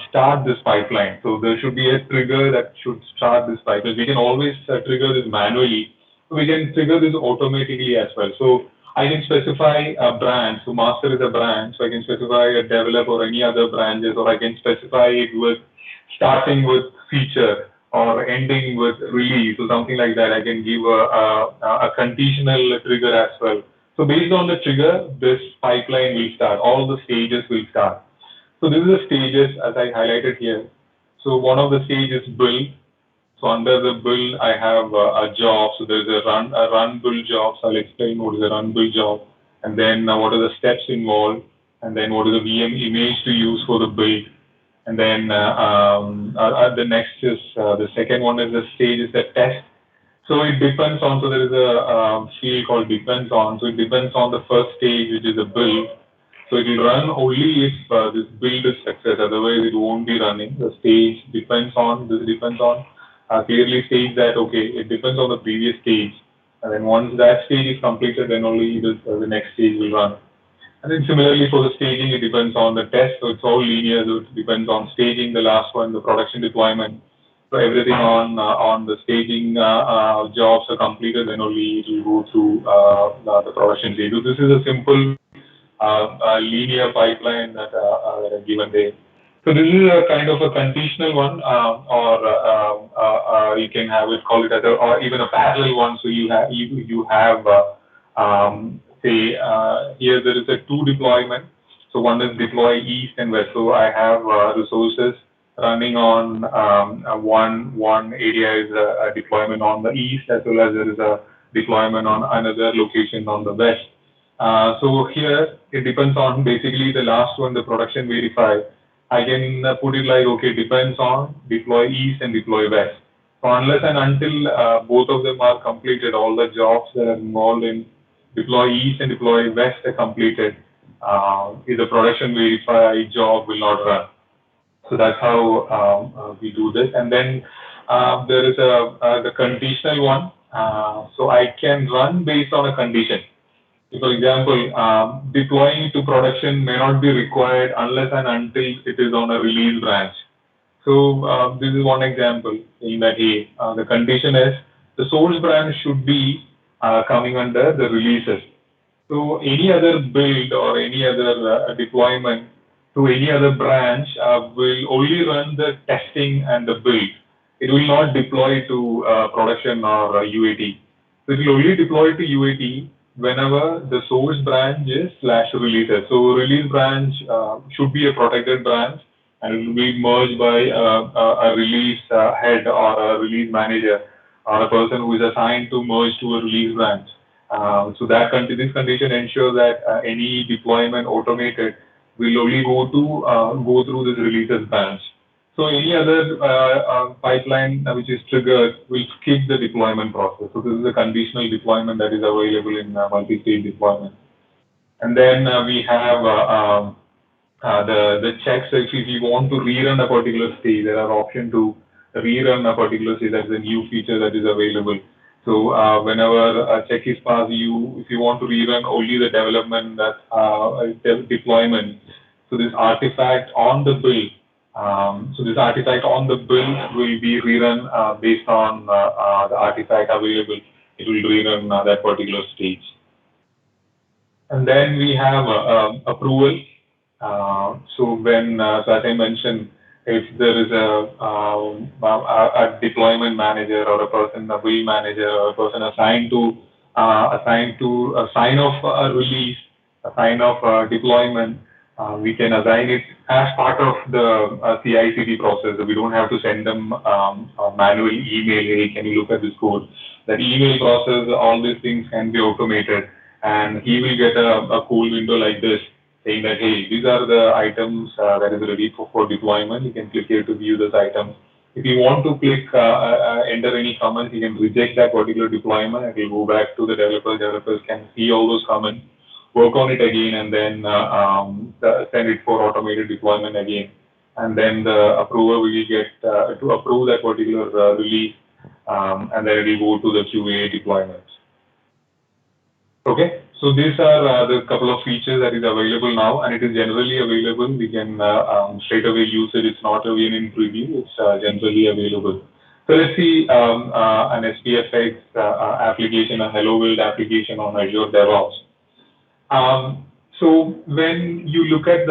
start this pipeline. So there should be a trigger that should start this pipeline. We can always trigger this manually, We can trigger this automatically as well. So I can specify a brand. So master is a brand. So I can specify a develop or any other branches, or I can specify it with starting with feature or ending with release or something like that. I can give a conditional trigger as well. So based on the trigger, this pipeline will start. All the stages will start. So this is the stages as I highlighted here. So one of the stages is build. So under the build, I have a job. So there's a run build job. So I'll explain what is a run build job, and then what are the steps involved, and then what is the VM image to use for the build, and then the next is the second one is the stage is the test. So it depends on. So there is a field called depends on. So it depends on the first stage, which is the build. So it will run only if this build is success. Otherwise, it won't be running. The stage depends on. This depends on. Clearly states that okay, it depends on the previous stage, and then once that stage is completed, then only the next stage will run. And then similarly for the staging, it depends on the test, so it's all linear. So it depends on staging, the last one, the production deployment. So everything on the staging jobs are completed, then only it will go through the production stage. So this is a simple linear pipeline that are given there. So this is a kind of a conditional one, or you can have it call it as a, or even a parallel one. So you have say here there is a two deployment. So one is deploy east and west. So I have resources running on one area is a deployment on the east, as well as there is a deployment on another location on the west. So here it depends on basically the last one, the production verify. I can put it like, okay, depends on deploy east and deploy west. So unless and until both of them are completed, all the jobs that are involved in deploy east and deploy west are completed, if the production verify job will not run. So that's how we do this. And then there is the conditional one. So I can run based on a condition. For example, deploying to production may not be required unless and until it is on a release branch. So this is one example saying that hey, the condition is the source branch should be coming under the releases. So any other build or any other deployment to any other branch will only run the testing and the build. It will not deploy to production or UAT. So it will only deploy to UAT whenever the source branch is /releases. So release branch should be a protected branch, and it will be merged by a release head or a release manager or a person who is assigned to merge to a release branch. So that this condition ensures that any deployment automated will only go through this releases branch. So any other pipeline which is triggered will skip the deployment process. So this is a conditional deployment that is available in multi-stage deployment. And then we have the checks. So if you want to rerun a particular stage, there are options to rerun a particular stage. That's a new feature that is available. So whenever a check is passed, if you want to rerun only the development deployment, so this artifact on the build. So this artifact on the build will be rerun based on the artifact available. It will rerun that particular stage. And then we have approval. So when, so as I mentioned, if there is a deployment manager or a person, a build manager, or a person assigned to sign off a release, a sign off deployment, we can assign it as part of the CI/CD process. We don't have to send them a manual email. Hey, can you look at this code? That email process, all these things can be automated, and he will get a cool window like this saying that hey, these are the items that is ready for deployment. You can click here to view those items. If you want to click enter any comments, you can reject that particular deployment. It will go back to the developers. Developers can see all those comments, work on it again, and then send it for automated deployment again. And then the approver will get to approve that particular release, and then it will go to the QA deployment. Okay, so these are the couple of features that is available now, and it is generally available. We can straight away use it. It's not even in preview. It's generally available. So let's see an SPFX application, a Hello World application on Azure DevOps. So when you look at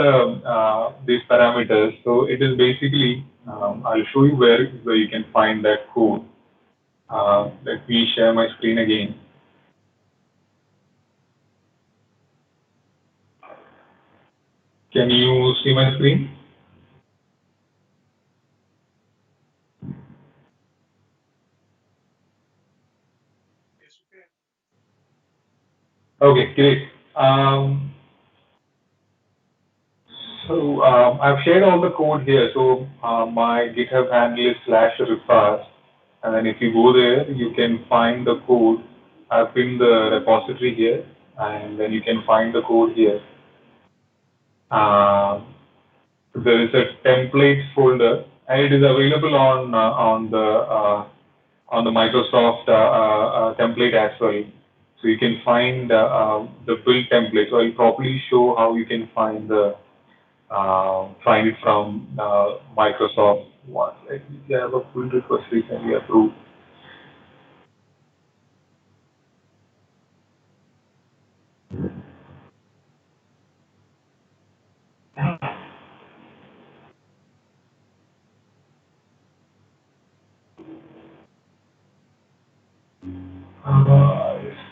these parameters, so it is basically, I'll show you where you can find that code. Let me share my screen again. Can you see my screen? Okay, great. I've shared all the code here. So my GitHub handle is /refars, and then if you go there, you can find the code. I've pinned the repository here, and then you can find the code here. There is a templates folder, and it is available on the Microsoft template as well. So you can find the build template. So I'll probably show how you can find it from Microsoft one. Let me see, I have a pull request recently approved.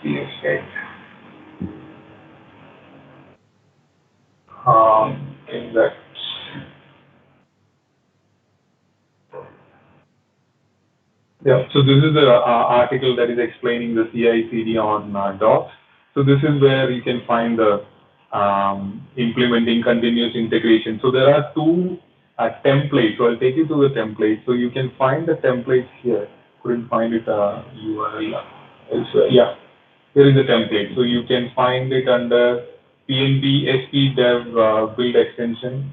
SPFX. In that. Yeah, so this is the article that is explaining the CI/CD on Docs. So this is where you can find the implementing continuous integration. So there are two templates. So I'll take you to the template. So you can find the templates here. Couldn't find it URL. Yeah, here is the template. So you can find it under PNB SP Dev build extension,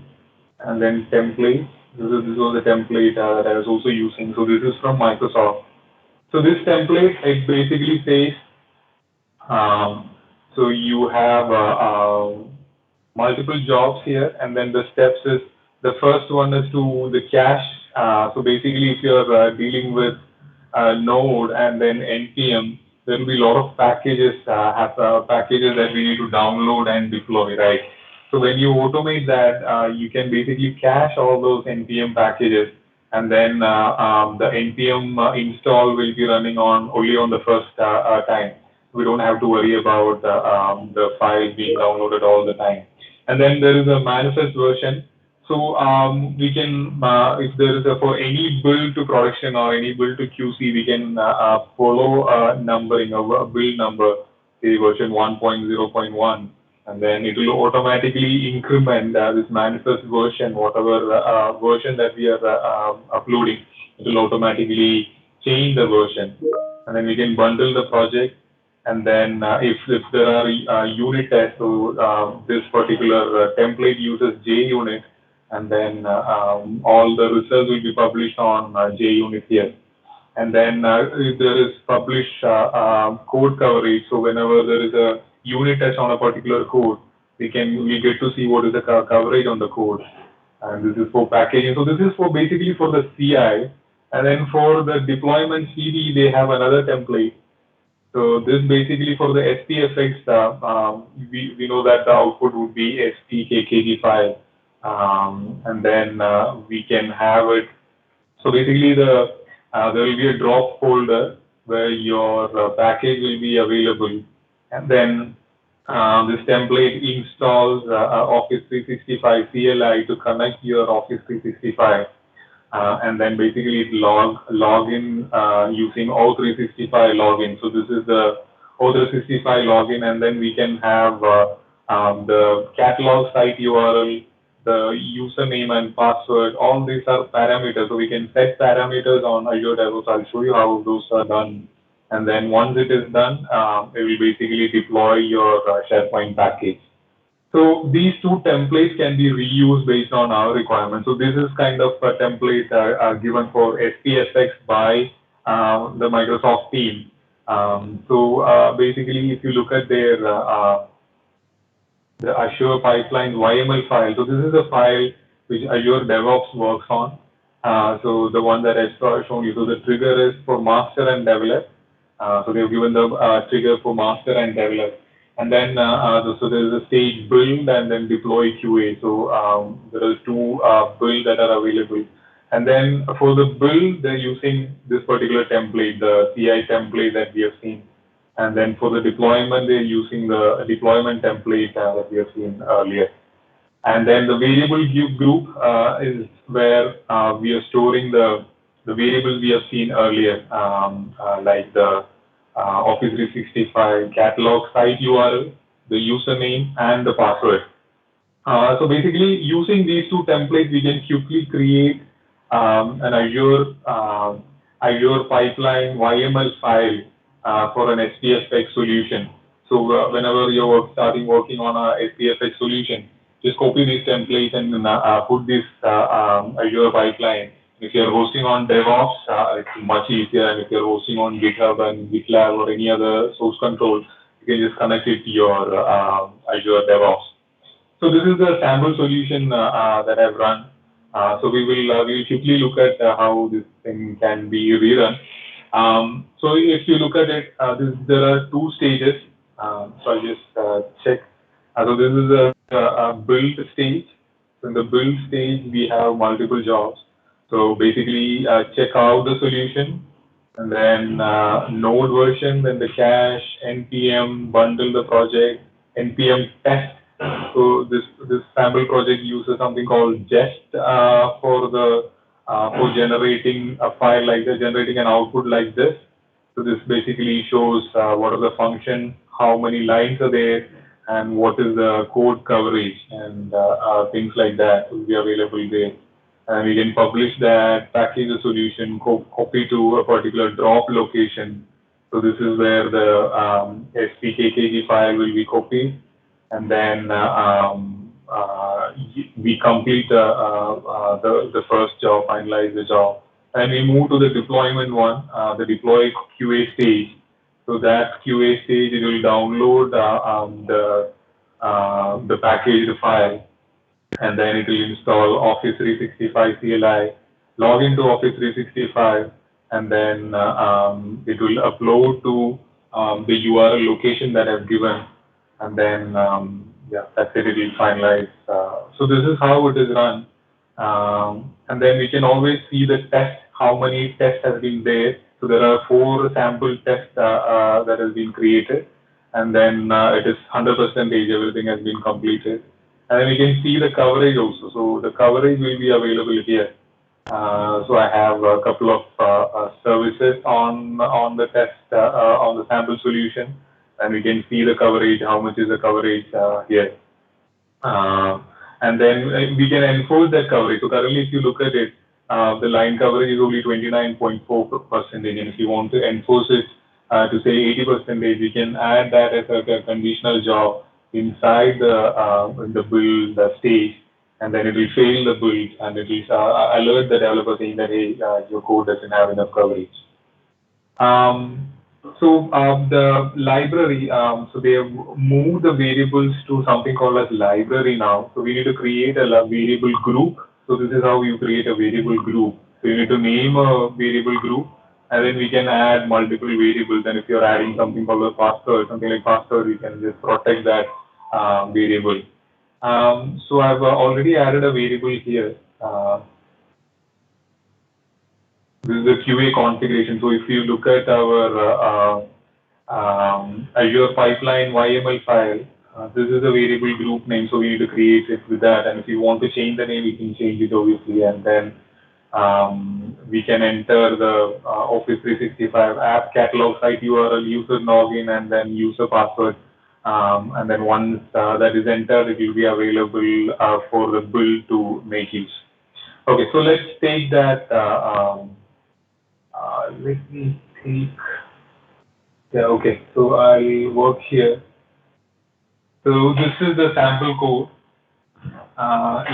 and then template. This was the template that I was also using. So this is from Microsoft. So this template, it basically says, so you have multiple jobs here, and then the steps is, the first one is to the cache. So basically, if you're dealing with Node and then NPM, there will be a lot of packages, packages that we need to download and deploy, right? So when you automate that, you can basically cache all those NPM packages, and then the NPM install will be running only on the first time. We don't have to worry about the file being downloaded all the time. And then there is a manifest version. So we can, if there is for any build to production or any build to QC, we can follow numbering of a build number, say version 1.0.1, and then it will automatically increment this manifest version, whatever version that we are uploading. It will automatically change the version, and then we can bundle the project. And then if there are unit tests, so this particular template uses JUnit, and then all the results will be published on JUnit here. And then if there is published code coverage, so whenever there is a unit test on a particular code, we get to see what is the coverage on the code. And this is for packaging. So this is for basically for the CI. And then for the deployment CD, they have another template. So this basically for the SPFX, we know that the output would be SPKKG file, and then we can have it. So basically, there will be a drop folder where your package will be available, and then this template installs Office 365 CLI to connect your Office 365. And then basically it log in using O365 login. So this is the O365 login, and then we can have the catalog site URL, the username and password. All these are parameters. So we can set parameters on Azure DevOps. I'll show you how those are done. And then once it is done, it will basically deploy your SharePoint package. So these two templates can be reused based on our requirements. So this is kind of a template given for SPFX by the Microsoft team. So basically, if you look at their the Azure Pipelines YML file, so this is a file which Azure DevOps works on. So the one that I've shown you, so the trigger is for master and develop. So they've given the trigger for master and develop. And then, so there is a stage build and then deploy QA. So there are two builds that are available. And then for the build, they're using this particular template, the CI template that we have seen. And then for the deployment, they're using the deployment template that we have seen earlier. And then the variable group is where we are storing the variables we have seen earlier, like the Office 365 catalog site URL, the username, and the password. So basically, using these two templates, we can quickly create an Azure pipeline YML file for an SPFX solution. So whenever you're starting working on a SPFX solution, just copy these templates and put this Azure pipeline. If you're hosting on DevOps, it's much easier. And if you're hosting on GitHub and GitLab or any other source control, you can just connect it to your Azure DevOps. So this is the sample solution that I've run. So we will quickly look at how this thing can be rerun. So if you look at it, there are two stages. So I'll just check. So this is a build stage. So in the build stage, we have multiple jobs. So basically, check out the solution, and then node version, then the cache, npm, bundle the project, npm test. So this sample project uses something called Jest for generating a file like this, generating an output like this. So this basically shows what are the functions, how many lines are there, and what is the code coverage, and things like that will be available there. And we can publish that, package the solution, copy to a particular drop location. So this is where the SPKKG file will be copied, and then we complete the first job, finalize the job, and we move to the deployment one, the deploy QA stage. So that QA stage, it will download the packaged file, and then it will install Office 365 CLI, log into Office 365, and then it will upload to the URL location that I've given, and then yeah, that's it. It will finalize. So this is how it is run, and then we can always see the test, how many tests have been there. So there are 4 sample tests that has been created, and then it is 100% everything has been completed. And then we can see the coverage also. So the coverage will be available here. So I have a couple of services on the test, on the sample solution, and we can see the coverage, how much is the coverage here. And then we can enforce that coverage. So currently, if you look at it, the line coverage is only 29.4%. And if you want to enforce it to say 80%, we can add that as a conditional job inside the build stage, and then it will fail the build, and it will alert the developer saying that, hey, your code doesn't have enough coverage. So the library, so they have moved the variables to something called as library now. So we need to create a variable group. So this is how you create a variable group. So you need to name a variable group, and then we can add multiple variables. And if you're adding something called a password, something like password, we can just protect that variable. So I've already added a variable here. This is the QA configuration. So if you look at our Azure pipeline YML file, this is a variable group name. So we need to create it with that. And if you want to change the name, we can change it obviously. And then we can enter the Office 365 app catalog site URL, user login, and then user password. And then once that is entered, it will be available for the build to make use. Okay, so let's take that. Let me take. Yeah, okay. So I'll work here. So this is the sample code.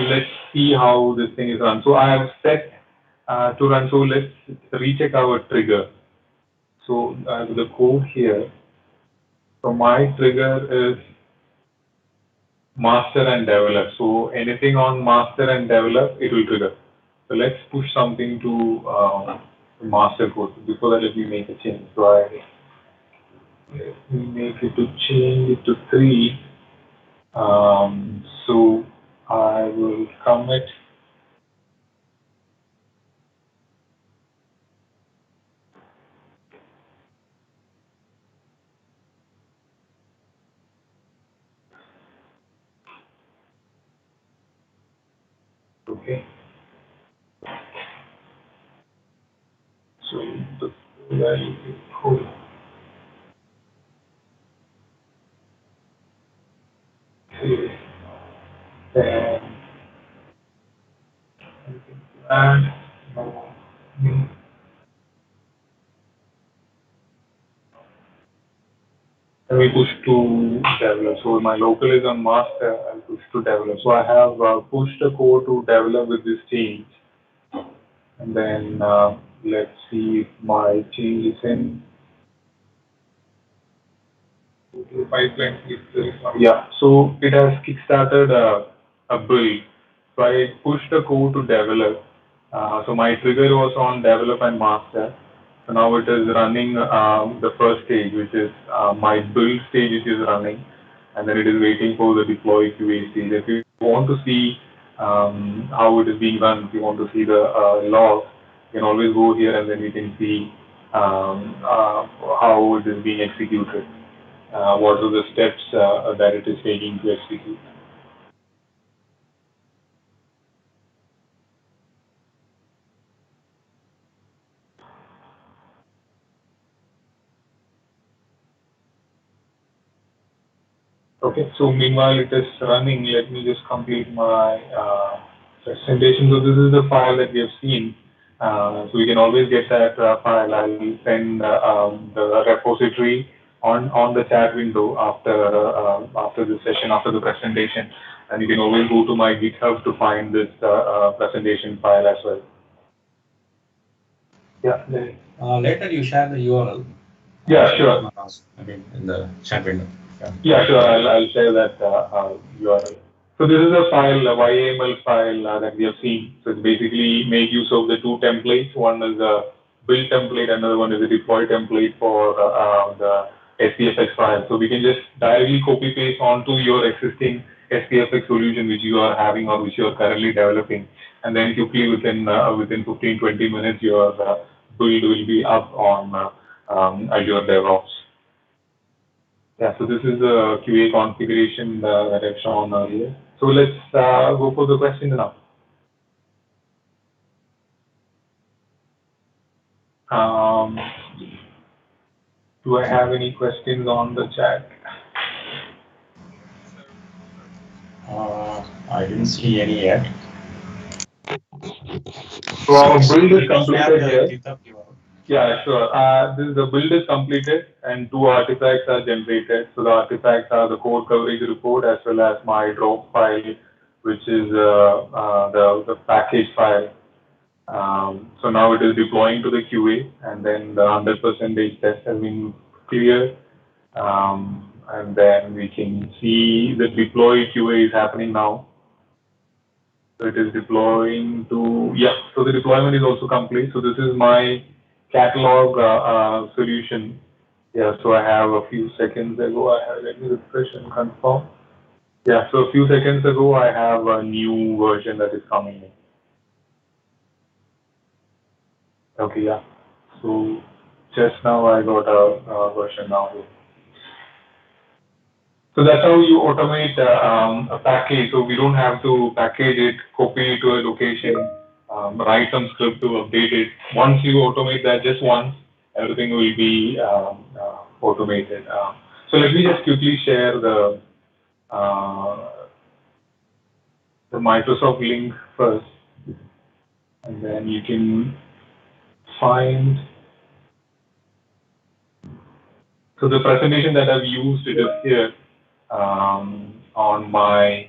Let's see how this thing is run. So I have set to run. So let's recheck our trigger. So the code here. So my trigger is master and develop. So anything on master and develop, it will trigger. So let's push something to the master code. Before that, let me make a change. So let me make it to change it to 3. So I will commit. Okay. So the value is cool. Okay. Then and we push to develop. So my local is on master. I'll push to develop. So I have pushed the code to develop with this change. And then let's see if my change is in. Pipeline is yeah, so it has kickstarted a build. So I pushed the code to develop. So my trigger was on develop and master. So now it is running the first stage, which is my build stage, which is running, and then it is waiting for the deploy QA stage. If you want to see how it is being run, if you want to see the logs, you can always go here and then you can see how it is being executed. What are the steps that it is taking to execute. Okay, so meanwhile it is running, let me just complete my presentation. So this is the file that we have seen. So we can always get that file. I will send the repository on the chat window after the session, after the presentation, and you can always go to my GitHub to find this presentation file as well. Yeah. Later you share the URL. Yeah, sure. I mean, in the chat window. Yeah, sure. I'll share that URL. So this is a file, a YAML file that we have seen. So it's basically make use of the 2 templates. One is a build template, another one is a deploy template for the SPFX file. So we can just directly copy paste onto your existing SPFX solution which you are having or which you are currently developing, and then quickly within 15-20 minutes your build will be up on Azure DevOps. Yeah, so this is the QA configuration that I've shown earlier. So let's go for the questions now. Do I have any questions on the chat? I didn't see any yet. So our build is completed here. Yeah, sure. The build is completed and 2 artifacts are generated. So the artifacts are the code coverage report as well as my drop file, which is the package file. So now it is deploying to the QA, and then the 100% test has been cleared. And then we can see the deploy QA is happening now. So it is deploying to, yeah, so the deployment is also complete. So this is my catalog solution. Yeah, so I have a few seconds ago, let me refresh and confirm. Yeah, so a few seconds ago, I have a new version that is coming in. Okay, yeah. So just now I got a version now. So that's how you automate a package. So we don't have to package it, copy it to a location, write some script to update it. Once you automate that just once, everything will be automated. So let me just quickly share the Microsoft link first, and then you can find. So the presentation that I've used, it is here on my.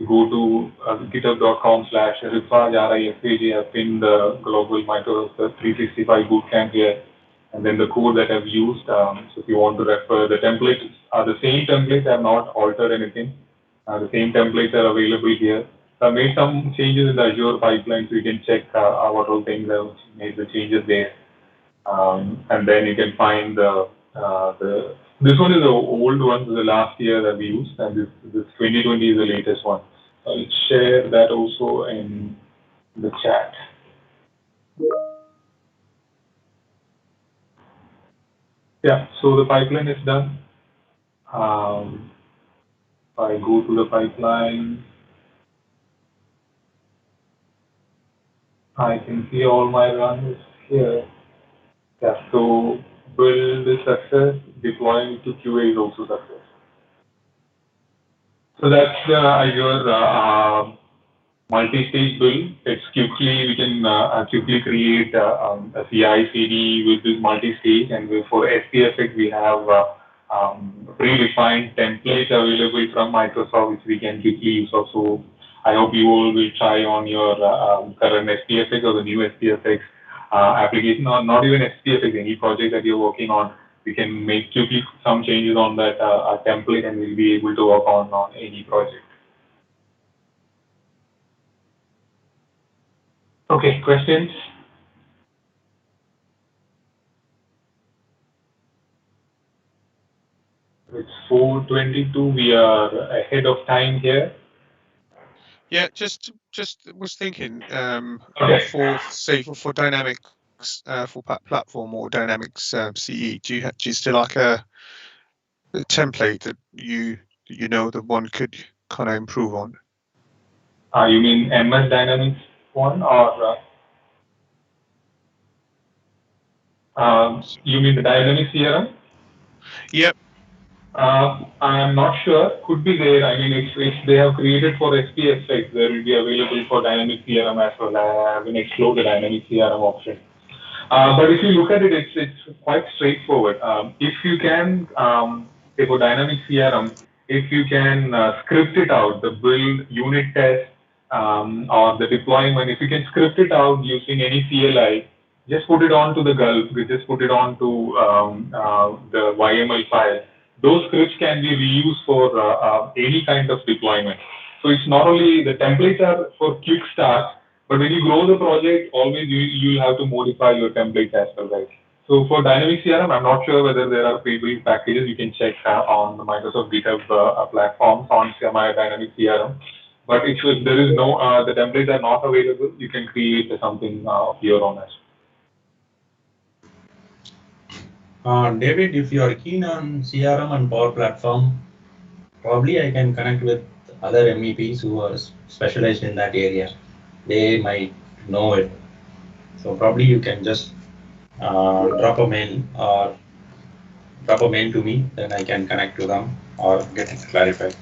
Go to github.com/rifaj, R-I-F-A-J. I've pinned the global Microsoft 365 Bootcamp here, and then the code that I've used. So if you want to refer, the templates are the same templates. I have not altered anything. The same templates are available here. I made some changes in the Azure pipeline, so you can check what all things I've made the changes there. And then you can find this one is the old one, the last year that we used, and this 2020 is the latest one. I'll share that also in the chat. Yeah, so the pipeline is done. I go to the pipeline. I can see all my runs here. Yeah, so build is success, deploying to QA is also success. So that's the Azure multi-stage build. It's quickly, we can quickly create a CI/CD with this multi-stage, and for SPFX we have predefined templates available from Microsoft which we can quickly use. So I hope you all will try on your current SPFX or the new SPFX application, or not even SPFX, any project that you're working on. We can make quickly some changes on that template, and we'll be able to work on any project. Okay, questions? It's 4:22. We are ahead of time here. Yeah, just was thinking Okay. for Dynamics for platform or Dynamics CE. Do you still like a template that you know that one could kind of improve on? You mean MS Dynamics one, or you mean the Dynamics CRM? Yep. I'm not sure. Could be there. I mean, if they have created for SPFX, there will be available for Dynamics CRM as well. I haven't explored the Dynamics CRM option. But if you look at it, it's quite straightforward. If you can, say for Dynamics CRM, if you can script it out, the build, unit test, or the deployment, if you can script it out using any CLI, just put it onto the Gulf, just put it onto the YML file. Those scripts can be reused for any kind of deployment. So it's not only the templates are for quick start, but when you grow the project, always you'll have to modify your templates as well, right? So for Dynamics CRM, I'm not sure whether there are pre-built packages. You can check on the Microsoft GitHub platforms on my Dynamics CRM. But if there is no, the templates are not available, you can create something of your own as well. David, if you are keen on CRM and Power Platform, probably I can connect with other MEPs who are specialized in that area. They might know it. So probably you can just drop a mail to me, then I can connect to them or get it clarified.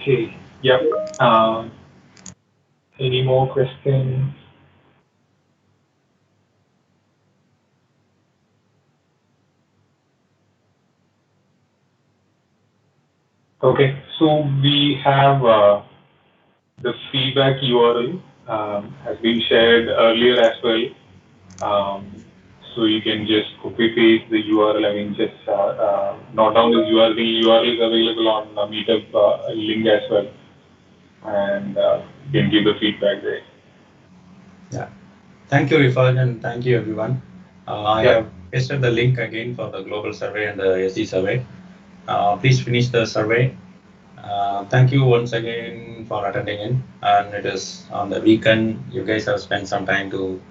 Okay. Yep. Any more questions? Okay. So we have the feedback URL has been shared earlier as well. So you can just copy paste the URL. I mean, just note down this URL. The URL is available on the Meetup link as well, and you can give the feedback there. Yeah. Thank you, Rifat, and thank you, everyone. I have pasted the link again for the global survey and the SE survey. Please finish the survey. Thank you once again for attending in, and it is on the weekend. You guys have spent some time to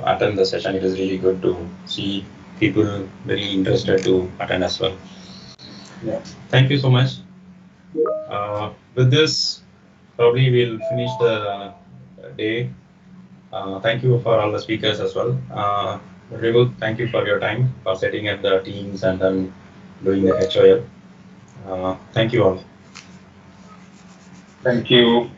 attend the session. It is really good to see people very interested to attend as well. Yeah. Thank you so much. With this, probably we'll finish the day. Thank you for all the speakers as well. Rivu, thank you for your time, for setting up the teams and then doing the HOL. Thank you all. Thank you.